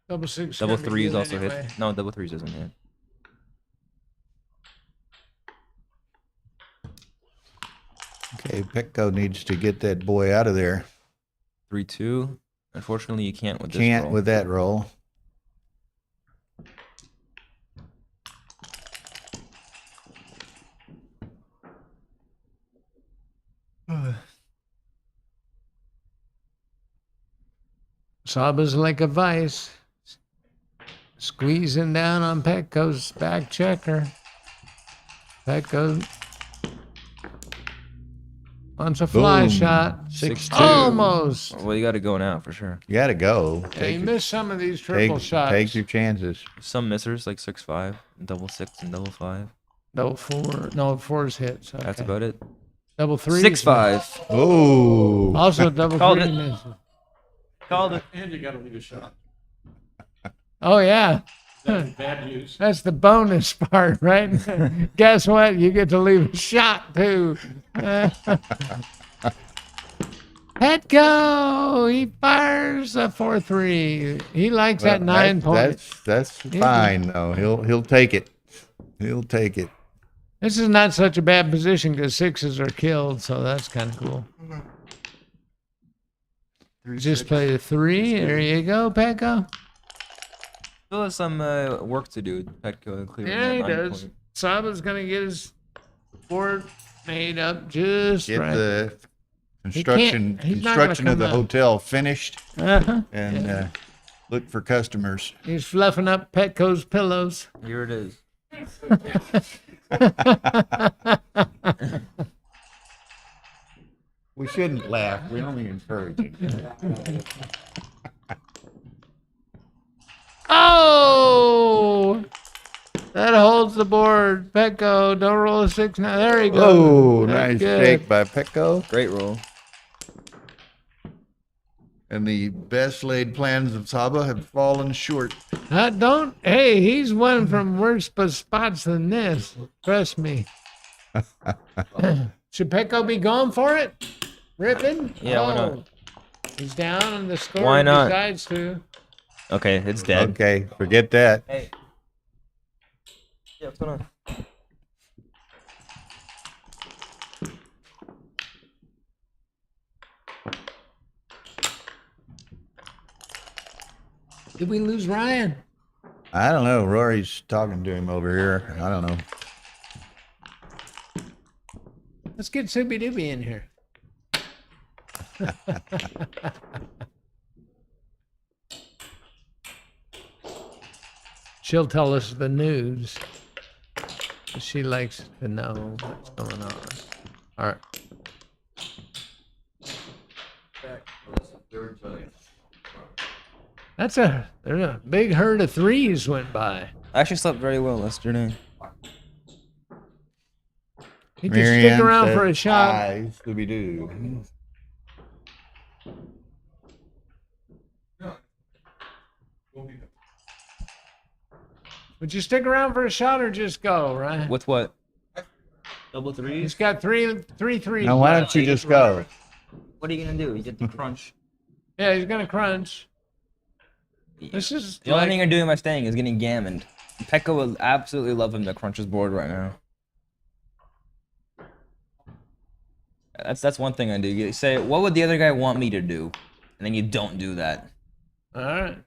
Double 6. Double gonna be threes good also anyway. hit. No, double 3s doesn't hit. Okay, Petco needs to get that boy out of there. 3-2. Unfortunately, you can't with this Can't roll. with that roll. Saba's like a vice. Squeezing down on Petco's back checker. Petco wants a fly Boom. shot. 6-2. Almost. Well, you got to go now for sure. You got to go. Yeah, you missed some of these triple shots. Take your chances. Some missers like 6-5, double 6, and double 5. Double 4. No, 4's hits. Okay. That's about it. Double 3. 6-5. Oh. Also double Called 3 it. misses. Called it. And you gotta leave a shot. Oh, yeah. That's bad news. That's the bonus part, right? Guess what? You get to leave a shot, too. Petco! He fires a 4-3. He likes that 9 points. That's fine though. He'll take it. He'll take it. This is not such a bad position because 6s are killed, so that's kind of cool. Just play the 3. There you go, Petco. Still has some work to do. Petco clearing Yeah, that he 9 does. point. Saba's going to get his board made up just Get right. the He's not construction gonna of the come out. hotel finished Uh-huh. and look for customers. He's fluffing up Petco's pillows. Here it is. We shouldn't laugh. We're only encouraging. Oh! That holds the board. Petco, don't roll a 6 now. There he goes. Oh, That's nice good. shake by Petco. Great roll. And the best laid plans of Saba have fallen short. Don't. Hey, he's won from worse spots than this. Trust me. Should Petco be going for it? Ripping? Yeah, why not? He's down on the score. Why not? Decides to. Okay, it's dead. Okay, forget that. Hey. Yeah, what's going on? Did we lose Ryan? I don't know. Rory's talking to him over here. I don't know. Let's get Soupy Dooby in here. She'll tell us the news. She likes to know what's going on. All right. There's a big herd of 3s went by. I actually slept very well yesterday. He can stick around said, for a shot. "Aye, Scooby-Doo." Would you stick around for a shot or just go, right? With what? Double 3s? He's got three threes. Now, why don't you just go? What are you gonna do? You get the crunch. Yeah, he's gonna crunch. This is The only like, thing you're doing by staying is getting gammoned. Petco would absolutely love him to crunch his board right now. That's one thing I do. You say, what would the other guy want me to do? And then you don't do that. all right.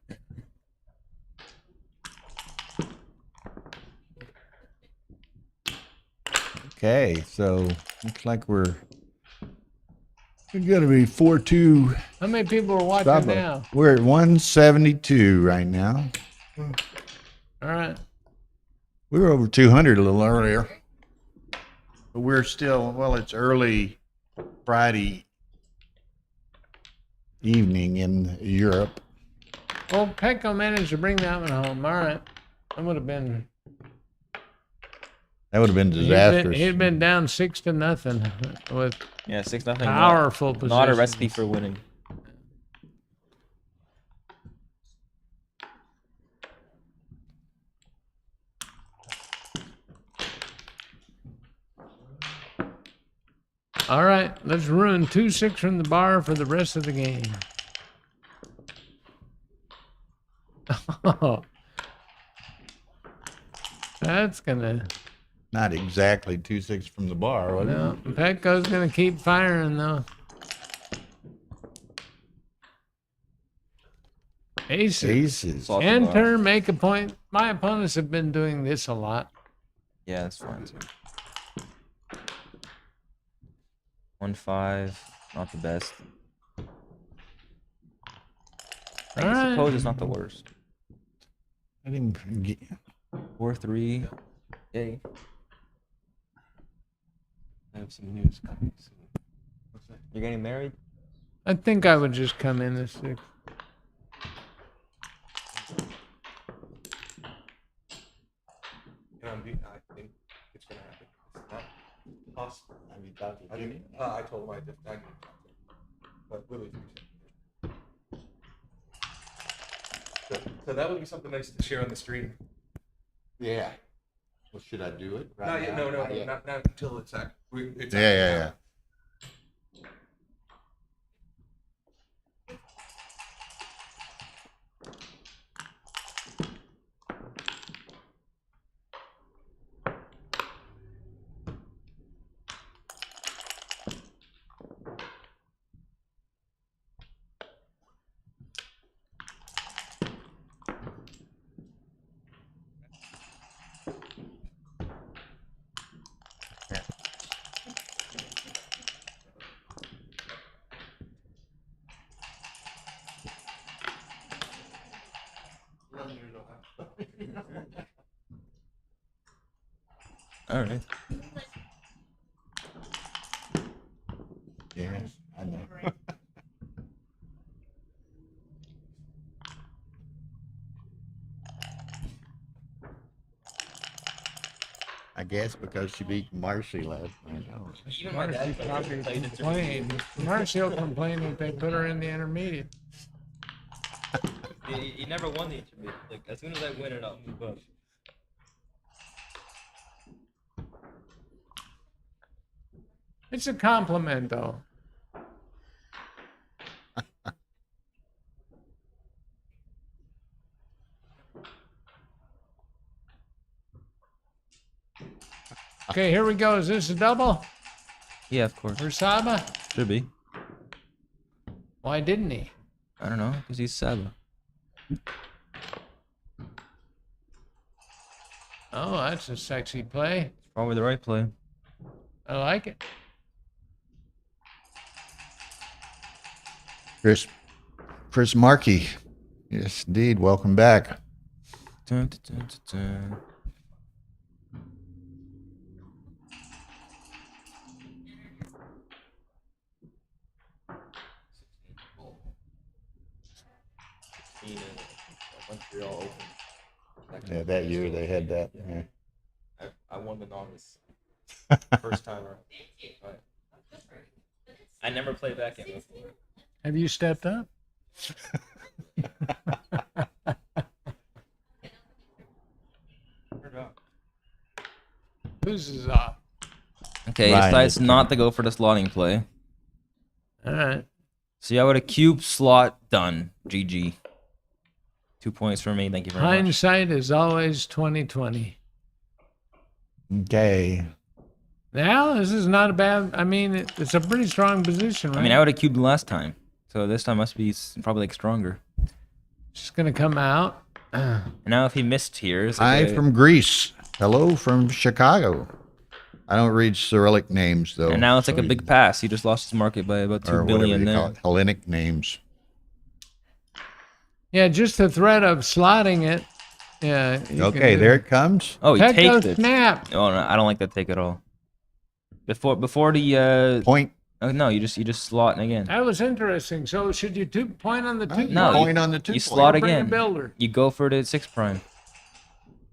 Okay, so looks like we're gonna be 4-2. How many people are watching Saba. now? We're at 172 right now. All right. We were over 200 a little earlier. But we're still, well, it's early Friday evening in Europe. Well, Petco managed to bring that one home. All right. That would have been. That would have been disastrous. He'd been down 6-0 with Yeah, 6-0. powerful position. Not a recipe for winning. All right, let's ruin 2-6 from the bar for the rest of the game. Oh, that's gonna. Not exactly 2-6 from the bar, was No, it? Petco's gonna keep firing though. Aces. Aces. Salt the bar. Enter, make a point. My opponents have been doing this a lot. Yeah, that's fine too. 1-5, not the best. I Alright. suppose it's not the worst. I didn't get, 4-3. Yay. I have some news coming soon. You're getting married? I think I would just come in the 6. And I think it's gonna happen. It's not possible. have you talked to I Jimmy? didn't, I told him I didn't talk to him. But Willie's so that would be something nice to share on the stream. Yeah. Well, should I do it? Not yet, now? no, yet. not until it's it's Yeah. All right. Yes, I know. I guess because she beat Marcy last night. Even my dad played it. Complain. Marcy will complain if they put her in the intermediate. He never won the intermediate. Like, as soon as I win it, I'll move up. It's a compliment, though. Okay, here we go. Is this a double Yeah, of course. for Saba? Should be. Why didn't he? I don't know, because he's Saba. Oh, that's a sexy play. Probably the right play. I like it. Chris Markey. Yes, indeed. Welcome back. Dun, dun, dun, dun, dun. Montreal Open. Yeah, that year they had that. Yeah. I won the novice. First time around. Right. I never played backgammon before. Have you stepped up? Whose is up? Okay, he Ryan decides did the not to go for the slotting play. All right. See, I would have cube slot done. GG. 2 points for me. Thank you very much. Hindsight is always 20/20. Okay. Now, this is not a bad. I mean, it's a pretty strong position, right? I mean, I would have cubed last time. So this time must be probably like stronger. Just gonna come out. And now if he missed here, it's Hi like a- from Greece. Hello from Chicago. I don't read Cyrillic names though. and now it's like so a big pass. He just lost his market by about 2 or whatever billion they call there. it, Hellenic names. Yeah, just the threat of slotting it. Yeah. you can Okay, do there it. it comes. Oh, he Petco takes it. snap. Oh no, I don't like that take at all. Before the Point. oh no, you just slot again. That was interesting. So should you point on the two? No, Point on the 2 you point. slot Bring the again. builder. You go for the 6 prime.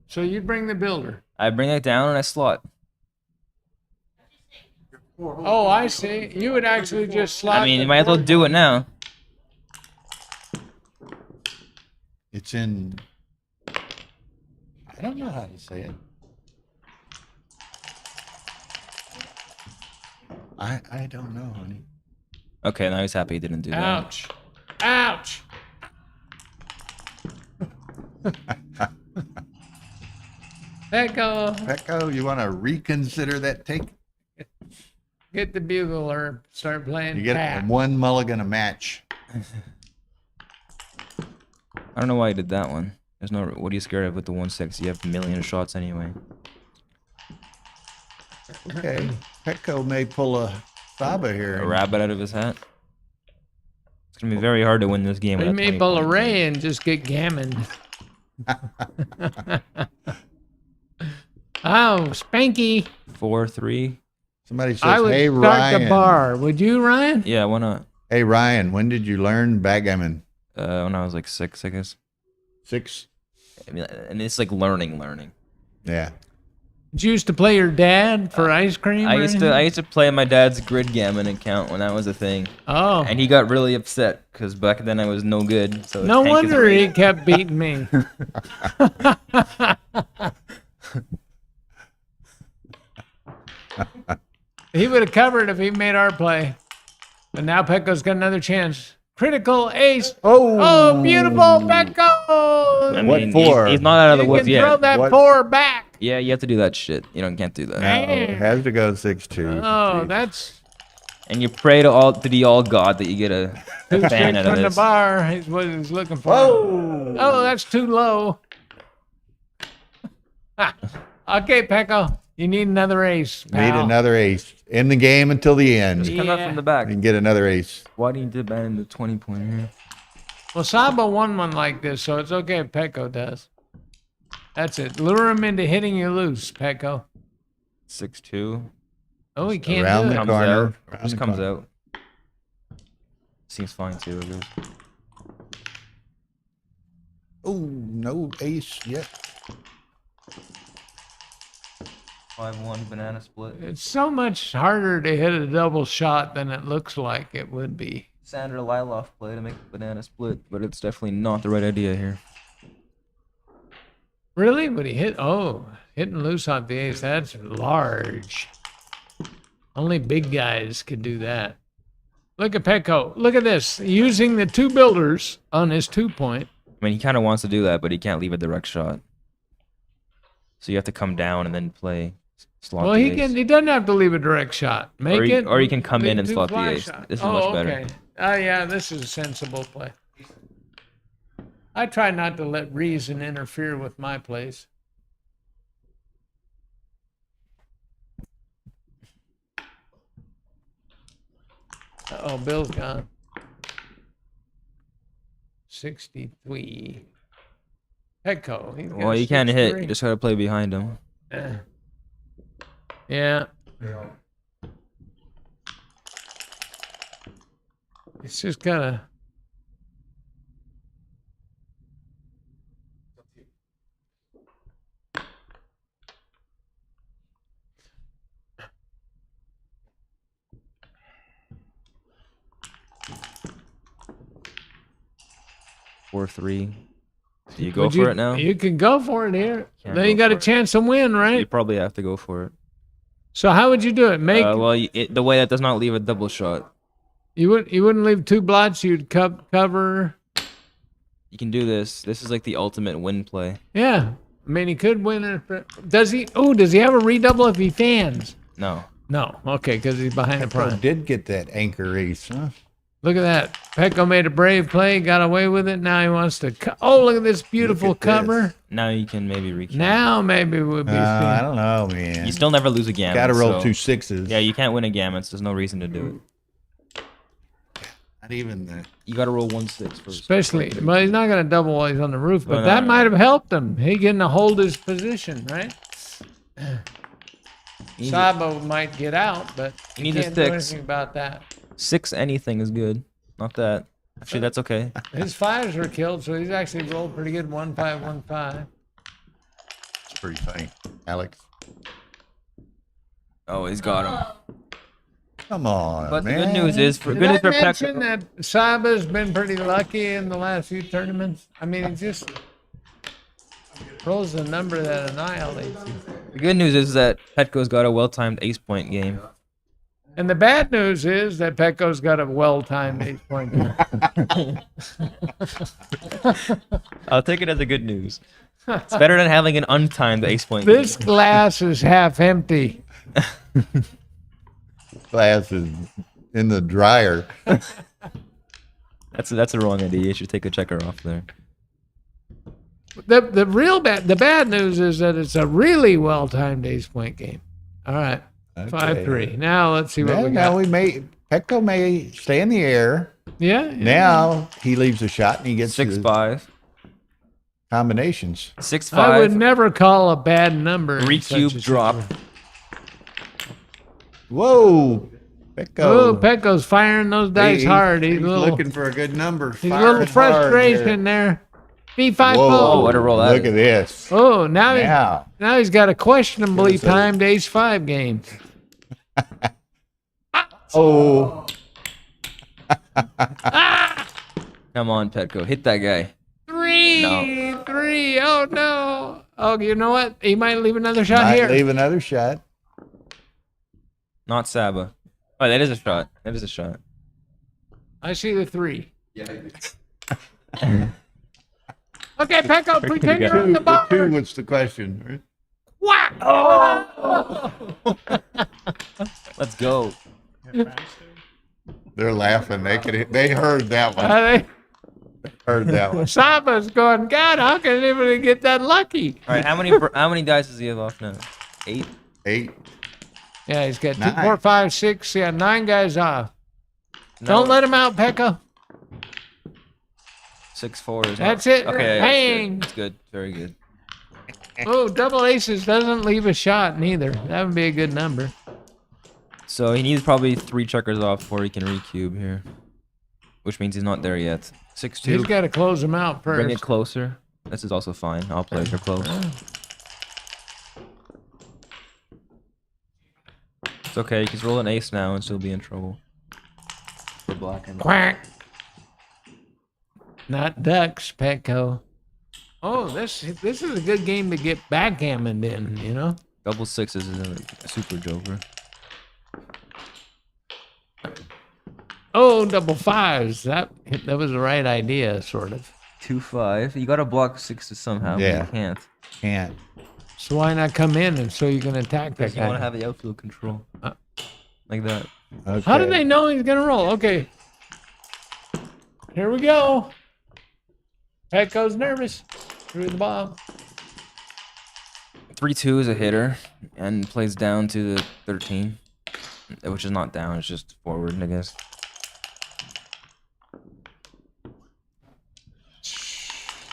So you bring the builder. I bring it down and I slot. Oh, I see. You would actually just slot. I mean, the you might as well fourth do one. it now. It's in. I don't know how to say it. I don't know, honey. Okay, now he's happy he didn't do that. Ouch. Ouch. Petco, Petco, you want to reconsider that take? get the bugle or start playing. You get pat. one mulligan a match. I don't know why he did that one. There's no. What are you scared of with the 1-6? You have a million shots anyway. Okay, Petco may pull a Saba here. A rabbit out of his hat. It's gonna be very hard to win this game. We with a may 20 pull a point Ray game. and just get gammoned. Oh, Spanky. 4-3. Somebody says, I would "Hey start Ryan." the bar. Would you, Ryan? Yeah, why not? Hey Ryan, when did you learn backgammon? When I was like 6, I guess. 6. I mean, and it's like learning. Yeah. Did you used to play your dad for ice cream? I or used to play my dad's grid gammon account when that was a thing, Oh, and he got really upset because back then I was no good. So no tank his wonder he rate. kept beating me. He would have covered if he made our play. But now Petco's got another chance. Critical ace. Oh, beautiful, Petco. I What mean, for? He's not out of the You woods can throw yet. that What? 4 back. Yeah, you have to do that shit. Can't do that. No, it has to go 6-2. Oh, that's And you pray to the all God that you get a too fan strict out of from the this. bar. Is what he's looking for. Whoa! Oh, that's too low. Okay, Pecco, you need another ace. Need pal. another ace in the game until the end. Just come out Yeah. from the back. You can get another ace. Why do you do that in the 20-point here? Well, Saba won one like this, so it's okay if Pecco does. That's it. Lure him into hitting you loose, Pecco. 6-2. Oh, he can't Around do the it. Comes corner. out. Around Just the comes corner. out. Seems fine too, I guess. Oh, no ace yet. 5-1 banana split. It's so much harder to hit a double shot than it looks like it would be. Sandra Liloff play to make the banana split, but it's definitely not the right idea here. Really? Would he hit? Oh, hitting loose off the ace. That's large. Only big guys could do that. Look at Pecco. Look at this. Using the 2 builders on his 2-point. I mean, he kind of wants to do that, but he can't leave a direct shot. So you have to come down and then play slot Well, the he ace. can. He doesn't have to leave a direct shot. Make Or he- it. or he can come in leave and 2 slot the fly ace. shots. This is oh, much better. Okay. Oh yeah, this is a sensible play. I try not to let reason interfere with my plays. Oh, Bill's gone. 63. Petco. he's got Well, you can't hit. 63. You just gotta play behind him. Yeah. It's just gotta. Four, 3. Do you go Would for it now? You can go for it here. Can't Then go you got a for it. chance to win, You right? probably have to go for it. So how would you do it? Make Well, the way that does not leave a double shot. you wouldn't leave 2 blots. You'd cover. You can do this. This is like the ultimate win play. Yeah, I mean he could win. Does he? Oh, does he have a redouble if he fans? No. No. Okay, because he's behind the Petco prime. did get that anchor ace, huh? Look at that. Petco made a brave play, got away with it. Now he wants to. Oh, look at this beautiful Look at this. cover. Now you can maybe recount. Now maybe we'll be. I seeing- don't know, man. You still never lose a gammon. Got to roll so- 2 6s. Yeah, you can't win a gammon. So there's no reason to do it. Not even the. You got to roll 1-6 first. Especially, well, he's not going to double while he's on the roof, but Well, that no. might have helped him. He getting to hold his position, right? You need Sabo might get out, but You he need a can't do 6. anything about that. 6 anything is good. Not that. Actually, that's okay. His 5s were killed, so he's actually rolled pretty good. 1-5, 1-5. It's pretty funny, Alex. Oh, he's got him. Come on, But the man. good news is for Did good I news for mention Petco. that Saba's been pretty lucky in the last few tournaments? I mean, he just rolls a number that annihilates you. The good news is that Petco's got a well-timed ace-point game. And the bad news is that Petco's got a well-timed 8-point game. I'll take it as a good news. It's better than having an untimed ace-point This game. glass is half empty. Glass is in the dryer. That's a wrong idea. You should take a checker off there. The bad news is that it's a really well-timed 8-point game. All right. Okay. 5-3. Now let's see what Now, we now got. we may Petco may stay in the air. Yeah. Now he leaves a shot and he gets 6-5. combinations. 6-5. I would never call a bad number. in such a Recube drop. situation. Whoa, Petco. Oh, Petco's firing those dice hard. He's looking for a good number. He's a little frustration there. B5 Whoa, fold. what a roll that look is. at this. Oh, now Now. he's got a questionably Give us a- timed ace-5 game. Oh, Come on, Petco. Hit that guy. 3. No. 3. Oh, no. Oh, you know what? He might leave another shot might here. leave another shot. Not Saba. Oh, that is a shot. That is a shot. I see the 3. Okay, Petco, pretend you're on the bar. The 2 was the question. Right? Whack! Oh! Let's go. They're laughing. They heard that one. I Heard that one. think Saba's going, God, how can anybody get that lucky? All right, how many dice does he have off now? 8. 8. Yeah, he's got 2, 9. 4, 5, 6. Yeah, 9 guys off. No, Don't let him out, Petco. 6-4 is That's not- it. Okay, Hang. that's good. Very good. Oh, double aces doesn't leave a shot neither. That would be a good number. So he needs probably 3 checkers off before he can recube here, which means he's not there yet. 6-2. He's got to close them out first. Bring it closer. This is also fine. I'll play for close. It's okay. You can roll an ace now and still be in trouble. For black and Quack. Not ducks, Petco. Oh, this is a good game to get backgammon in, you know? double sixes is a super joker. Oh, double 5s. That was the right idea, sort of. 2-5. You gotta block 6s somehow. But Yeah. you can't. Can't. So why not come in and so you can attack that Because you want guy? to have the outfield control. Like that. Okay. How do they know he's gonna roll? Okay. Here we go. Petco's nervous. Through the bomb. 3-2 is a hitter and plays down to the 13, which is not down. It's just forward, I guess.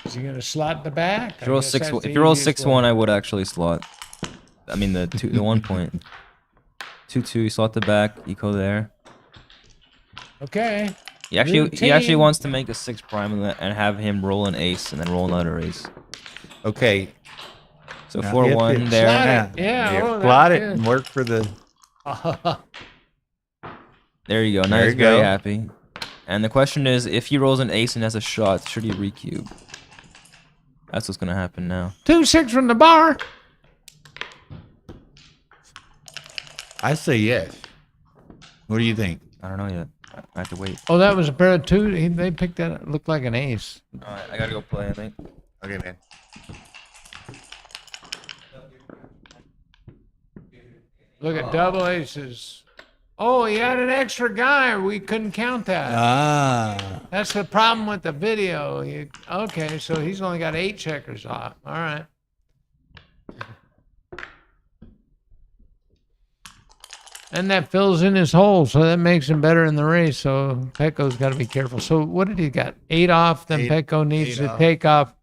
Is he gonna slot the back? If you roll 6-1, I would actually slot. I mean the 1 point. 2-2, you slot the back. You go there. Okay. He actually Routine. wants to make a 6 prime and have him roll an ace and then roll another ace. Okay. So Now 4-1 hit it. there. Slot it. Yeah, oh, plot that's it good. and work for the. There you go. Now There he's you very go. happy. And the question is, if he rolls an ace and has a shot, should he recube? That's what's gonna happen now. 2-6 from the bar. I say yes. What do you think? I don't know yet. I have to wait. Oh, that was a pair of 2. They picked that. It looked like an ace. All right, I gotta go play. I think. Okay, man. Look at double aces. Oh, he had an extra guy. We couldn't count that. Ah. That's the problem with the video. Okay, so he's only got 8 checkers off. All right. And that fills in his hole, so that makes him better in the race. So Petco's got to be careful. So what did he got? 8 off. Then 8 Petco needs 8 to off. take off.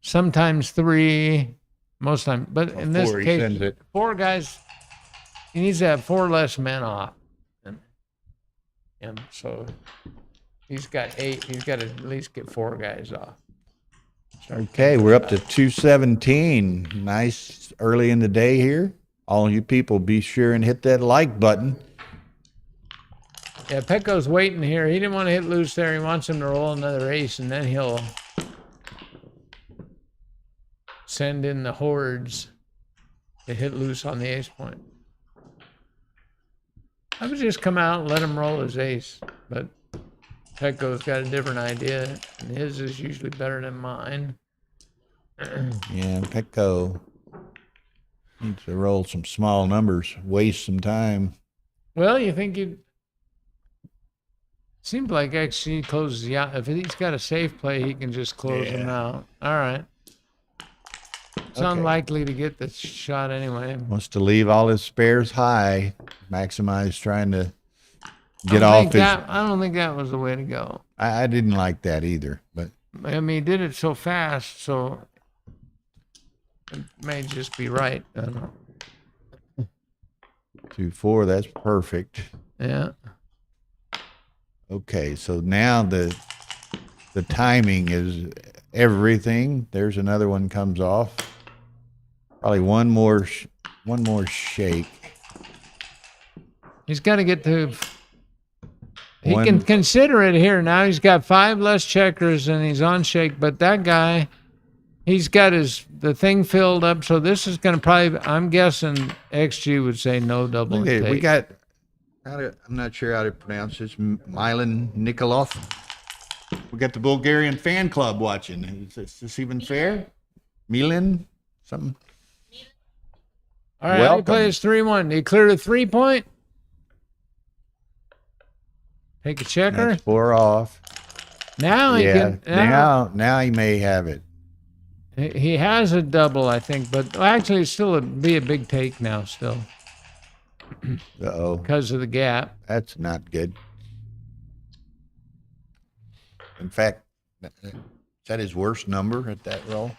Sometimes 3, most time. But in this 4, he case, sends it. 4 guys. He needs to have 4 less men off. And so he's got 8. He's got to at least get 4 guys off. Okay, we're up to 217. Nice early in the day here. All you people, be sure and hit that like button. Yeah, Petco's waiting here. He didn't want to hit loose there. He wants him to roll another ace, and then he'll send in the hordes to hit loose on the ace point. I would just come out and let him roll his ace, but Petco's got a different idea, and his is usually better than mine. Yeah, Petco needs to roll some small numbers, waste some time. Well, you think you'd... Seems like actually he closes the out. If he's got a safe play, he can just close them out. All right. It's unlikely to get the shot anyway. Wants to leave all his spares high, maximize trying to I get don't off think his. I don't think that was the way to go. I didn't like that either, but I mean, he did it so fast, so it may just be right. I don't know. 2-4, that's perfect. Yeah. Okay, so now the timing is everything. There's another one comes off. Probably one more shake. He's got to get to. He One- can consider it here. Now he's got 5 less checkers and he's on shake, but that guy, he's got the thing filled up. So this is going to probably, I'm guessing XG would say no double. Okay, we take. got. I'm not sure how to pronounce this. Milan Nikolov. We got the Bulgarian fan club watching. Is this even fair? Milan, something. All right, he Welcome. plays 3-1. He cleared a 3-point. Take a checker. That's 4 off. Now he Yeah. can. Now he may have it. He has a double, I think, but actually, it's still be a big take now, still Uh-oh. because of the gap. That's not good. In fact, is that his worst number at that roll?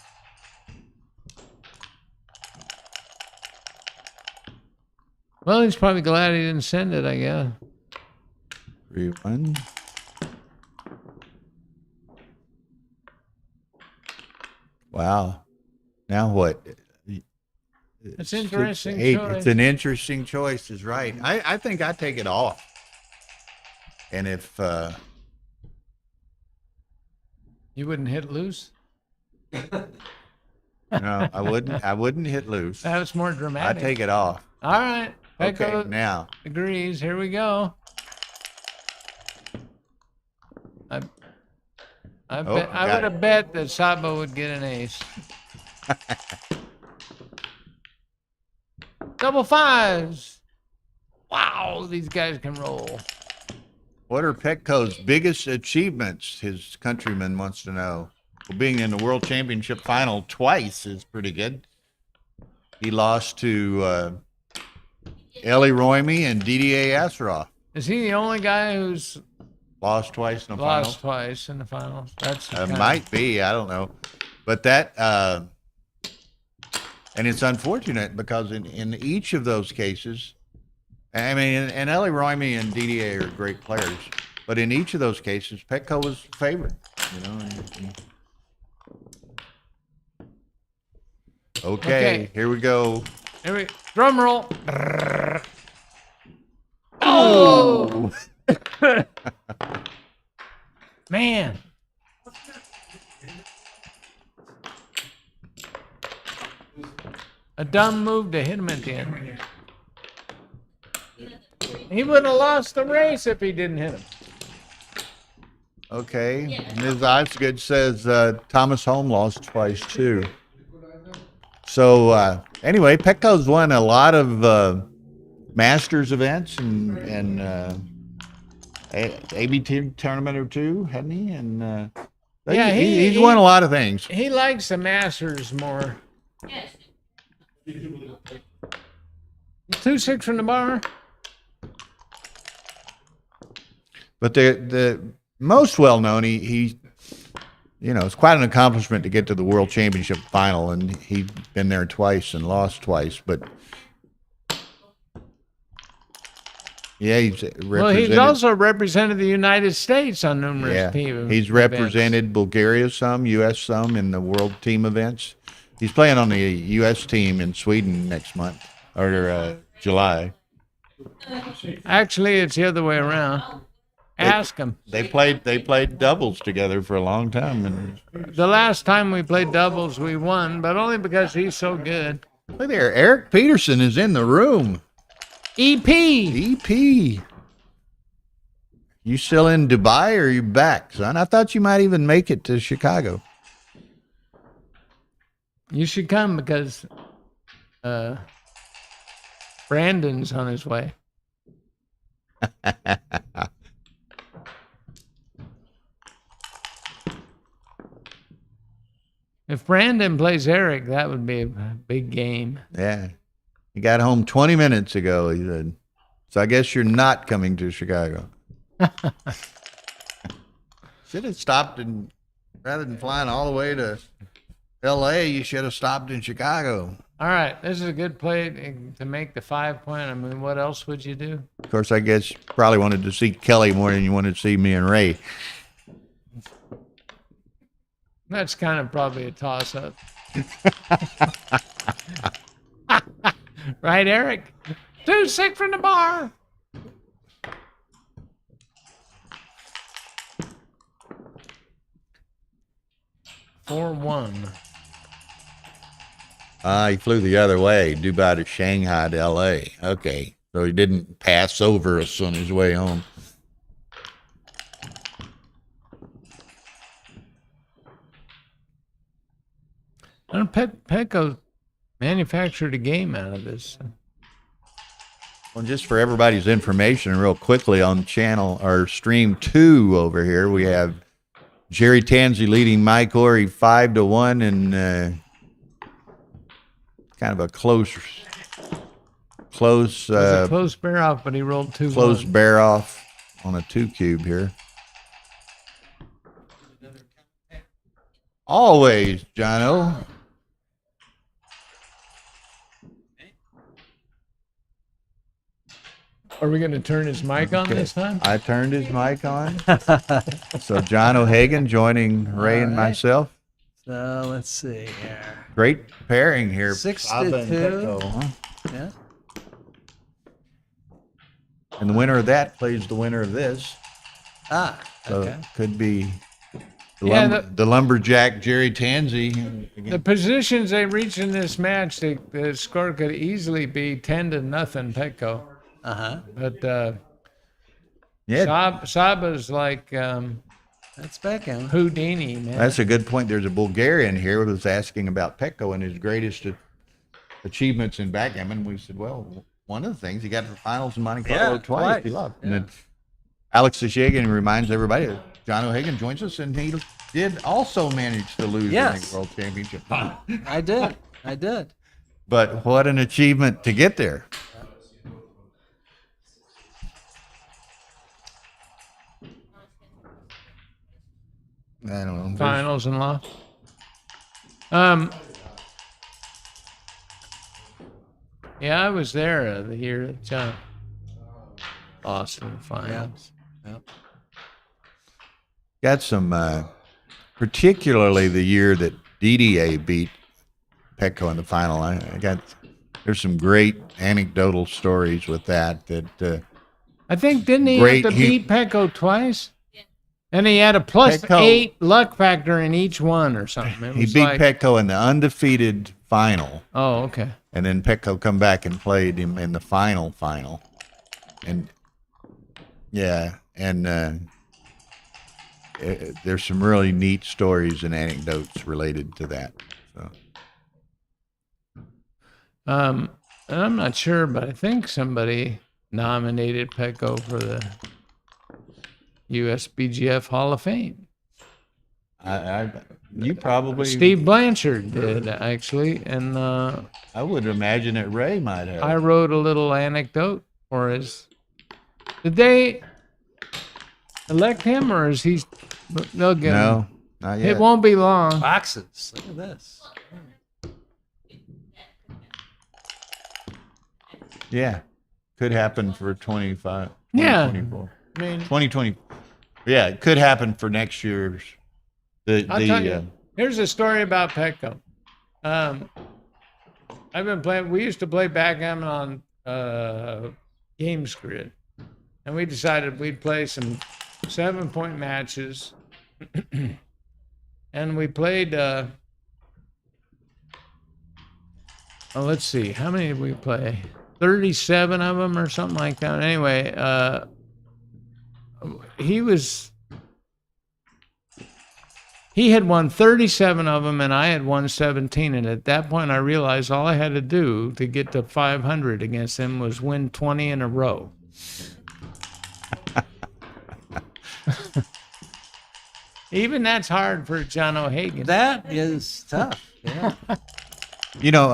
Well, he's probably glad he didn't send it, I guess. 3-1. Wow. Now what? It's interesting 6-8. choice. It's an interesting choice, is right. I think I take it off. And if You wouldn't hit loose. no, I wouldn't hit loose. That was more I dramatic. take it off. All right. Okay, Pecco now agrees. Here we go. I Oh, bet I got would have bet that Sabo would get an ace. Double 5s. Wow, these guys can roll. what are Petco's biggest achievements? His countryman wants to know. Well, being in the World Championship final twice is pretty good. He lost to Eli Royme and Didier Asseroff. Is he the only guy who's Lost twice in the lost final. twice in the finals? That's the kind Might be. I don't know. But that, and it's unfortunate because in each of those cases, I mean, and Eli Royme and Didier are great players, but in each of those cases, Petco was favored. You know. Okay, here we go. Here we drum roll. Oh man. A dumb move to hit him at the end. He would have lost the race if he didn't hit him. Okay, Ms. Osgood says Thomas Holm lost twice too. So anyway, Petco's won a lot of Masters events and ABT tournament or two, hasn't he? And Yeah, he's won a lot of things. He likes the Masters more. 2-6 from the bar. But the most well known, he you know, it's quite an accomplishment to get to the World Championship final, and he's been there twice and lost twice. But yeah, he's represented. Well, he's also represented the United States on numerous Yeah, teams. he's represented Bulgaria some, U.S. some in the world team events. He's playing on the U.S. team in Sweden next month or July. Actually, it's the other way around. Ask him. They played doubles together for a long time. And The last time we played doubles, we won, but only because he's so good. look there, Eric Peterson is in the room. EP. EP. You still in Dubai or are you back, son? I thought you might even make it to Chicago. You should come because Brandon's on his way. If Brandon plays Eric, that would be a big game. Yeah. He got home 20 minutes ago, he said. So I guess you're not coming to Chicago. Should have stopped in, rather than flying all the way to L.A., you should have stopped in Chicago. All right, this is a good play to make the 5 point. I mean, what else would you do? Of course, I guess you probably wanted to see Kelly more than you wanted to see me and Ray. That's kind of probably a toss up. Right, Eric? Too sick from the bar. Four one. He flew the other way, Dubai to Shanghai to L.A. Okay, so he didn't pass over us on his way home. And Petco manufactured a game out of this. Well, just for everybody's information, real quickly on channel or stream 2 over here, we have Jerry Tansey leading Mike Orey 5-1, and kind of a close It was a close bear off, but he rolled 2 close bear off on a 2 cube here. Always, Jono. Are we going to turn his mic on this time? I turned his mic on. So John O'Hagan joining Ray and right. myself. So let's see here. Great pairing here. 6 Saba to and 2. Petco, huh? Yeah. And the winner of that plays the winner of this. Ah, So okay. could be the, Yeah, the lumberjack Jerry Tansey. The positions they reached in this match, the score could easily be 10-0 Petco. Uh-huh. But Yeah, Saba's like That's Backgammon. Houdini, man. that's a good point. There's a Bulgarian here who was asking about Petco and his greatest achievements in backgammon. We said, well, one of the things he got to the finals in Monte Carlo Yeah, twice. He twice. loved. And then Alex Sishagan reminds everybody that John O'Hagan joins us, and he did also manage to lose Yes. the World Championship. I did. But what an achievement to get there. I don't know. Finals and lost. Yeah, I was there the year that John lost in the finals. Got some, particularly the year that DDA beat Petco in the final. There's some great anecdotal stories with that. I think, didn't he Great, have to he- beat Petco twice? And he had a plus Petco- 8 luck factor in each one or something. It He was beat like, Petco in the undefeated final, Oh, okay. and then Petco come back and played him in the final. And yeah, and there's some really neat stories and anecdotes related to that. So. And I'm not sure, but I think somebody nominated Petco for the USBGF Hall of Fame. You probably Steve Blanchard did, actually. And I would imagine that Ray might have. I wrote a little anecdote for his. Did they elect him, or is he? They'll get him. No, not yet. It won't be long. Boxes. Look at this. Yeah, could happen for 25. Yeah. 2024. I mean, 2020. Yeah, it could happen for next year's. I'll tell you. Here's a story about Petco. I've been playing. We used to play backgammon on Games Grid, and we decided we'd play some 7-point matches, and we played. Let's see, how many did we play? 37 of them or something like that. Anyway, he had won 37 of them, and I had won 17. And at that point, I realized all I had to do to get to 500 against him was win 20 in a row. Even that's hard for John O'Hagan. That is tough. Yeah. You know,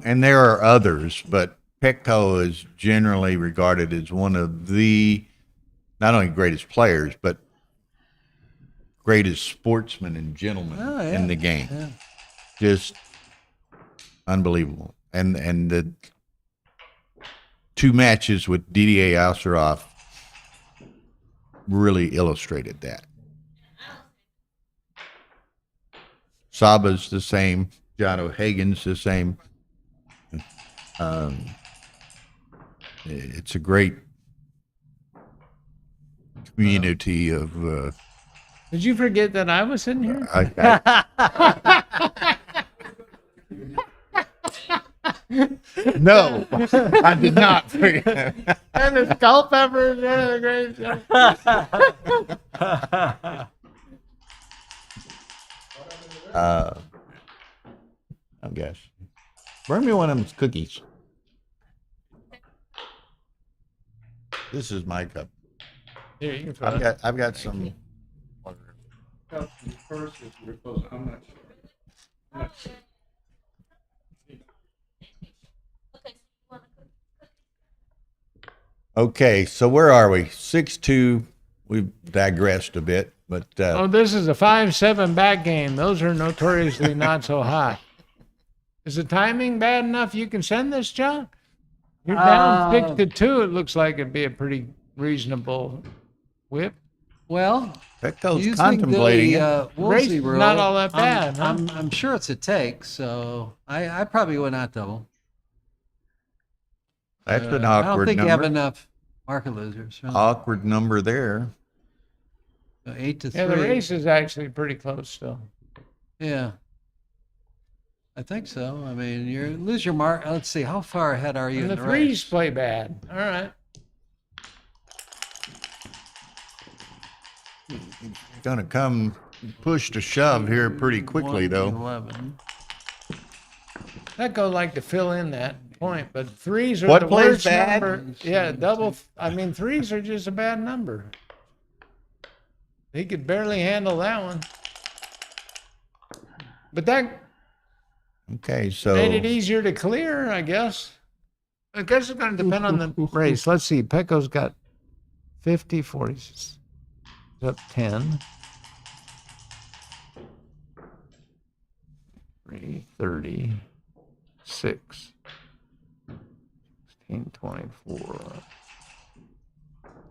and there are others, but Petco is generally regarded as one of the not only greatest players, but greatest sportsmen and gentlemen Oh, yeah. in the game. Yeah. Just unbelievable. And the two matches with Didier Alceroff really illustrated that. Saba's the same. John O'Hagan's the same. It's a great community of. Did you forget that I was sitting here? No, I did not forget. And the skull peppers. Yeah, great stuff. I guess. Bring me one of them cookies. This is my cup. Here, you can try it. I've got some. First is we're supposed, I'm not sure. I'm not sure. Okay, so where are we? 6-2. We've digressed a bit, but Oh, this is a 5-7 back game. Those are notoriously not so hot. Is the timing bad enough you can send this, John? You're down 6-2. It looks like it'd be a pretty reasonable whip. Well, Petco's using contemplating the it. Woolsey Race rule, not all that bad, huh? I'm sure it's a take, so I probably would not double. That's an I don't awkward think you have number. enough market losers. Really. Awkward number there. So 8-3. Yeah, the race is actually pretty close still. Yeah. I think so. I mean, you lose your mark. Let's see, how far ahead are you And in the the threes race? play bad. All right. Gonna come push to shove here pretty quickly, though. 11. That go like to fill in that point, but threes are What the plays worst bad? number. Yeah, I mean, threes are just a bad number. He could barely handle that one. But that Okay, so made it easier to clear, I guess. I guess it's going to depend on the race. Let's see. Pecco's got 50, 40. He's up 10. 3, 30, 6, 16, 24.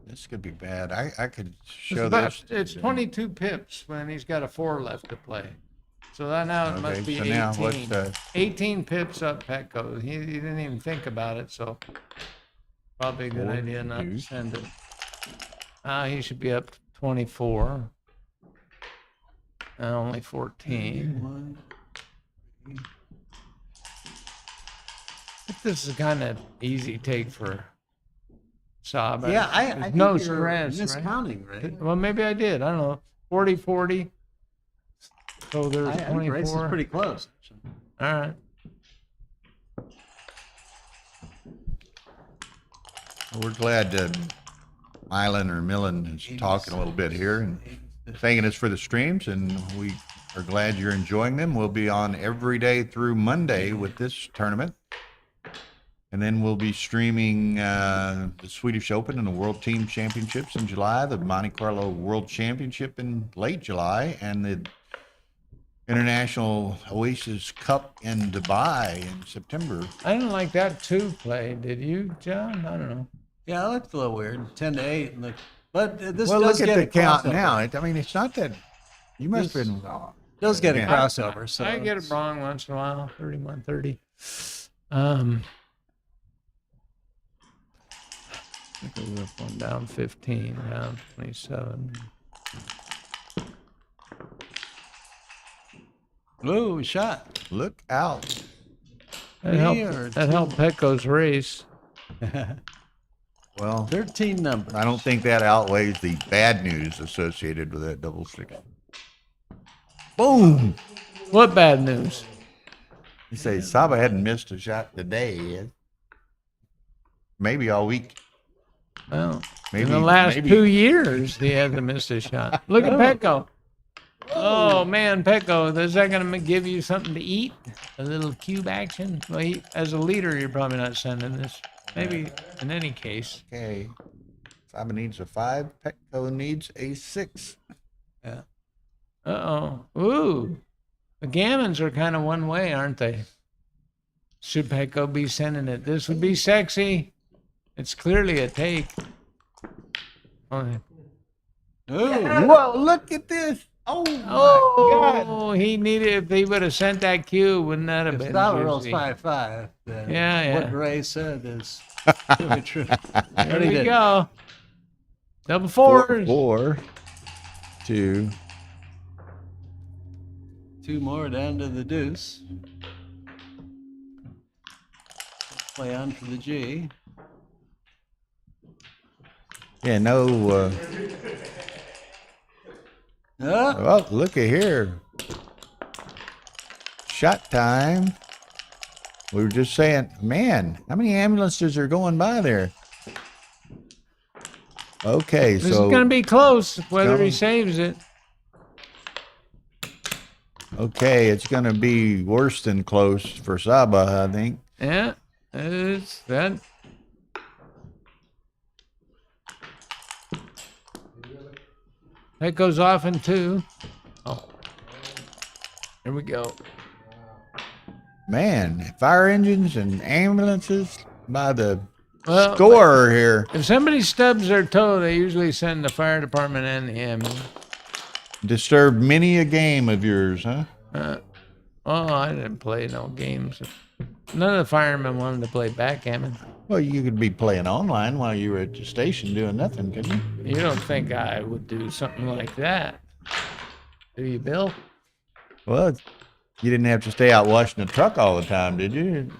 this could be bad. I could It's, show about, this. it's 22 pips when he's got a 4 left to play. So that now it must be so 18. now what's the 18 pips up Petco. He didn't even think about it, so probably a good idea not to send it. He should be up 24. Only 14. This is kind of easy take for Saab. Yeah, I There's think no you're stress, right? miscounting, right? Well, maybe I did. I don't know. 40-40. So there's I think the race is 24. pretty close. All right. We're glad that Milan or Millen is talking a little bit here and thanking us for the streams, and we are glad you're enjoying them. We'll be on every day through Monday with this tournament. And then we'll be streaming the Swedish Open and the World Team Championships in July, the Monte Carlo World Championship in late July, and the International Oasis Cup in Dubai in September. I didn't like that 2 play. Did you, John? I don't know. Yeah, it looked a little weird. 10-8. But this Well, does look get at the a count crossover. now. I mean, it's not that you must have been. Does get a Yeah. crossover. So I get it it's- wrong once in a while. 31-30. I think we went one down 15, down 27. Ooh, shot. Look out. That Me or helped, that two? helped Petco's race. Well, 13 numbers. I don't think that outweighs the bad news associated with that double stick. Boom! What bad news? You say Saba hadn't missed a shot today yet. Maybe all week. Well, Maybe in the last maybe- 2 years, he hasn't missed a shot. Look at Petco. Oh man, Pecco, is that gonna give you something to eat? A little cube action? Well, as a leader, you're probably not sending this. Maybe in any case. Okay. Saba needs a 5. Petco needs a 6. Yeah. Uh-oh. Ooh. The gammons are kind of one way, aren't they? Should Pecco be sending it? This would be sexy. It's clearly a take. Oh, Whoa, look at this. Oh, my God. oh, he needed, if he would have sent that cue, wouldn't that have If been Saba rolls juicy? 5-5, then Yeah, what yeah. Ray said is really true. There But he we didn't. go. Double 4, fours. 4, 2. 2 more down to the deuce. Play on for the G. Yeah, no. Oh, Oh, look at here. Shot time. We were just saying, man, how many ambulances are going by there? Okay, This is so going to be close, whether he Coming. saves it. okay, it's going to be worse than close for Saba, I think. Yeah, it's that. That goes off in 2. Oh, here we go. Man, fire engines and ambulances by the Well, score here. if somebody stubs their toe, they usually send the fire department and the ambulance. Disturbed many a game of yours, huh? Oh, I didn't play no games. None of the firemen wanted to play backgammon. Well, you could be playing online while you were at the station doing nothing, couldn't you? You don't think I would do something like that, do you, Bill? Well, you didn't have to stay out washing the truck all the time, did you?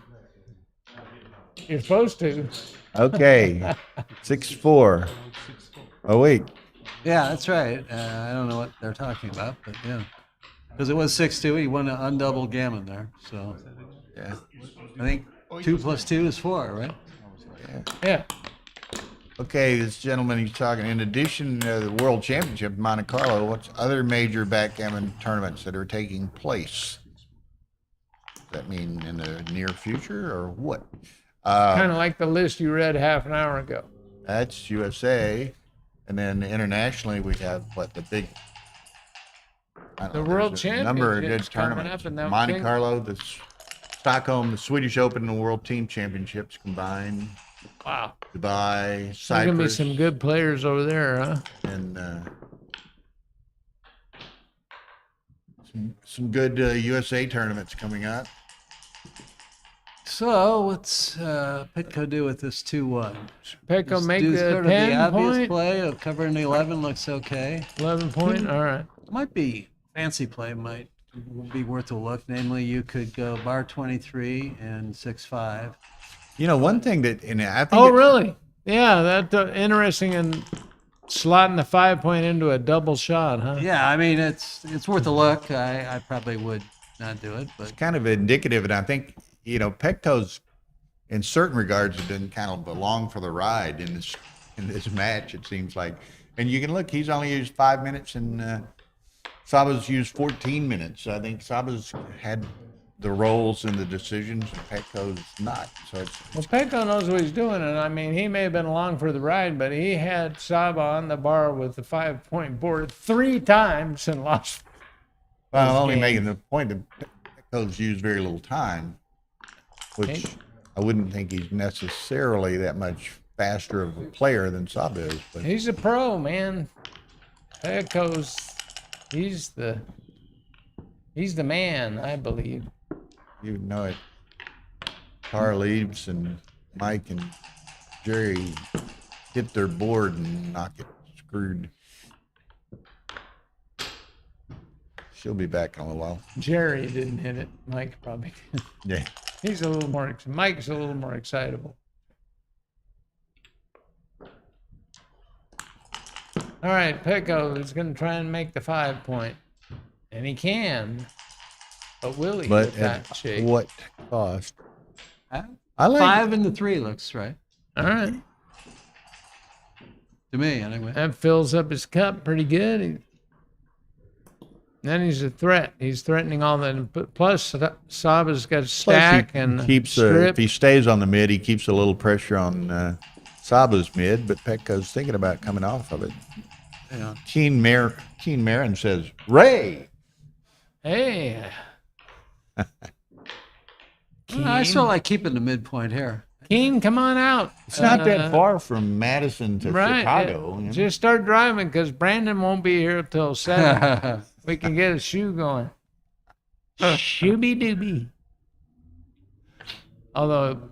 You're supposed to. Okay, 6-4. Oh wait, yeah, that's right. I don't know what they're talking about, but yeah. Because it was 6-2. He won an undouble gammon there. So yeah. I think 2 plus 2 is 4, right? Yeah. Okay, this gentleman, he's talking. In addition to the World Championship in Monte Carlo, what's other major backgammon tournaments that are taking place? Does that mean in the near future or what? Kind of like the list you read half an hour ago. That's USA, and then internationally we have what the big. I don't The know, World there's a number of good Championship's coming tournaments. up, and that Monte thing- Carlo, the Stockholm, the Swedish Open, and the World Team Championships combined. Wow. Dubai, There's going to be Cyprus, some good players over there, huh? and some good USA tournaments coming up. So what's Pitco do with this 2-1? Pecco Just make do the sort of the 10 obvious point, play of covering the 11 looks okay. 11 point. All right. Might be fancy play might be worth a look. Namely, you could go bar 23 and 6-5. You know, one thing that, and I think. Oh, it's- really? Yeah, that's interesting. And slotting the 5 point into a double shot, huh? Yeah, I mean it's worth a look. I probably would not do it, but kind of indicative, and I think Pecto's in certain regards it didn't kind of belong for the ride in this match. It seems like, and you can look, he's only used 5 minutes, and Saba's used 14 minutes. So I think Saba's had the roles and the decisions, and Pecto's not. So it's Well, Pecco knows what he's doing, and I mean, he may have been along for the ride, but he had Saba on the bar with the 5 point board 3 times and lost. well, only game. making the point that Pecto's used very little time, which Okay. I wouldn't think he's necessarily that much faster of a player than Saba is, but. He's a pro, man. Pecco's, he's the man, I believe. You know it. Carl Eves and Mike and Jerry hit their board and knock it screwed. She'll be back in a little while. Jerry didn't hit it. Mike probably did. Yeah. He's a little more, Mike's a little more excitable. All right, Pecco is going to try and make the 5 point. And he can. But will he But with that at shake? what cost? uh, I like 5 and the 3 looks right All right. to me anyway. That fills up his cup pretty good. Then he's a threat. He's threatening all the. Plus, Saba's got a Plus, stack he and keeps strip. if he stays on the mid, he keeps a little pressure on Saba's mid, but Petco's thinking about coming off of it. Yeah. Keen Marin says, Ray. Hey. I still like keeping the midpoint here. Keen, come on out. It's not that far from Madison to Right. Chicago. you know? Just start driving because Brandon won't be here till 7. We can get a shoe going. Shooby dooby. Although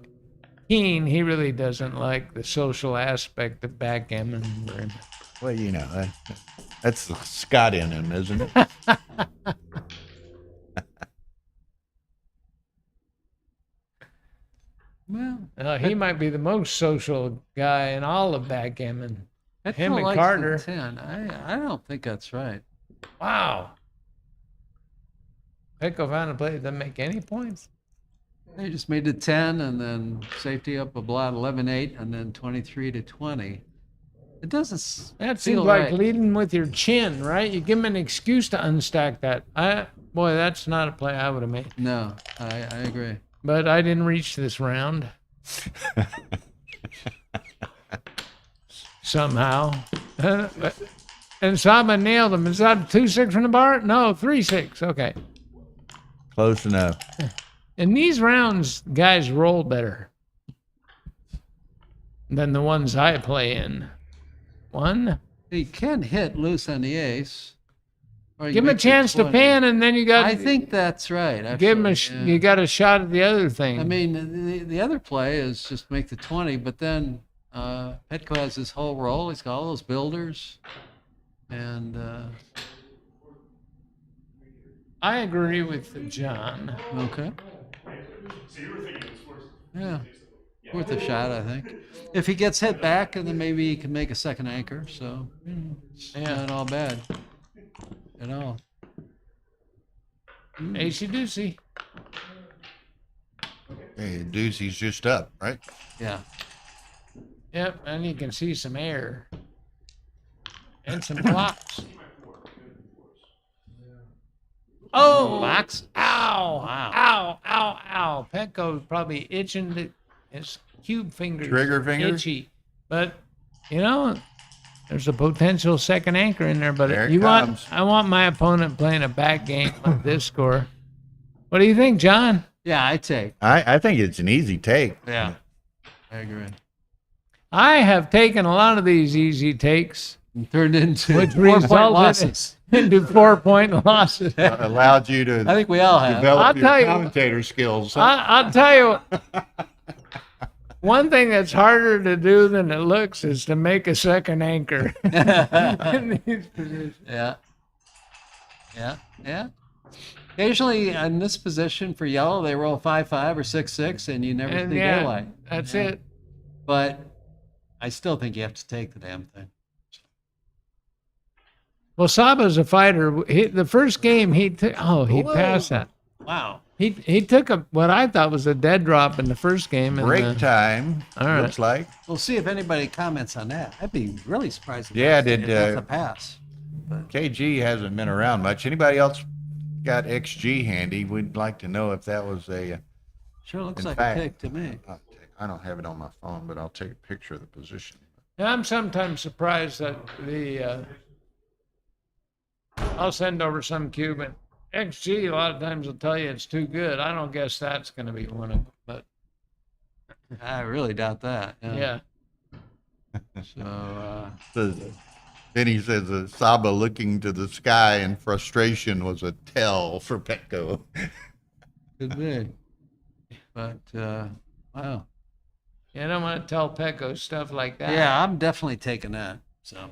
Keen, he really doesn't like the social aspect of backgammon very much. Well, you know, that's the Scott in him, isn't it? Well, He might be the most social guy in all of backgammon. Him and likes Carter. the 10. I don't think that's right. Wow. Petco found a play that doesn't make any points. They just made it 10 and then safety up a blot 11-8 and then 23-20. It doesn't That feel seems like right. leading with your chin, right? You give him an excuse to unstack that. Boy, that's not a play I would have made. No, I agree. But I didn't reach this round. Somehow. And Saba nailed him. Is that 2-6 from the bar? No, 3-6. Okay. Close enough. In these rounds, guys roll better than the ones I play in. One. He can hit loose on the ace. Or you Give him a make it chance to 20. pan, and then you got. I think that's right. Actually. Give him yeah. You got a shot at the other thing. I mean, the other play is just make the 20, but then Petco has his whole roll. He's got all those builders, and I agree with John. okay. Yeah, worth a shot, I think. If he gets hit back, and then maybe he can make a second anchor. So it's not all bad at all. Acey deucey. Hey, Deucey's just up, right? Yeah. Yep, and you can see some air and some blocks. Oh, Box. ow, Wow. ow, ow, ow. Petco's probably itching his cube fingers. Trigger finger? Itchy. But, there's a potential second anchor in there. But There it comes. I want my opponent playing a back game with this score. What do you think, John? Yeah, I take. I think it's an easy take. Yeah, I agree. I have taken a lot of these easy takes, And turned into which 4-point resulted losses. into 4-point losses. Allowed you to I think we all have. I'll develop your tell you- commentator skills. I'll tell you, one thing that's harder to do than it looks is to make a second anchor in these positions. Yeah. Occasionally, in this position for yellow, they roll 5-5 or 6-6, and you never And see yeah, daylight. that's Yeah. it. But I still think you have to take the damn thing. Well, Saba's a fighter. The first game he took. Oh, he Whoa. passed that. Wow. He took what I thought was a dead drop in the first game. And Break time, all right. looks like. We'll see if anybody comments on that. I'd be really surprised. Yeah, if that's did, a pass. KG hasn't been around much. Anybody else got XG handy? We'd like to know if that was a. Sure looks In like fact- a pick to me. I don't have it on my phone, but I'll take a picture of the position. I'm sometimes surprised that I'll send over some cube and XG a lot of times will tell you it's too good. I don't guess that's going to be one of them, but I really doubt that. yeah. So, Then he says Saba looking to the sky in frustration was a tell for Petco. could be. But, wow. You don't want to tell Petco stuff like that. Yeah, I'm definitely taking that. So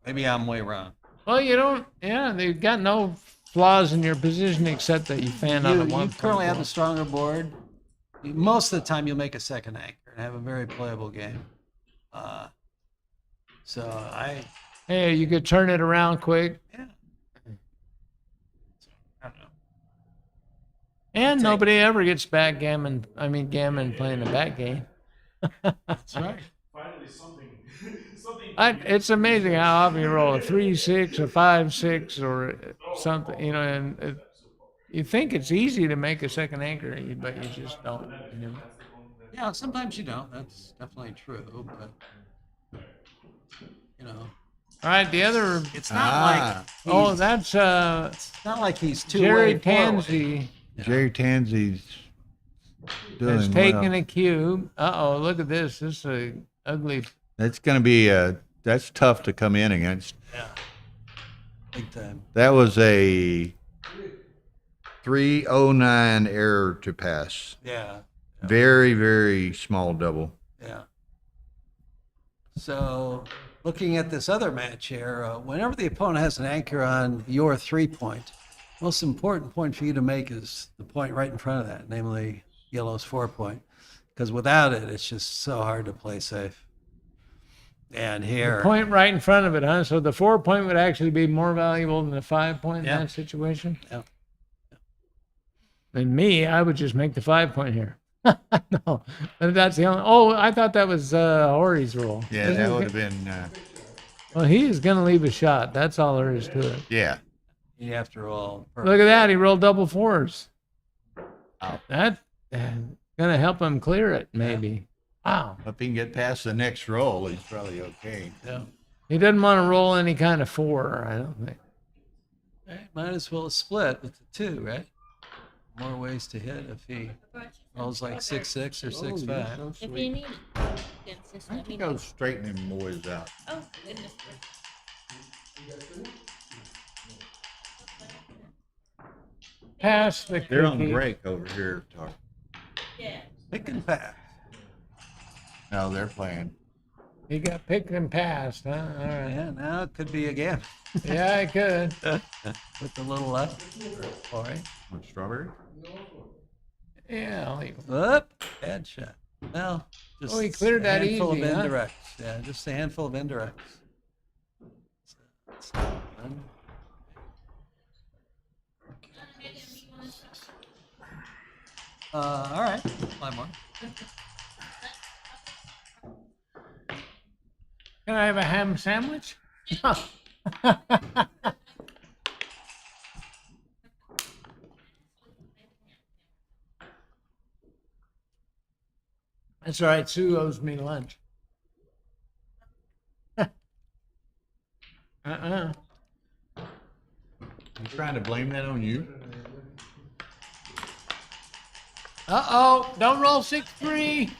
maybe I'm way wrong. Well, you don't. Yeah, they've got no flaws in your position except that you fan on You, a one. you currently have the stronger board. Most of the time, you'll make a second anchor and have a very playable game. So Hey, you could turn it around quick, yeah. I don't know. and nobody ever gets gammon playing a back game. That's right. Finally something. It's amazing how often you roll a 3-6, a 5-6, or something, you know, and you think it's easy to make a second anchor, but you just don't. You know? Yeah, sometimes you don't. That's definitely true. But you know, All right, the other. it's not like Oh, he's, that's it's not like he's Jerry two-way forward. Tansey Jerry Tansy's has doing taken well. a cube. Uh-oh, look at this. This is a ugly. That's going to be that's tough to come in against. Yeah, big time. That was a 309 error to pass. Yeah, Very, very small double. yeah. So, looking at this other match here, whenever the opponent has an anchor on your 3-point, most important point for you to make is the point right in front of that, namely yellow's 4-point, because without it, it's just so hard to play safe. And here, Point right in front of it, huh? So the 4-point would actually be more valuable than the 5-point in Yeah. that situation? Yeah. And me, I would just make the 5-point here. No, that's the only. Oh, I thought that was Hori's rule. Yeah, Isn't that it? would have been, Well, he is going to leave a shot. That's all there is to it. yeah. you have to roll. Look at that. He rolled double 4s. Wow. That's going to help him clear it, maybe. Wow. If he can get past the next roll, he's probably okay. Yeah. He doesn't want to roll any kind of 4, I don't think. Right, might as well split with the 2, right? More ways to hit if he rolls like 6-6 or 6-5. If you need it, just I let me think I know. was straightening boys out. Oh, goodness. Pass the They're on cookie. break over here. Yeah. Pick and pass. No, they're playing. He got picked and passed, huh? All right. Yeah, now it could be again Yeah, I could. with the little left. All right. What, strawberry? Yeah, I'll leave him. Whoop, bad shot. Well, just Oh, he cleared a that handful easy, of huh? indirects. Yeah, just a handful of indirects. It's not fun. All right, five more. Can I have a ham sandwich? That's all right. Sue owes me lunch. Uh-uh. You trying to blame that on you? Uh-oh. Don't roll 6-3.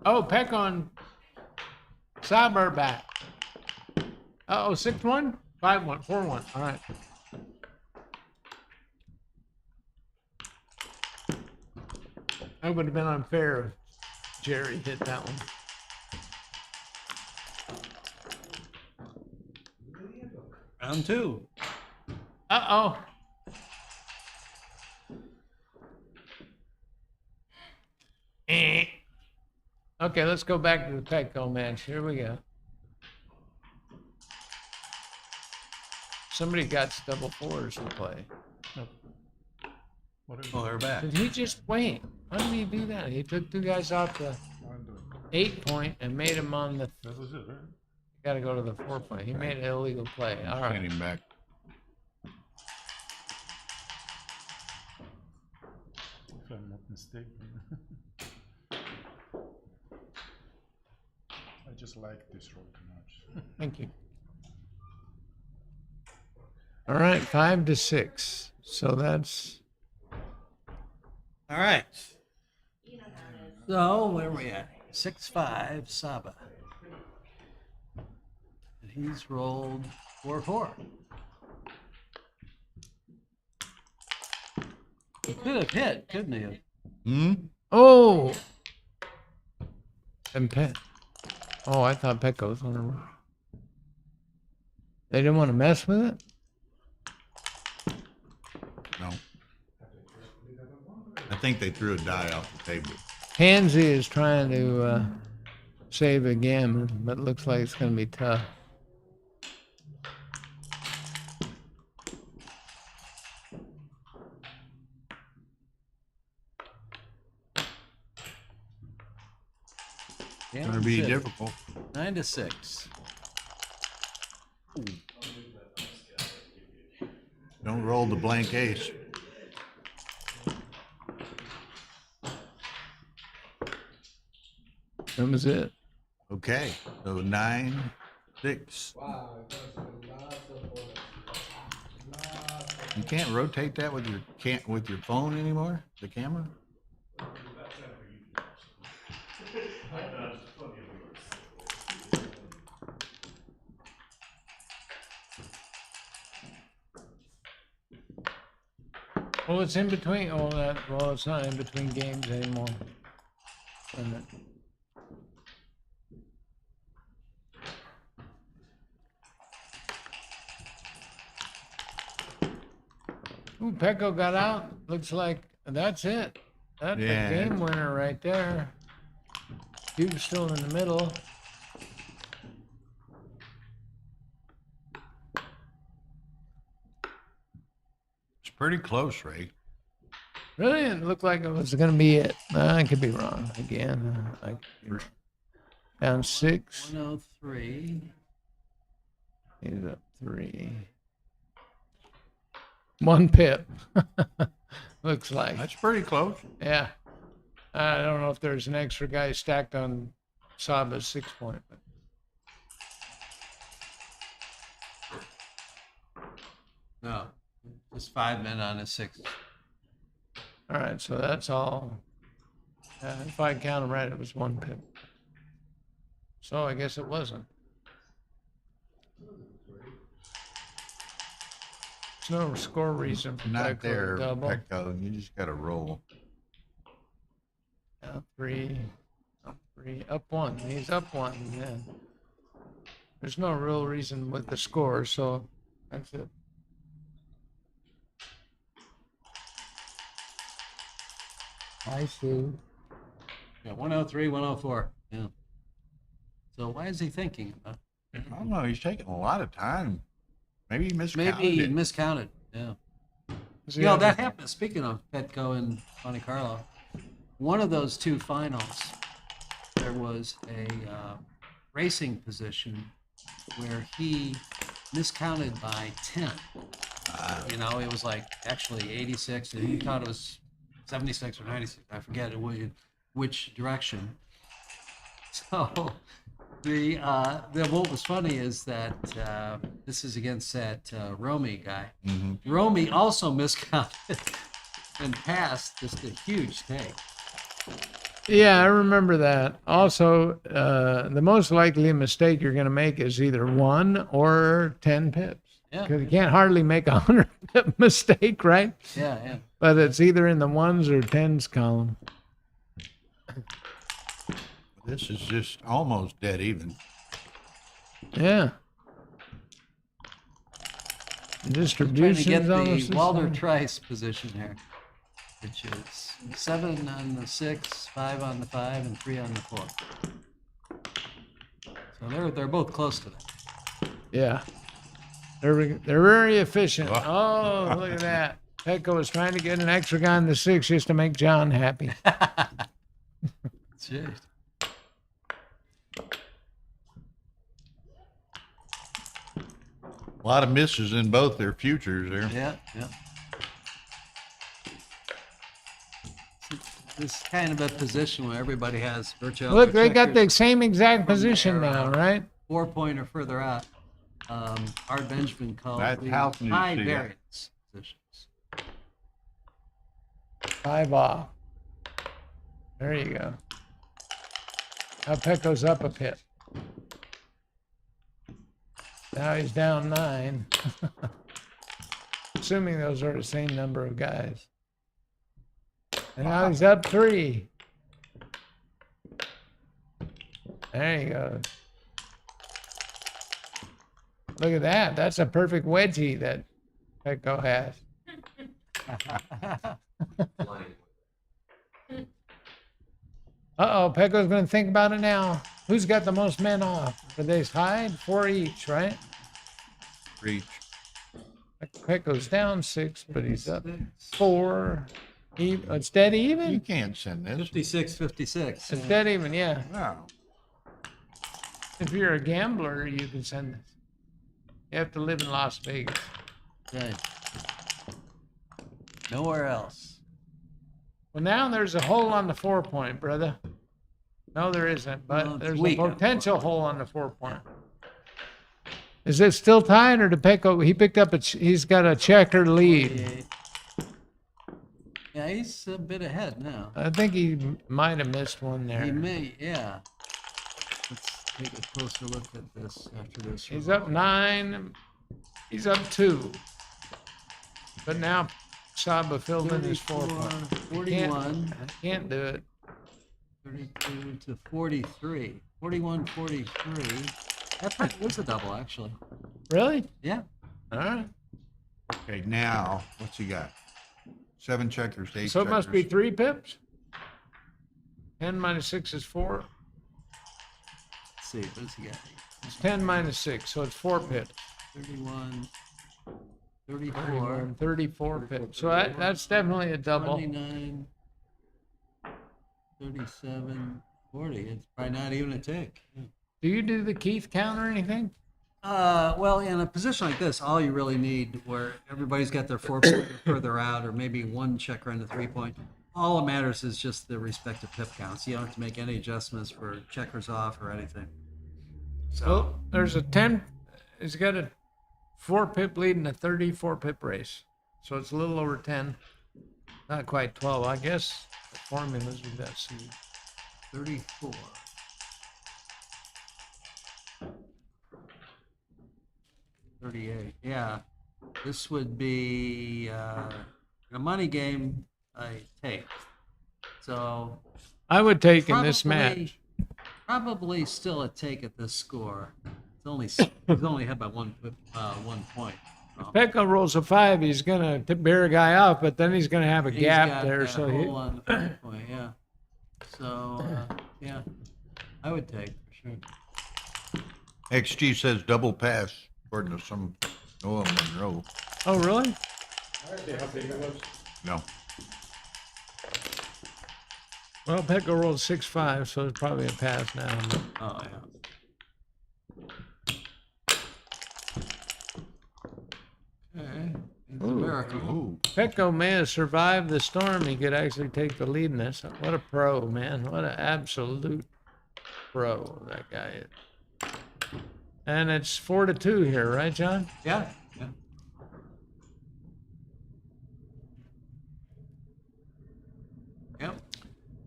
Oh, Peck on Cyber back. Uh-oh, 6-1? 5-1, 4-1. All right. That would have been unfair if Jerry hit that one. Round 2. Uh-oh. Eh. Okay, let's go back to the Petco match. Here we go. Somebody got double 4s to play. Oh, they're back. Did he just wait? Why did he do that? He took 2 guys off the 8-point and made him on the. That was it, right? Got to go to the 4-point. He made an illegal play. All right. Send him back. If I'm not mistaken. I just like this roll too much. Thank you. All right, 5-6. So that's. All right. So where are we at? 6-5 Saba. And he's rolled 4-4. He could have hit, couldn't he? Hmm? Oh. And Pet. Oh, I thought Petco was going to. They didn't want to mess with it? No. I think they threw a die off the table. Hansy is trying to save a gammon, but it looks like it's going to be tough. Gammon Gonna be City. difficult. 9-6. Don't roll the blank ace. That was it. Okay, so 9-6. You can't rotate that with your phone anymore. The camera. Well, it's in between. Oh, well, it's not in between games anymore. Isn't it? Ooh, Pecco got out. Looks like that's it. That's Yeah, the game it's- winner right there. Hugh's still in the middle. It's pretty close, Ray. Really, it looked like it was going to be it. I could be wrong again. I could be wrong. Down 6. 103. He's up 3. 1 pip. Looks like. That's pretty close. Yeah. I don't know if there's an extra guy stacked on Saba's 6 point. But No, just 5 men on a 6. all right, so that's all. If I count them right, it was 1 pip. So I guess it wasn't. There's no score reason for Not Pecco to there, double. Pecco. You just got to roll. Down 3, up 3, up 1. He's up 1. Yeah. There's no real reason with the score, so that's it. I see. Yeah, 103, 104. Yeah. So why is he thinking about it? I don't know. He's taking a lot of time. Maybe he miscounted Maybe he it. miscounted. Yeah. See, You know, I- that happened. Speaking of Petco and Monte Carlo, one of those 2 finals, there was a racing position where he miscounted by 10. You know, it was like actually 86, and he thought it was 76 or 96. I forget which direction. So what was funny is that this is against that Romy guy. Mm-hmm. Romy also miscounted and passed just a huge take. Yeah, I remember that. Also, the most likely mistake you're going to make is either 1 or 10 pips. Yeah. Because you can't hardly make a 100 pip mistake, right? Yeah, yeah. But it's either in the 1s or 10s column. This is just almost dead even. Yeah. The Trying to distribution's get almost the the Walter same. Trice position here, which is 7 on the 6, 5 on the 5, and 3 on the 4. So they're both close to that. Yeah. They're very efficient. Oh, look at that. Pecco was trying to get an extra guy in the 6 just to make John happy. Jeez. A lot of misses in both their futures there. Yeah, yeah. This is kind of a position where everybody has virtual. Look, they got the same exact From position their, now, right? 4 point or further out. Art Benjamin called That's the how can you high see that? variance positions. 5 off. There you go. Now Pecco's up a pip. Now he's down 9. Assuming those are the same number of guys. And now he's up 3. There you go. Look at that. That's a perfect wedgie that Pecco has. Uh-oh, Pecco's going to think about it now. Who's got the most men off? Are they tied? 4 each, right? Reach. Pecco's down 6, but he's up 4. It's dead You even? can't send this. 56, 56. It's dead even, yeah. No. If you're a gambler, you can send this. You have to live in Las Vegas. Right. Nowhere else. Well, now there's a hole on the 4-point, brother. No, there isn't, but Well, it's there's weak a on the potential hole on the 4-point. Is it still tied, or did Pecco? He picked up he's got a checker lead. 48. Yeah, he's a bit ahead now. I think he might have missed one there. He may, yeah. Let's take a closer look at this after this. He's up 9. He's up 2. But now Saba filled in his 4-point. 41, Can't do it. 32 to 43. 41, 43. That probably was a double, actually. Really? Yeah. All right. Okay, now, what's he got? 7 checkers, 8 So it must be checkers. 3 pips. 10 minus 6 is 4. Let's see, what does he got? It's 10 minus 6, so it's 4 pips. 31, 34, 31, 34 pips. So that's definitely a double. 29, 37, 40. It's probably not even a tick. Yeah. Do you do the Keith count or anything? Well, in a position like this, all you really need, where everybody's got their 4-point further out, or maybe one checker and a 3-point, all that matters is just the respective pip counts. You don't have to make any adjustments for checkers off or anything. So, So there's a 10. He's got a 4 pip lead in a 34 pip race. So it's a little over 10. Not quite 12. I guess the formulas we've got to see. 34. $38. Yeah, this would be a money game. I take. So I would take in this probably- match. Probably still a take at this score. He's only had by one point. Pecco rolls a 5. He's gonna bear a guy off, but then he's gonna have a He's gap got there. that So hole on the 5-point, yeah. So yeah, I would take for sure. XG says double pass, according to some Noah Monroe. oh really? No. Well, Pecco rolled 6-5, so it's probably a pass now. Oh yeah. Okay. It's a miracle. Ooh. Pecco may have survived the storm. He could actually take the lead in this. What a pro, man. What an absolute pro that guy is. And it's 4-2 here, right, John? Yeah. Yeah. Yep.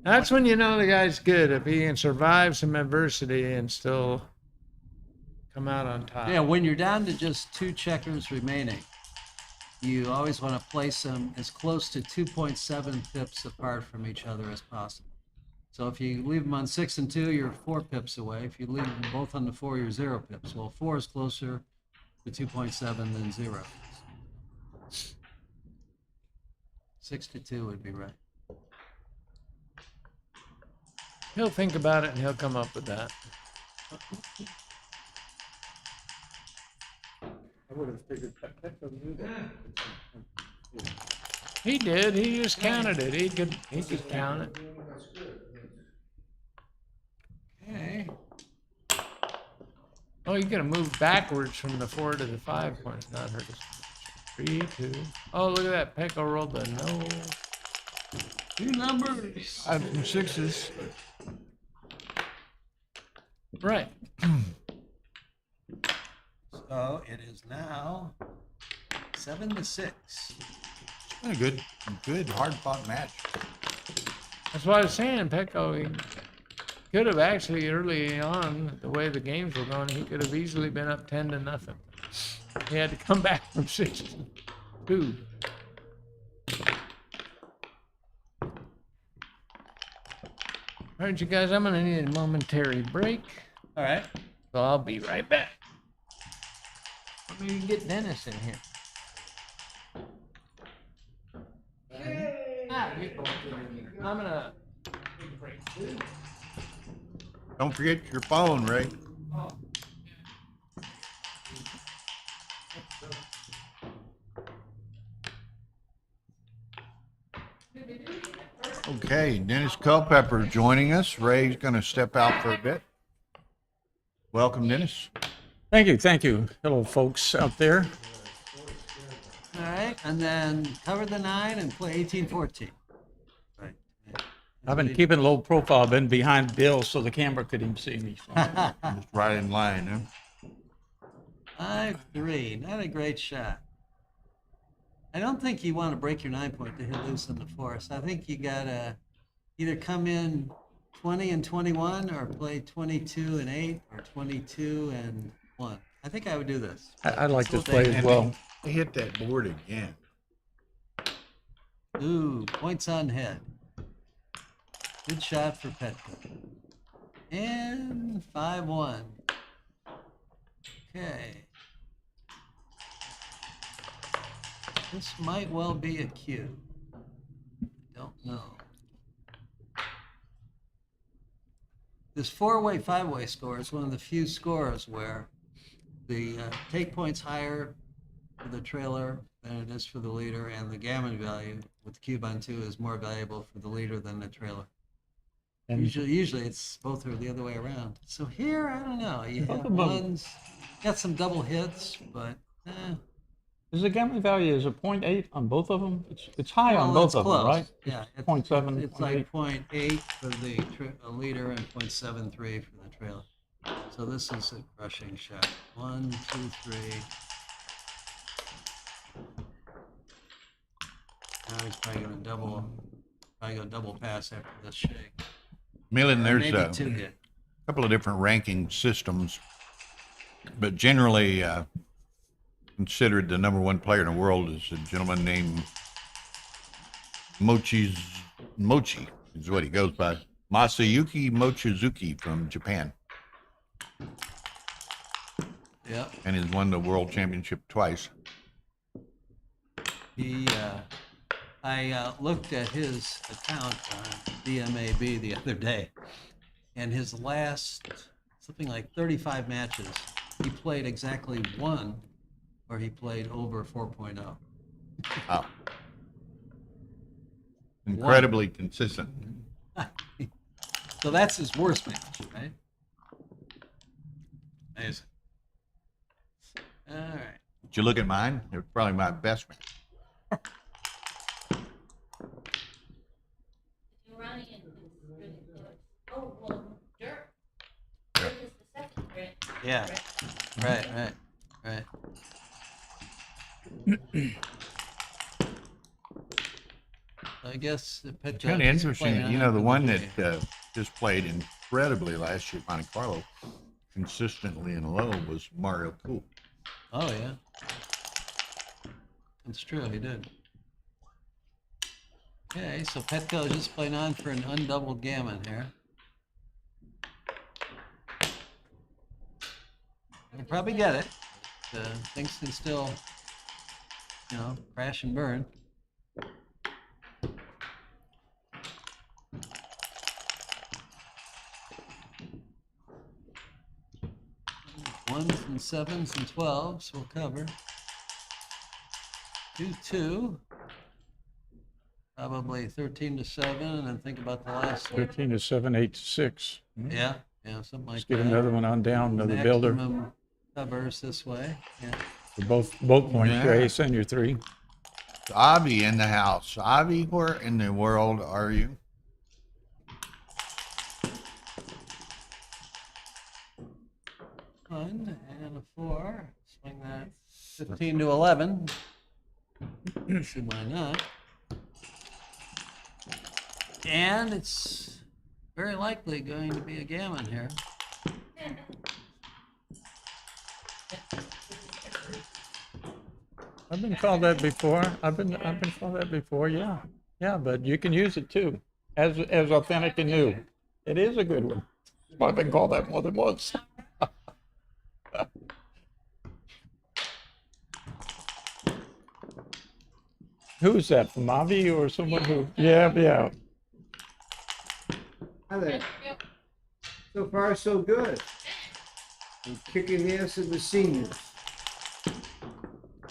That's when you know the guy's good, if he can survive some adversity and still come out on top. Yeah, when you're down to just 2 checkers remaining, you always want to place them as close to 2.7 pips apart from each other as possible. So if you leave them on 6 and 2, you're 4 pips away. If you leave them both on the 4, you're 0 pips. Well, 4 is closer to 2.7 than 0. 6 to 2 would be right. He'll think about it and he'll come up with that. I would have figured Pecco knew that. He did. He just counted it. He could count it. Okay. Oh, you gotta move backwards from the 4 to the 5 points, not hurt us. 3, 2. Oh, look at that. Pecco rolled the no. 2 numbers. 5 and 6s. Right. So it is now 7 to 6. It's been a good hard-fought match. That's what I was saying. Pecco, he could have actually early on, the way the games were going, he could have easily been up 10-0. He had to come back from 6 to 2. All right, you guys, I'm gonna need a momentary break, All right. so I'll be right back. Let me get Dennis in here. I'm gonna take a break too. Don't forget your phone, Ray. Okay, Dennis Culpepper joining us. Ray's going to step out for a bit. Welcome, Dennis. Thank you, thank you. Hello, folks out there. All right, and then cover the 9 and play 18-14. Right. Yeah. I've been keeping low profile. I've been behind Bill so the camera could even see me. Just right in line, huh? 5-3, not a great shot. I don't think you want to break your 9-point to hit loose in the forest. I think you gotta either come in 20 and 21 or play 22 and 8 or 22 and 1. I think I would do this. I'd like It's a this play little as well. They hit that board again. Ooh, points on head. Good shot for Petco. And 5-1. Okay. This might well be a cue. Don't know. This 4-way, 5-way score is one of the few scores where the take points higher for the trailer than it is for the leader, and the gammon value with the cube on 2 is more valuable for the leader than the trailer. And Usually it's both are the other way around. So here, I don't know. You Both have of them. ones, got some double hits, but is the gamma value is a 0.8 on both of them? It's high on well, both it's of close. them, right? Yeah, It's 0.7, It's 0.8. like 0.8 for the leader and 0.73 for the trailer. So this is a crushing shot. 1, 2, 3. Now he's probably going to double pass after this shake. Millen, Or there's maybe a 2 hit. couple of different ranking systems, but generally considered the number 1 player in the world is a gentleman named Mochi is what he goes by. Masayuki Mochizuki from Japan, Yep. and has won the world championship twice. I looked at his account on DMAB the other day, and his last something like 35 matches, he played exactly 1 where he played over 4.0. Wow. Incredibly consistent. So that's his worst match, right? Amazing. All right. Did you look at mine? It was probably my best match. You're running it, it's really good. Oh, well, dirt. Yeah. Dirt is the second, right? Yeah. Right. I guess the pet Kind judge of is interesting. playing You on know, the it one with that just played incredibly last year at Monte Carlo, consistently and low, was Mario Cool. Oh, yeah. That's true, he did. Okay, so Petco just playing on for an undoubled gammon here. He'll probably get it. Things can still, crash and burn. Ones and 7s and 12s will cover. 2-2. Probably 13-7, and then think about the last one. 13 to 7, 8 to 6. Yeah, something like Let's that. get another one on down, another builder. Maximum covers this way. Yeah. For both points, your Yeah. ace and your 3. Avi in the house. Avi, where in the world are you? One and a 4. Swing that 15 to 11. See why not. And it's very likely going to be a gammon here. I've been called that before. I've been called that before. Yeah, but you can use it too, as authentic and new. It is a good one. I've been called that more than once. Who's that? From Avi or someone who? Yeah. Hi there. So far, so good. I'm kicking the ass of the seniors.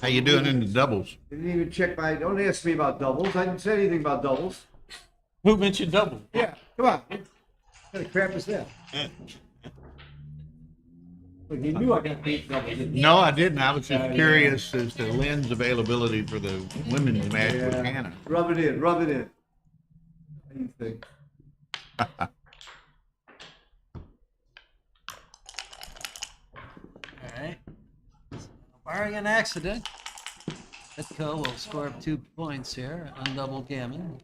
How you doing in the doubles? Didn't even check my. Don't ask me about doubles. I didn't say anything about doubles. Who mentioned double? Yeah, come on. What kind of crap is that? But you knew I got beat double, didn't you? No, I didn't. I was just curious as to Lynn's availability for the women's match with Yeah. Hannah. Rub it in, rub it in. What do you think? All right. Barring an accident, Petco will score up 2 points here on double gammon.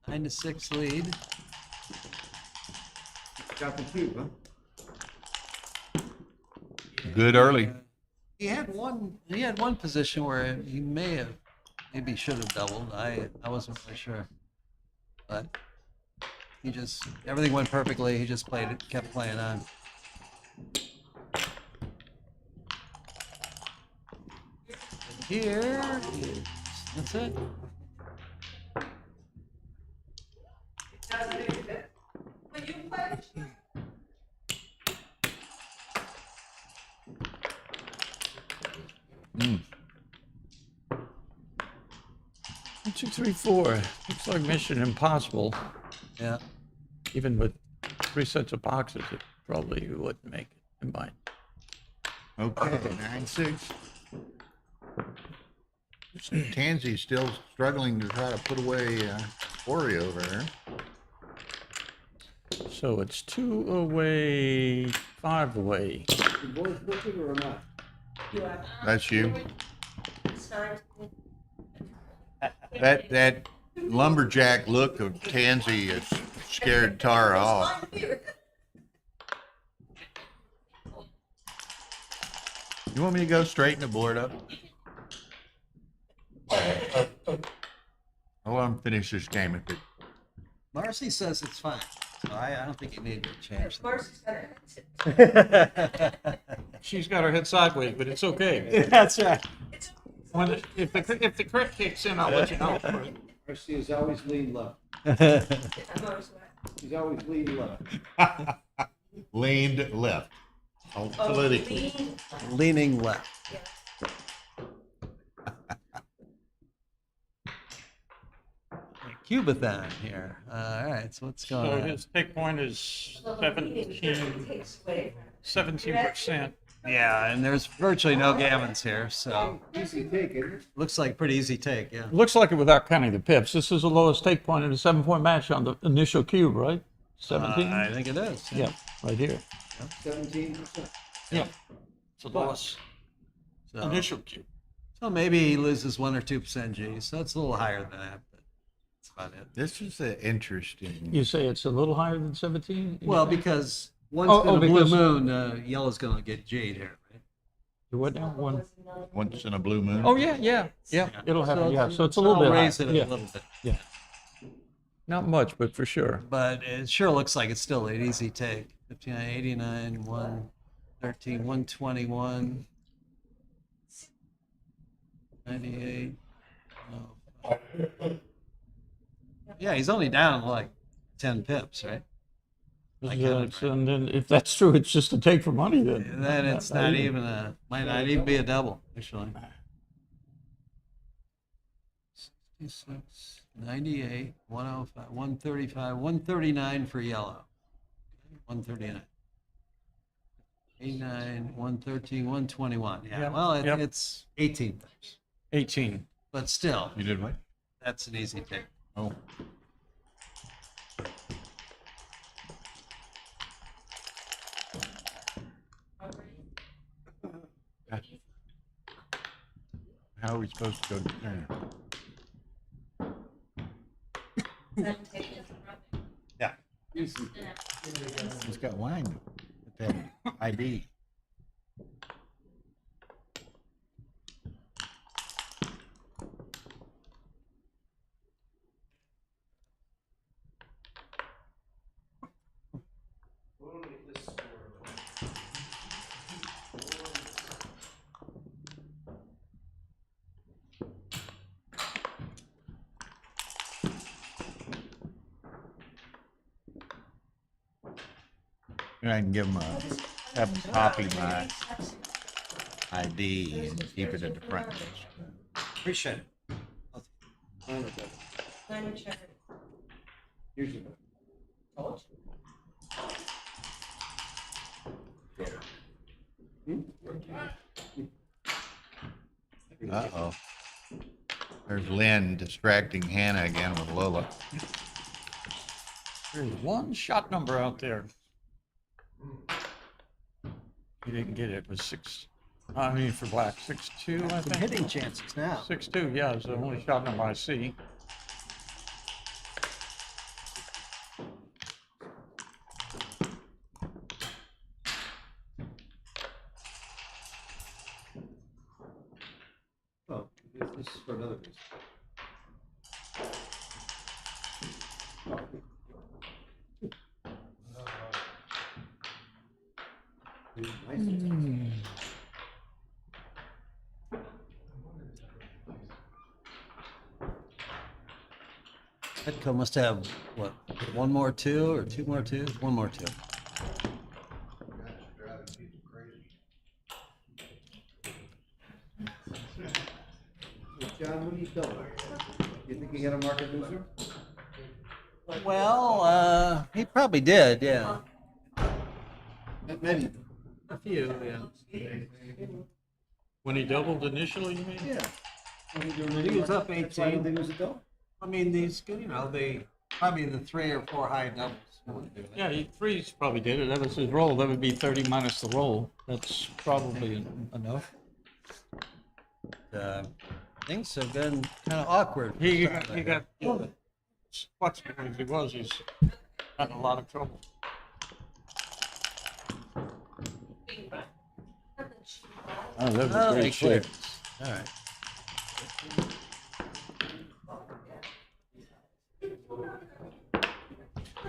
9-6 lead. Got the cube, huh? Good early. He had one position where he maybe should have doubled. I wasn't really sure, but everything went perfectly. He just kept playing on. And here, that's it. Mm. 1, 2, 3, 4. Looks like Mission Impossible. Yeah. Even with 3 sets of boxes, it probably wouldn't make it in mine. Okay, 9-6. Tansy's still struggling to try to put away Oreo there. So it's 2 away, 5 away. You boys looking or not? That's you. Sorry. That lumberjack look of Tansy has scared Tara off. You want me to go straighten the board up? I want to finish this game if it. Marcy says it's fine, so I don't think you need to change. Of course, it's better. She's got her head sideways, but it's okay. That's right. If the crit kicks in, I'll let you know. Marcy is always lean left. She's always lean left. Leaned left. Oh, politically. Leaning left. Cubathon here. All right, so what's going So on? his take point is 17%. Yeah, and there's virtually no gammons here, so Easy take, isn't it? looks like pretty easy take. Yeah. Looks like it without counting the pips. This is the lowest take point in a 7-point match on the initial cube, right? 17? I think it is. Yeah, right here. 17%. Yeah. It's the lowest So, initial cube. so maybe he loses 1 or 2% G, so it's a little higher than that, but that's about it. This is interesting. You say it's a little higher than 17? Well, because once Oh, in a blue because- moon, yellow's going to get G'd here, right? What now? 1. Once in a blue moon. Oh, yeah. It'll happen, yeah. So it's a little I'll bit raise higher. it a Yeah. little bit. Yeah. Not much, but for sure. But it sure looks like it's still an easy take. 59, 89, 113, 121, 98. Oh. Yeah, he's only down like 10 pips, right? I counted right. And then if that's true, it's just a take for money then. And then it's not even might not even be a double, actually. 66, 98, 105, 135, 139 for yellow. 139. 89, 113, 121. Yeah, Yep, well, yep. it's 18 pips. 18. But still, You did what? that's an easy take. Oh. How are we supposed to go there? Yeah. He's got wine with that ID. And I can give him have him copy my ID and keep it at the front desk. Appreciate it. Here's your. Uh-oh. There's Lynn distracting Hannah again with Lola. There's one shot number out there. He didn't get it. It was 6. I mean, for black, 6-2, I Some think. hitting chances now. 6-2, yeah, is the only shot number I see. Oh, this is for another reason. Petco must have, what, one more two or two more twos? One more two. John, what are you doing? You think you got a market loser? Well, he probably did, yeah. Many. A few, yeah. When he doubled initially, you mean? Yeah. He was up That's why I 18. don't think it was a double. I mean, these, they probably the 3 or 4 high doubles. Yeah, threes probably did it. That was his roll. That would be 30 minus the roll. That's probably enough. Things have been kind of awkward. He got flexible as he was. He's got in a lot of trouble. Oh, that was Oh, great they shape. cleared. All right.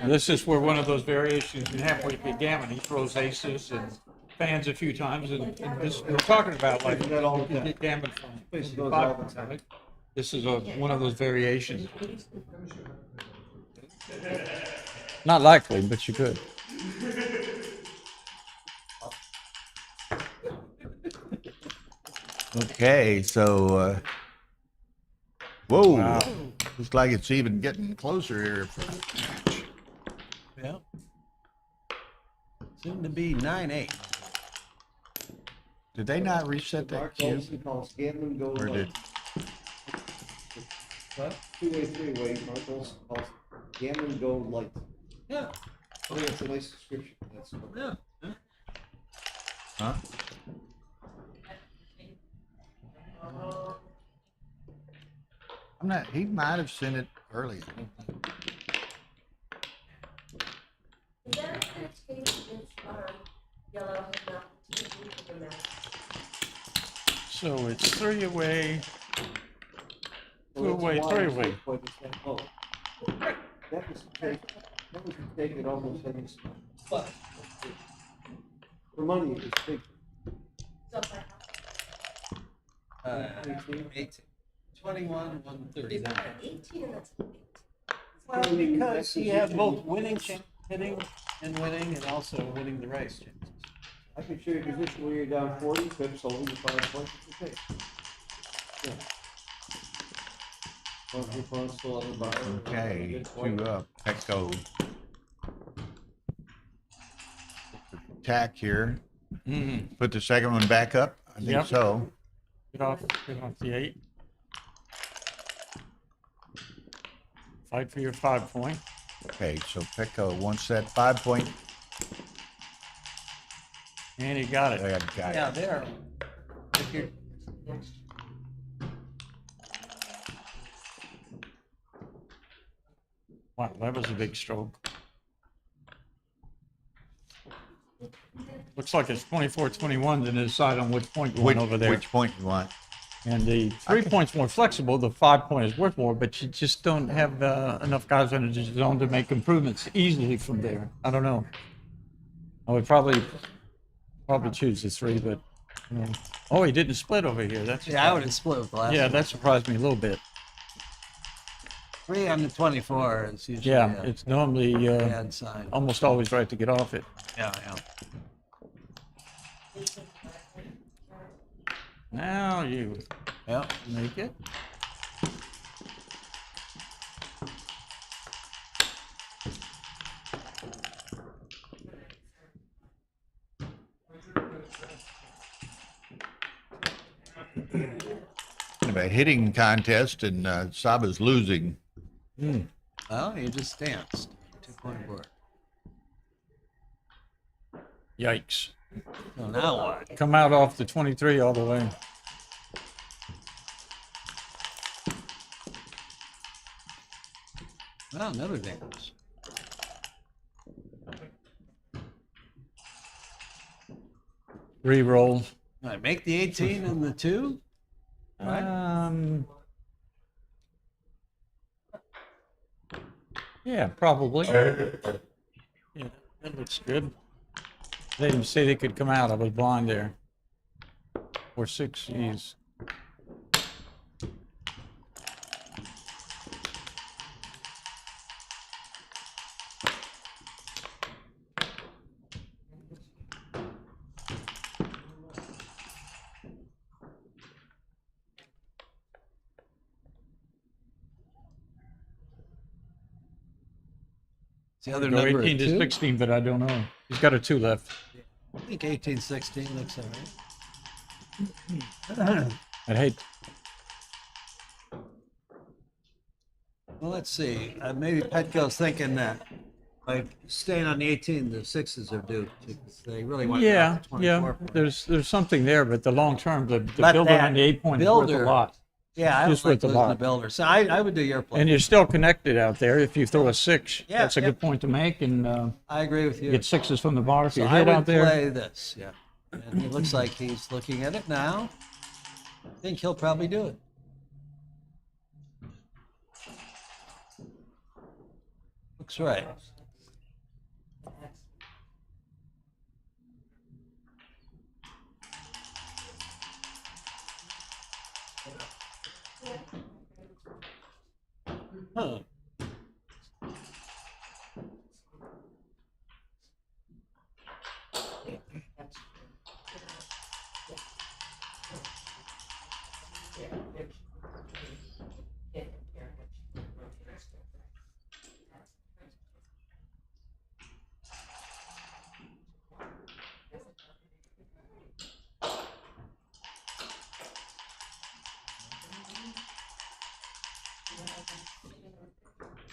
And this is where one of those variations in halfway backgammon, he throws aces and fans a few times, and this we're talking about like backgammon from 5 right? This is one of those variations. Not likely, but you could. Okay, so, whoa. Wow. Looks like it's even getting closer here. Yeah. Soon to be 9-8. Did they not reset that Mark cube? Olson calls gambling gold Or light. did, What? Two-way, three-way, Mark Olson calls gambling gold light. Yeah. I think it's a nice description. That's what. Yeah. huh? I'm not, he might have sent it earlier. So it's 3 away, 2 away, That's 3 why away. it's like it's that low. That was to take, that was to take it almost any spot. For money, it was big. 18. 21, 139. Well, Well, because he has both position- winning, hitting and winning, and also winning the race chances. I can show you a position where you're down 40 pips, holding the 5 points to take. Yeah. Well, your opponent's still on the bottom. Okay, Good point. 2 up, Petco. Attack here. Mm-hmm. Put the second one back up? I think Yep. so. Get off the 8. Fight for your 5 point. Okay, so Petco wants that 5 point. And he got it. There, got Yeah, it. there. If you're, Wow, that was a big stroke. Looks like it's 24-21 to decide on which point you want over there. Which point you want? And the 3 point's more flexible, the 5 point is worth more, but you just don't have enough guys in the zone to make improvements easily from there. I don't know. I would probably choose the 3, but, oh, he didn't split over here. That's yeah, I would have split with the last yeah, one. that surprised me a little bit. 3 on the 24 is usually Yeah, a it's normally bad sign. almost always right to get off it. Yeah, yeah. Now you Yeah. make it. kind of a hitting contest, and Saba's losing. Well, you just danced. 2-point board. Yikes. So now what? Come out off the 23 all the way. Well, another dance. Re-roll. All right, make the 18 and the 2. Yeah, probably. Yeah, that looks good. They didn't say they could come out. I was blind there. Or 6, geez. It's the other Go number 18 to 2. 16, but I don't know. He's got a 2 left. I think 18-16 looks all right. I'd hate. Well, let's see. Maybe Petco's thinking that by staying on the 18, the 6s are due. They really want to go Yeah, out to 24 yeah. points. There's something there, but the long term, the But builder that on the 8 point is worth a builder- lot. Yeah, I Just don't like with the losing the lot. builder. So I would do your play. And you're still connected out there. If you throw a 6, Yeah, that's a yeah. good point to make. And I agree with you. get 6s from the bar if So you I hit would out there. play this, yeah. And it looks like he's looking at it now. I think he'll probably do it. Looks right. Huh.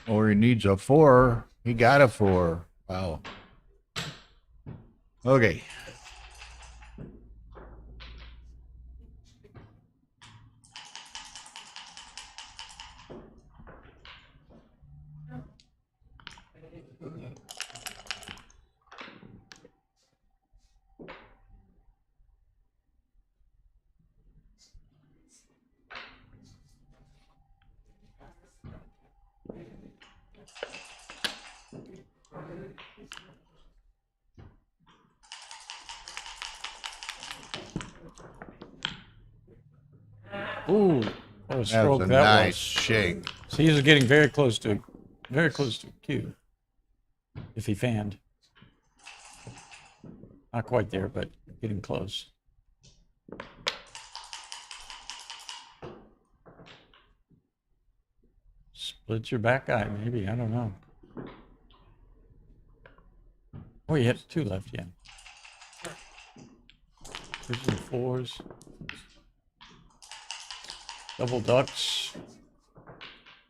Or he needs a 4. He got a 4. Wow. Okay. Ooh, what a That stroke was a that nice was. shake. So he's getting very close to Q. If he fanned. Not quite there, but getting close. Split your back eye, maybe. I don't know. Oh, you had 2 left, yeah. 3s and 4s. Double ducks.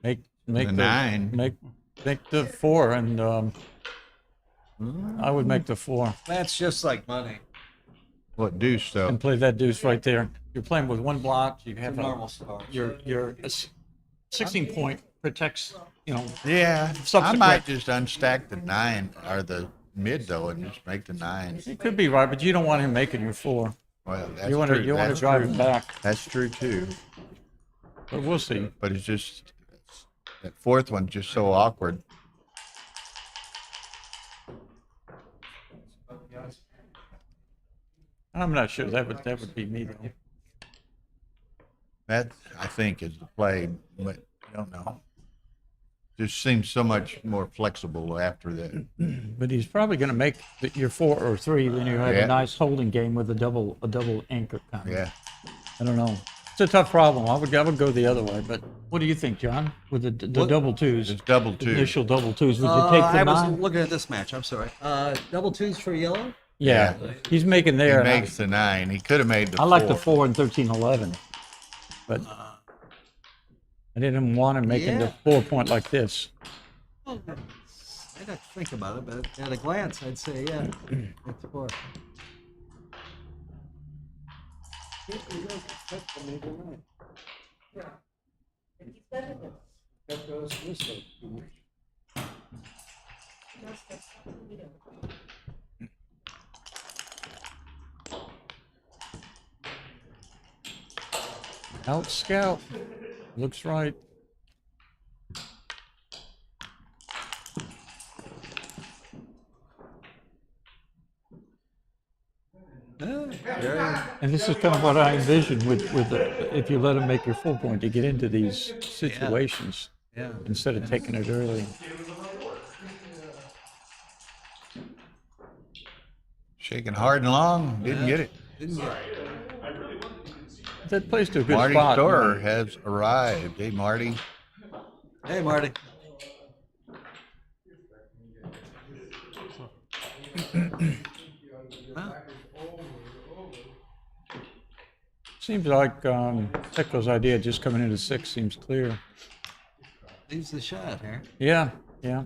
Make The 9. make the 4, and I would make the 4 That's just like money. What deuce, though? and play that deuce right there. You're playing with 1 block. You It's a have normal score. your 16 point protects. Yeah, I Subsequent- might just unstack the 9 or the mid, though, and just make the 9. It could be right, but you don't want him making your 4. Well, that's You want true. to That's drive true. him back, That's true, too. but we'll see. But it's just that 4th one's just so awkward. I'm not sure that would be me though. That, I think, is the play, but I don't know. Just seems so much more flexible after that. But he's probably going to make your 4 or 3 when you have Yeah. a nice holding game with a double anchor kind of. Yeah. I don't know. It's a tough problem. I would go the other way. But what do you think, John? With the double 2s, It's double 2. initial double 2s, would you take the I was 9? looking at this match. I'm sorry. Double 2s for yellow. Yeah, he's making He there. makes the 9. He could have made the I like the 4. 4 and 13, 11. But I didn't want him making the Yeah. 4-point like this. I'd have to think about it, but at a glance, I'd say, yeah, it's 4. Out scout. Looks right. Very, And this is kind of what I envisioned with if you let him make your 4-point to get into these situations yeah. instead of taking it early. Shaking hard and long, didn't get it. Didn't get That plays to a good Marty spot. Storer has arrived. Hey, Marty. Hey, Marty. Seems like Petco's idea just coming into 6 seems clear. Leaves the shot here. Yeah, yeah.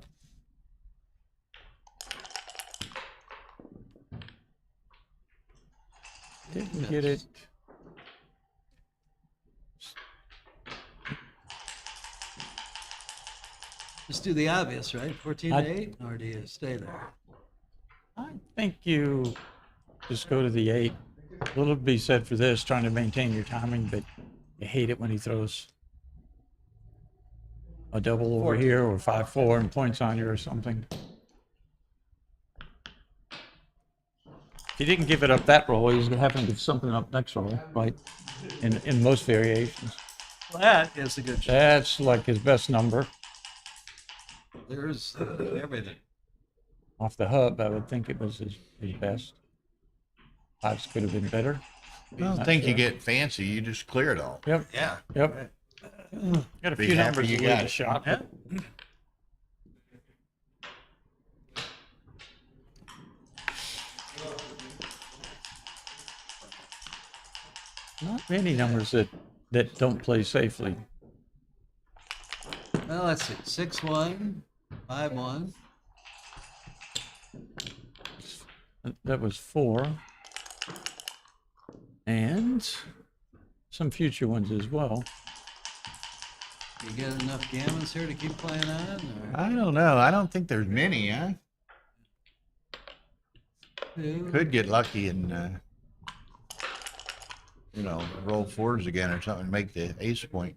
Didn't get it. Just do the obvious, right? 14 I- to 8, or do you stay there? I think you just go to the 8. A little to be said for this, trying to maintain your timing, but you hate it when he throws a double over here or 5-4 and points on you or something. If he didn't give it up that roll, he's gonna have to give something up next roll, right? In most variations. Well, that is a good shot. That's like his best number. There's everything. Off the hub, I would think it was his best. 5s could have been better. I don't think you get fancy. You just clear it all. Yep, Yeah. yep. Got a Be few happy numbers you to got leave a it. shot. Yeah. Not many numbers that don't play safely. Well, let's see. 6-1, 5-1. That was 4. And some future ones as well. You get enough gammons here to keep playing on? Or I don't know. I don't think there's many, huh? 2? Could get lucky and, roll 4s again or something, make the ace point.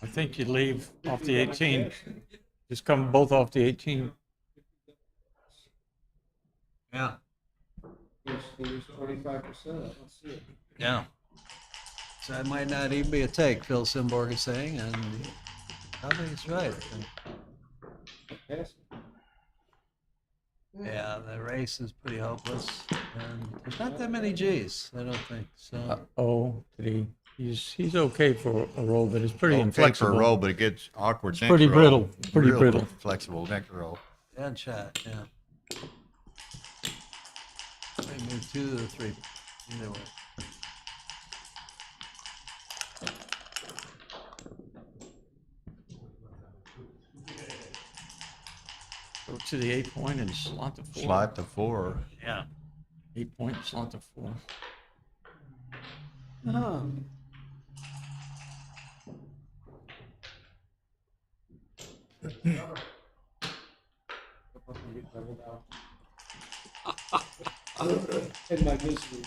I think you leave off the 18. Just come both off the 18. Yeah. 25%. I don't see it. Yeah. So that might not even be a take, Phil Simborg is saying, and probably he's right. I think. Pass. Yeah, the race is pretty hopeless, and there's not that many G's, I don't think. So He's okay for a roll, but it's pretty Okay inflexible. for a roll, but it gets awkward next pretty roll. brittle. Pretty Real brittle. Flexible next roll. bad shot, yeah. They move 2 or 3, either way. Go to the 8-point and slot the 4. Slot to 4. Yeah. 8-point, slot the 4. Oh. In my misery.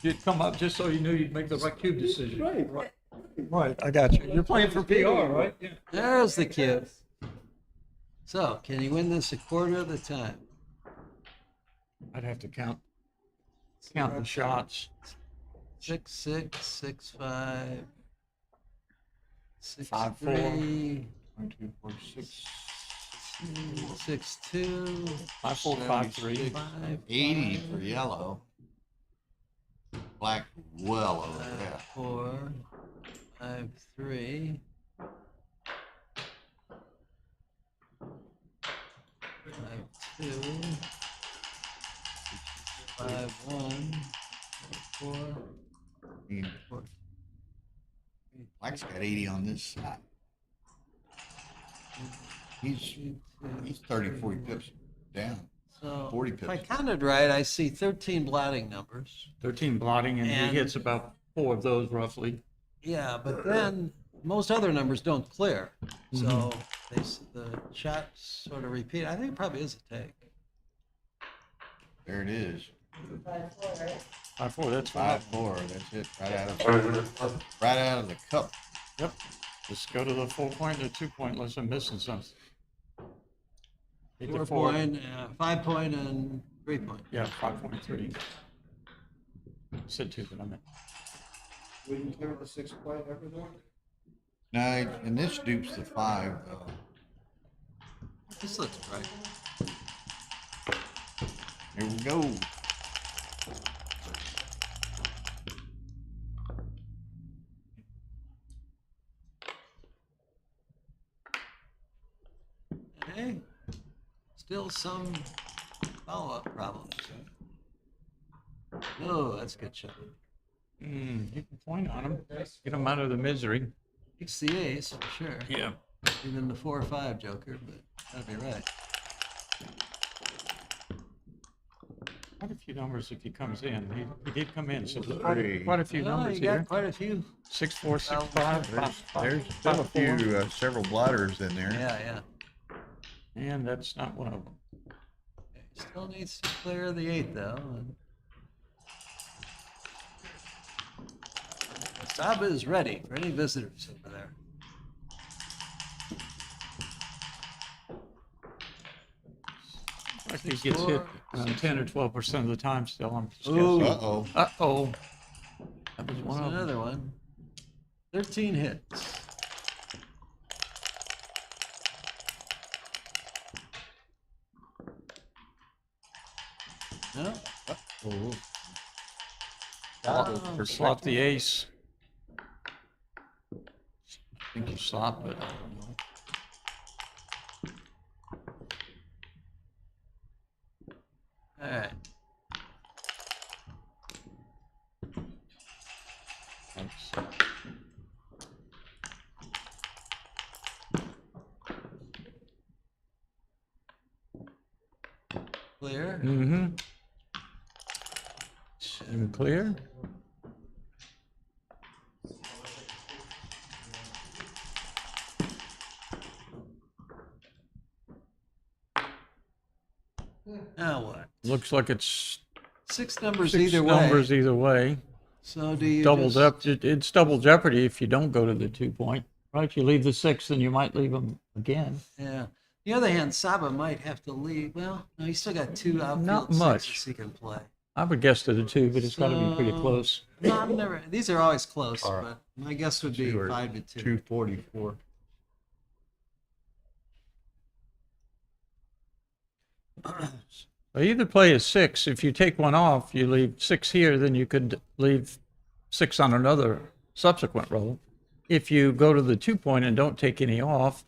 You'd come up just so you knew you'd make the right cube decision. Right. Right, I got you. You're playing for PR, right? Yeah. There's the cue. So, can you win this a quarter at a time? I'd have to count the shots. 6-6, 6-5, 5-4. 6-3, 1, 2, 4, 6. 6-2, 5-4, 5-3. 80 for yellow. Black well over there. 4, 5-3, 5-2, 5-1, 4. Black Jack's got 80 on this side. He's 30, 40 pips down. So 40 if I pips. counted right, I see 13 blotting numbers. 13 blotting, and he And- hits about 4 of those roughly. Yeah, but then most other numbers don't clear. So the shots sort of repeat. I think it probably is a take. There it is. 5-4, that's fine. 5-4. That's it. Right out of the cup. Yep. Just go to the 4-point or 2-point unless I'm missing something. 4 point, 5 point, and 3 point. Yeah, 5.3. Said 2, but I meant. Wouldn't you clear the 6 play ever though? No, and this dupes the 5. This looks right. Here we go. Hey, still some follow-up problems. Oh, that's a good shot. You can point on him. Get him out of the misery. It's the ace for sure. Yeah. Even the 4 or 5 joker, but that'd be right. Quite a few numbers if he comes in. He did come in, so there's Three. quite a few Well, numbers you got here. quite a few. 6-4, 6-5, There's still a few, several blotters in there. Yeah. and that's not one of them. Still needs to clear the 8 though. And Saba is ready for any visitors over there. Like he gets hit 10 or 12% of the time still. I'm just Ooh. guessing. Uh-oh. Uh-oh. That was There's one of them. another one. 13 hits. No? Slot the ace. I think you slot, but I don't know. All right. Thanks. Clear. Mm-hmm. And clear. Now what? Looks like it's 6 numbers 6 either way. numbers either way. So do you Double just, it's double jeopardy if you don't go to the 2-point. Right? If you leave the 6, then you might leave them again. Yeah. The other hand, Saba might have to leave. Well, no, he's still got 2 outfield Not much. 6s he can play. I would guess to the 2, but it's got to be pretty So- close. No, I've never. These are always close, but my guess would be 5 to 2. 244. So either play a 6. If you take one off, you leave 6 here, then you could leave 6 on another subsequent roll. If you go to the 2-point and don't take any off,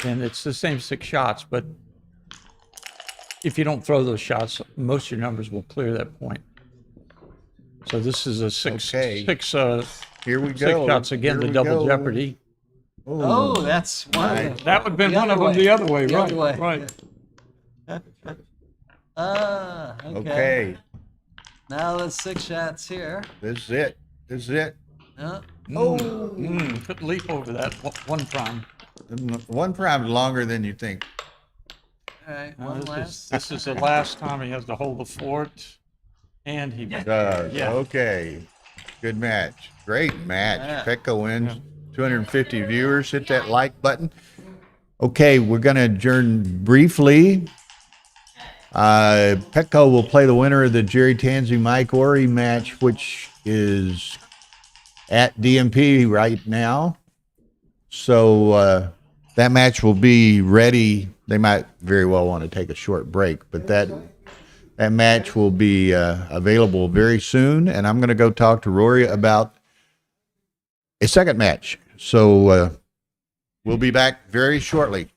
then it's the same 6 shots, but if you don't throw those shots, most of your numbers will clear that point. So this is a 6, Okay. 6, Here we 6 go. shots again, Here the we double go. jeopardy. Oh, that's one. of them. That would have been The one of other them the other way, The right? other way. Right. Okay. Okay. Now there's 6 shots here. This is it. This is it. Couldn't leap over that one prime. One prime is longer than you think. All right, Now, one this last. this is the last time he has to hold the fort, and he Does. Yeah. Okay. Good match. Great match. Yeah. Petco wins. 250 viewers. Hit that like button. Okay, we're going to adjourn briefly. Petco will play the winner of the Jerry Tansey Mike Ori match, which is at DMP right now. So that match will be ready. They might very well want to take a short break, but that match will be available very soon. And I'm going to go talk to Rory about a second match. So we'll be back very shortly.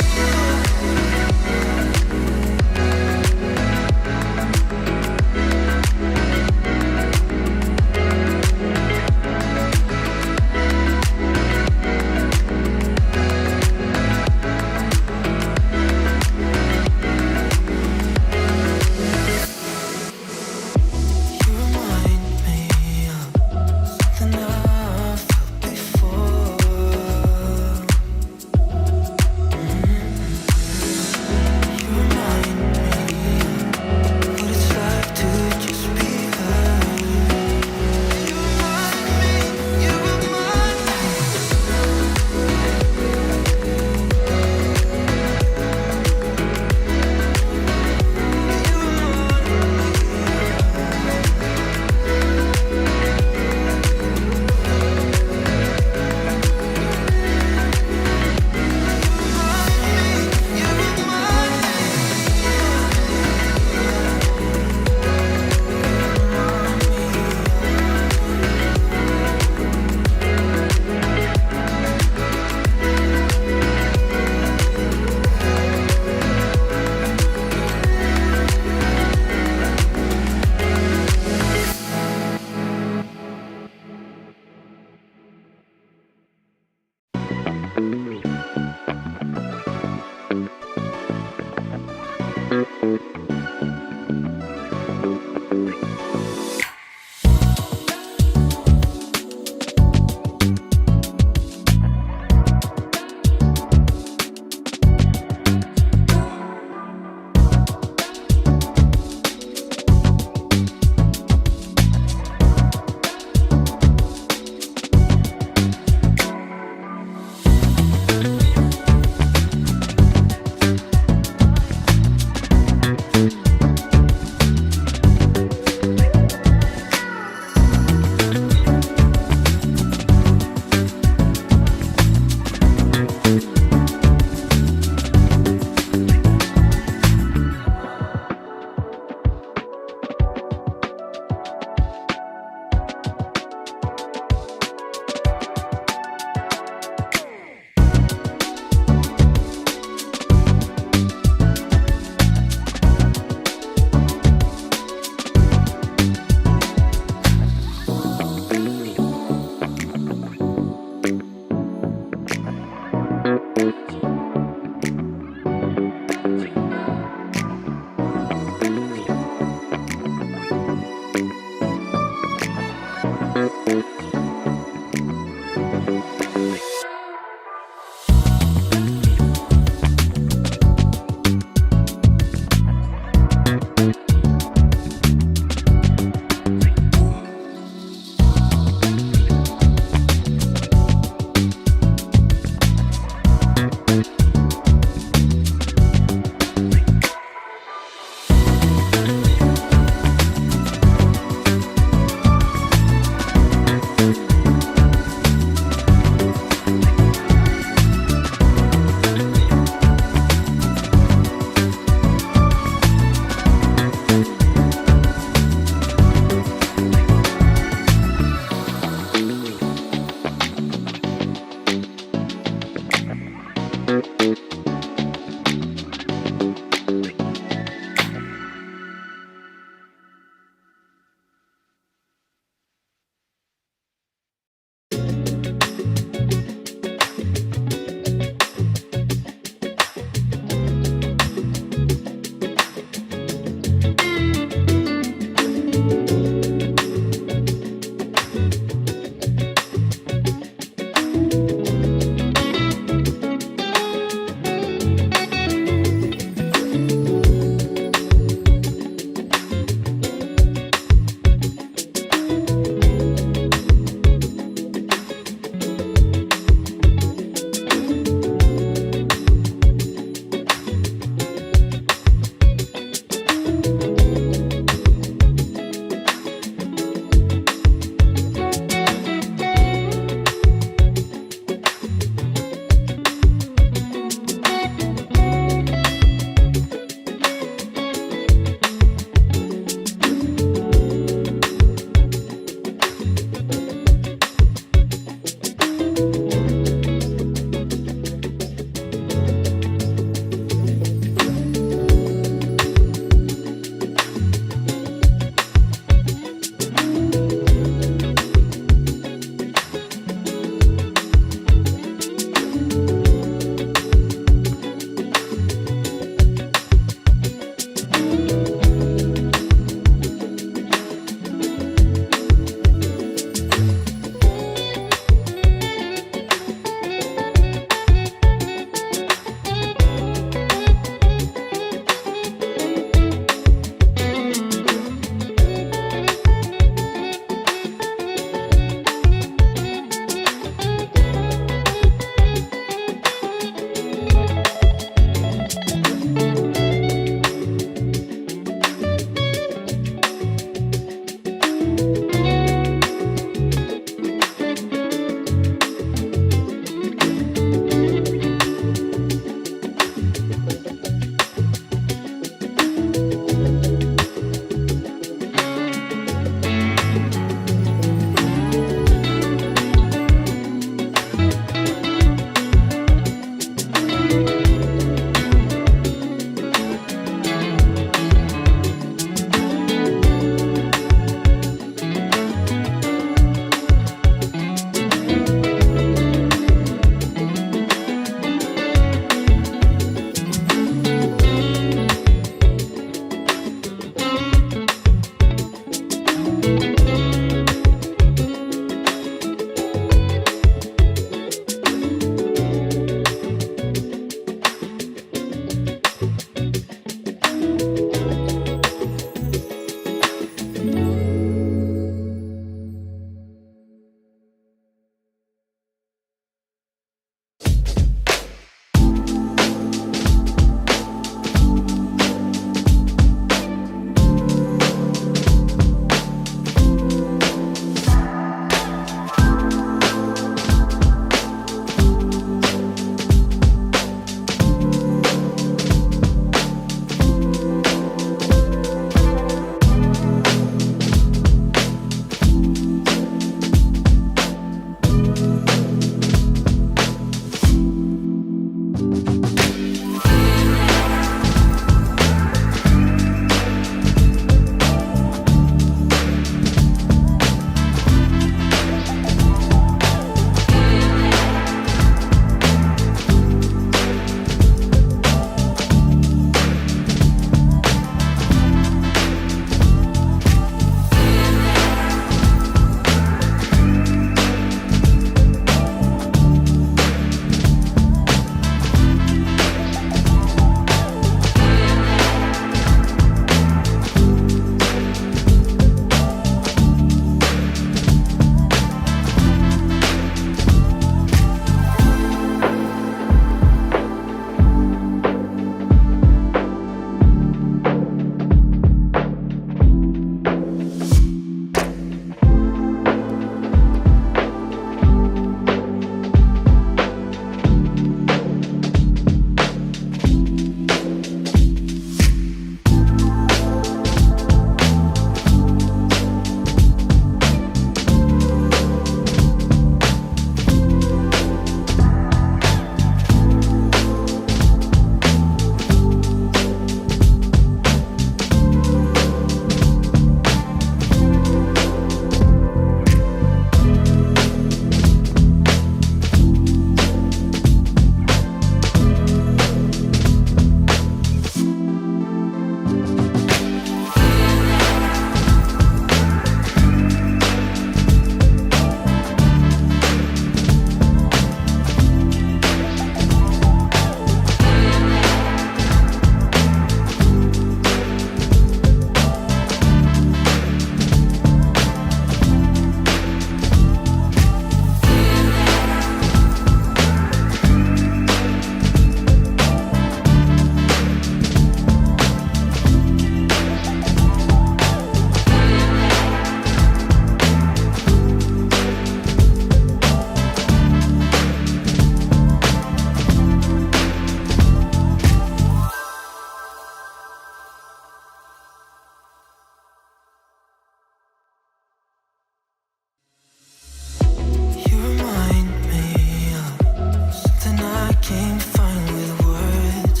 can't find with words.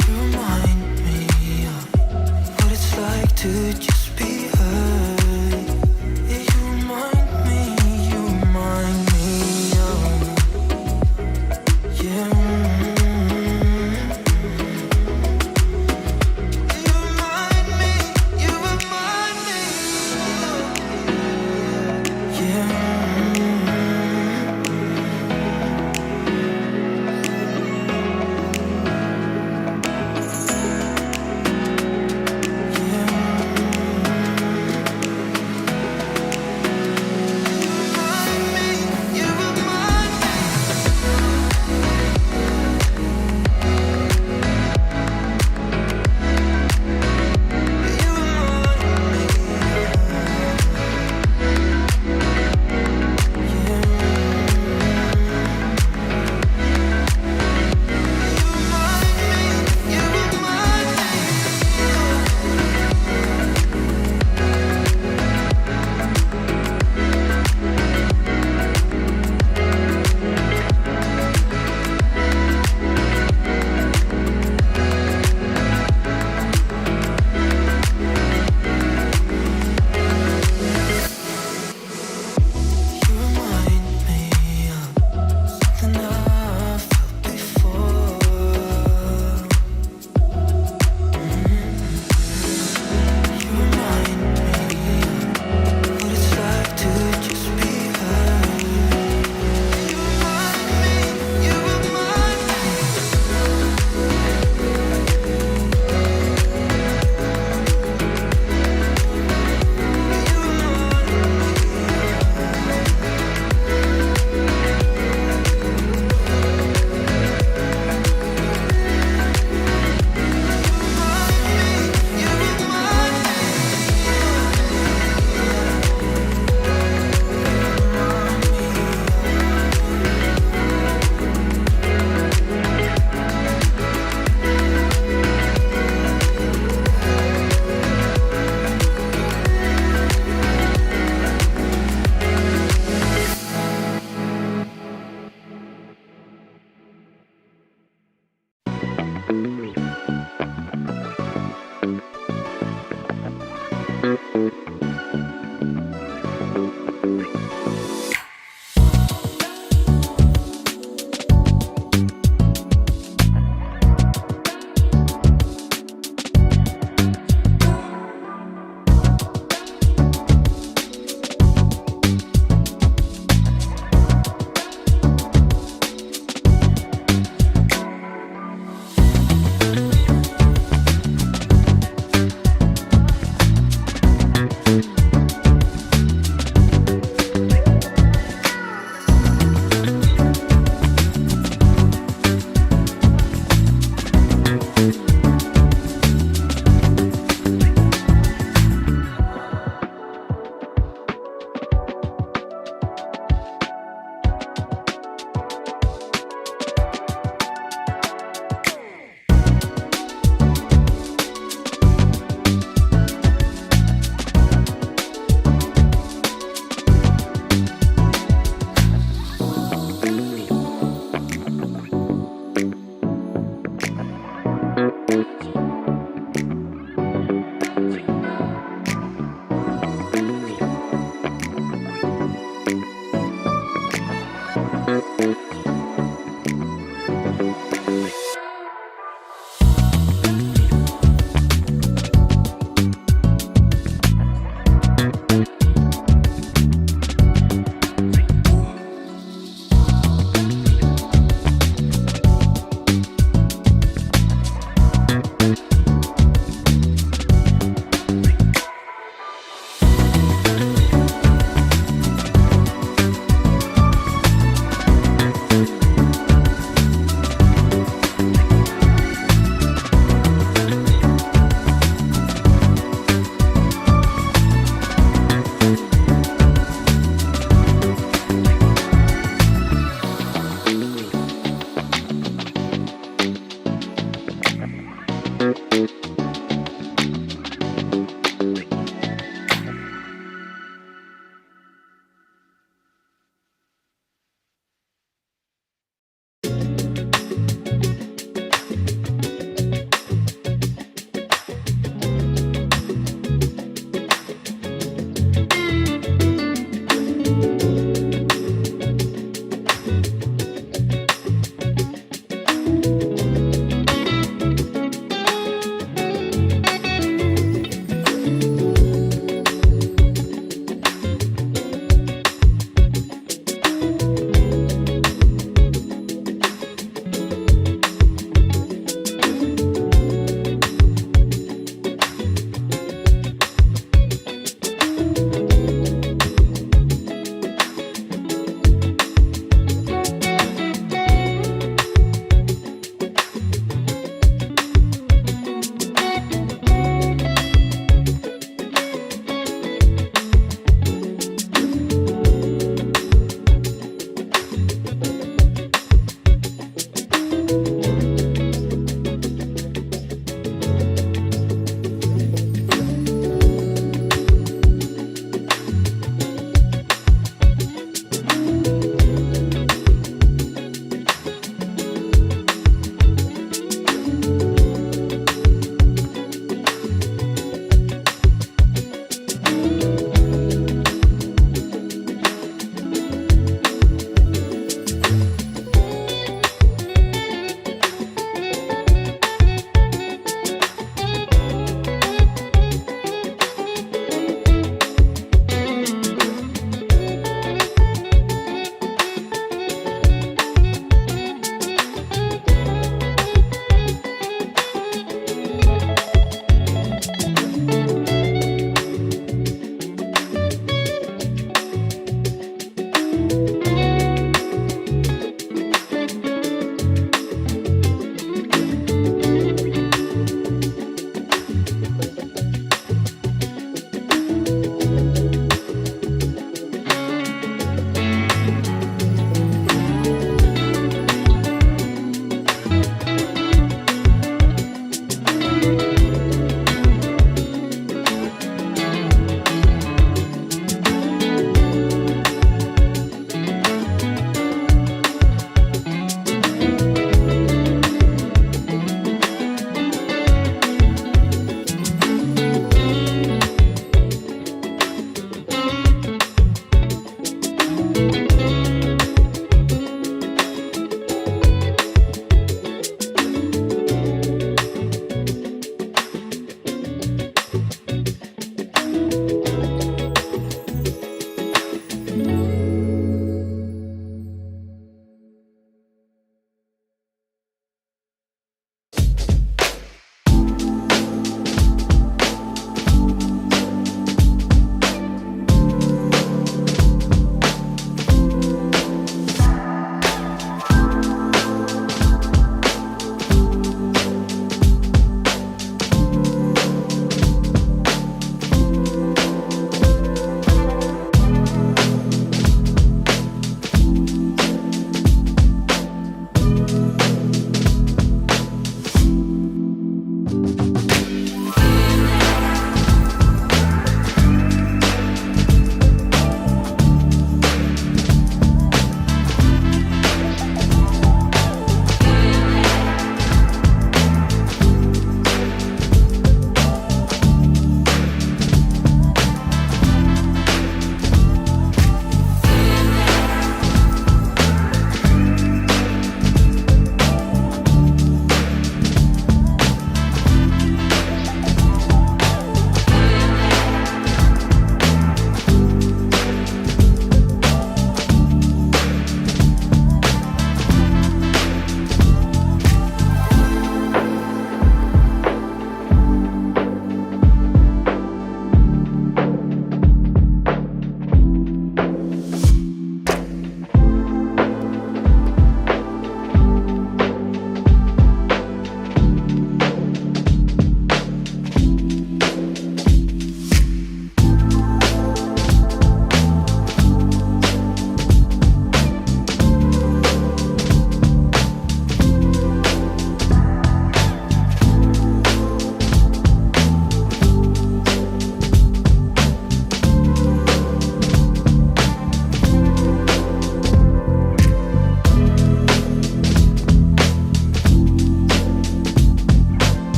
You remind me of what it's like to just be heard. Yeah, you remind me of, yeah. You remind me, yeah.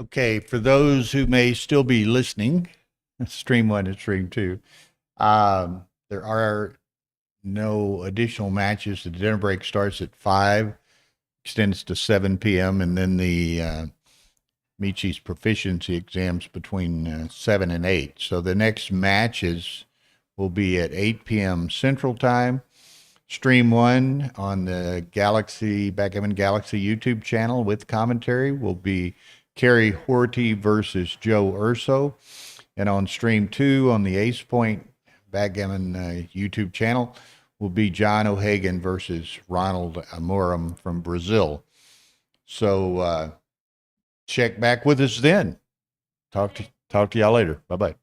Okay, for those who may still be listening, stream 1 and stream 2, there are no additional matches. The dinner break starts at 5, extends to 7 p.m., and then the Michi's proficiency exams between 7 and 8. So the next matches will be at 8 p.m. Central Time. Stream 1 on the Backgammon Galaxy YouTube channel with commentary will be Kerry Horty versus Joe Urso. And on Stream 2 on the Ace Point Backgammon YouTube channel will be John O'Hagan versus Ronald Amorim from Brazil. So check back with us then. Talk to y'all later. Bye-bye.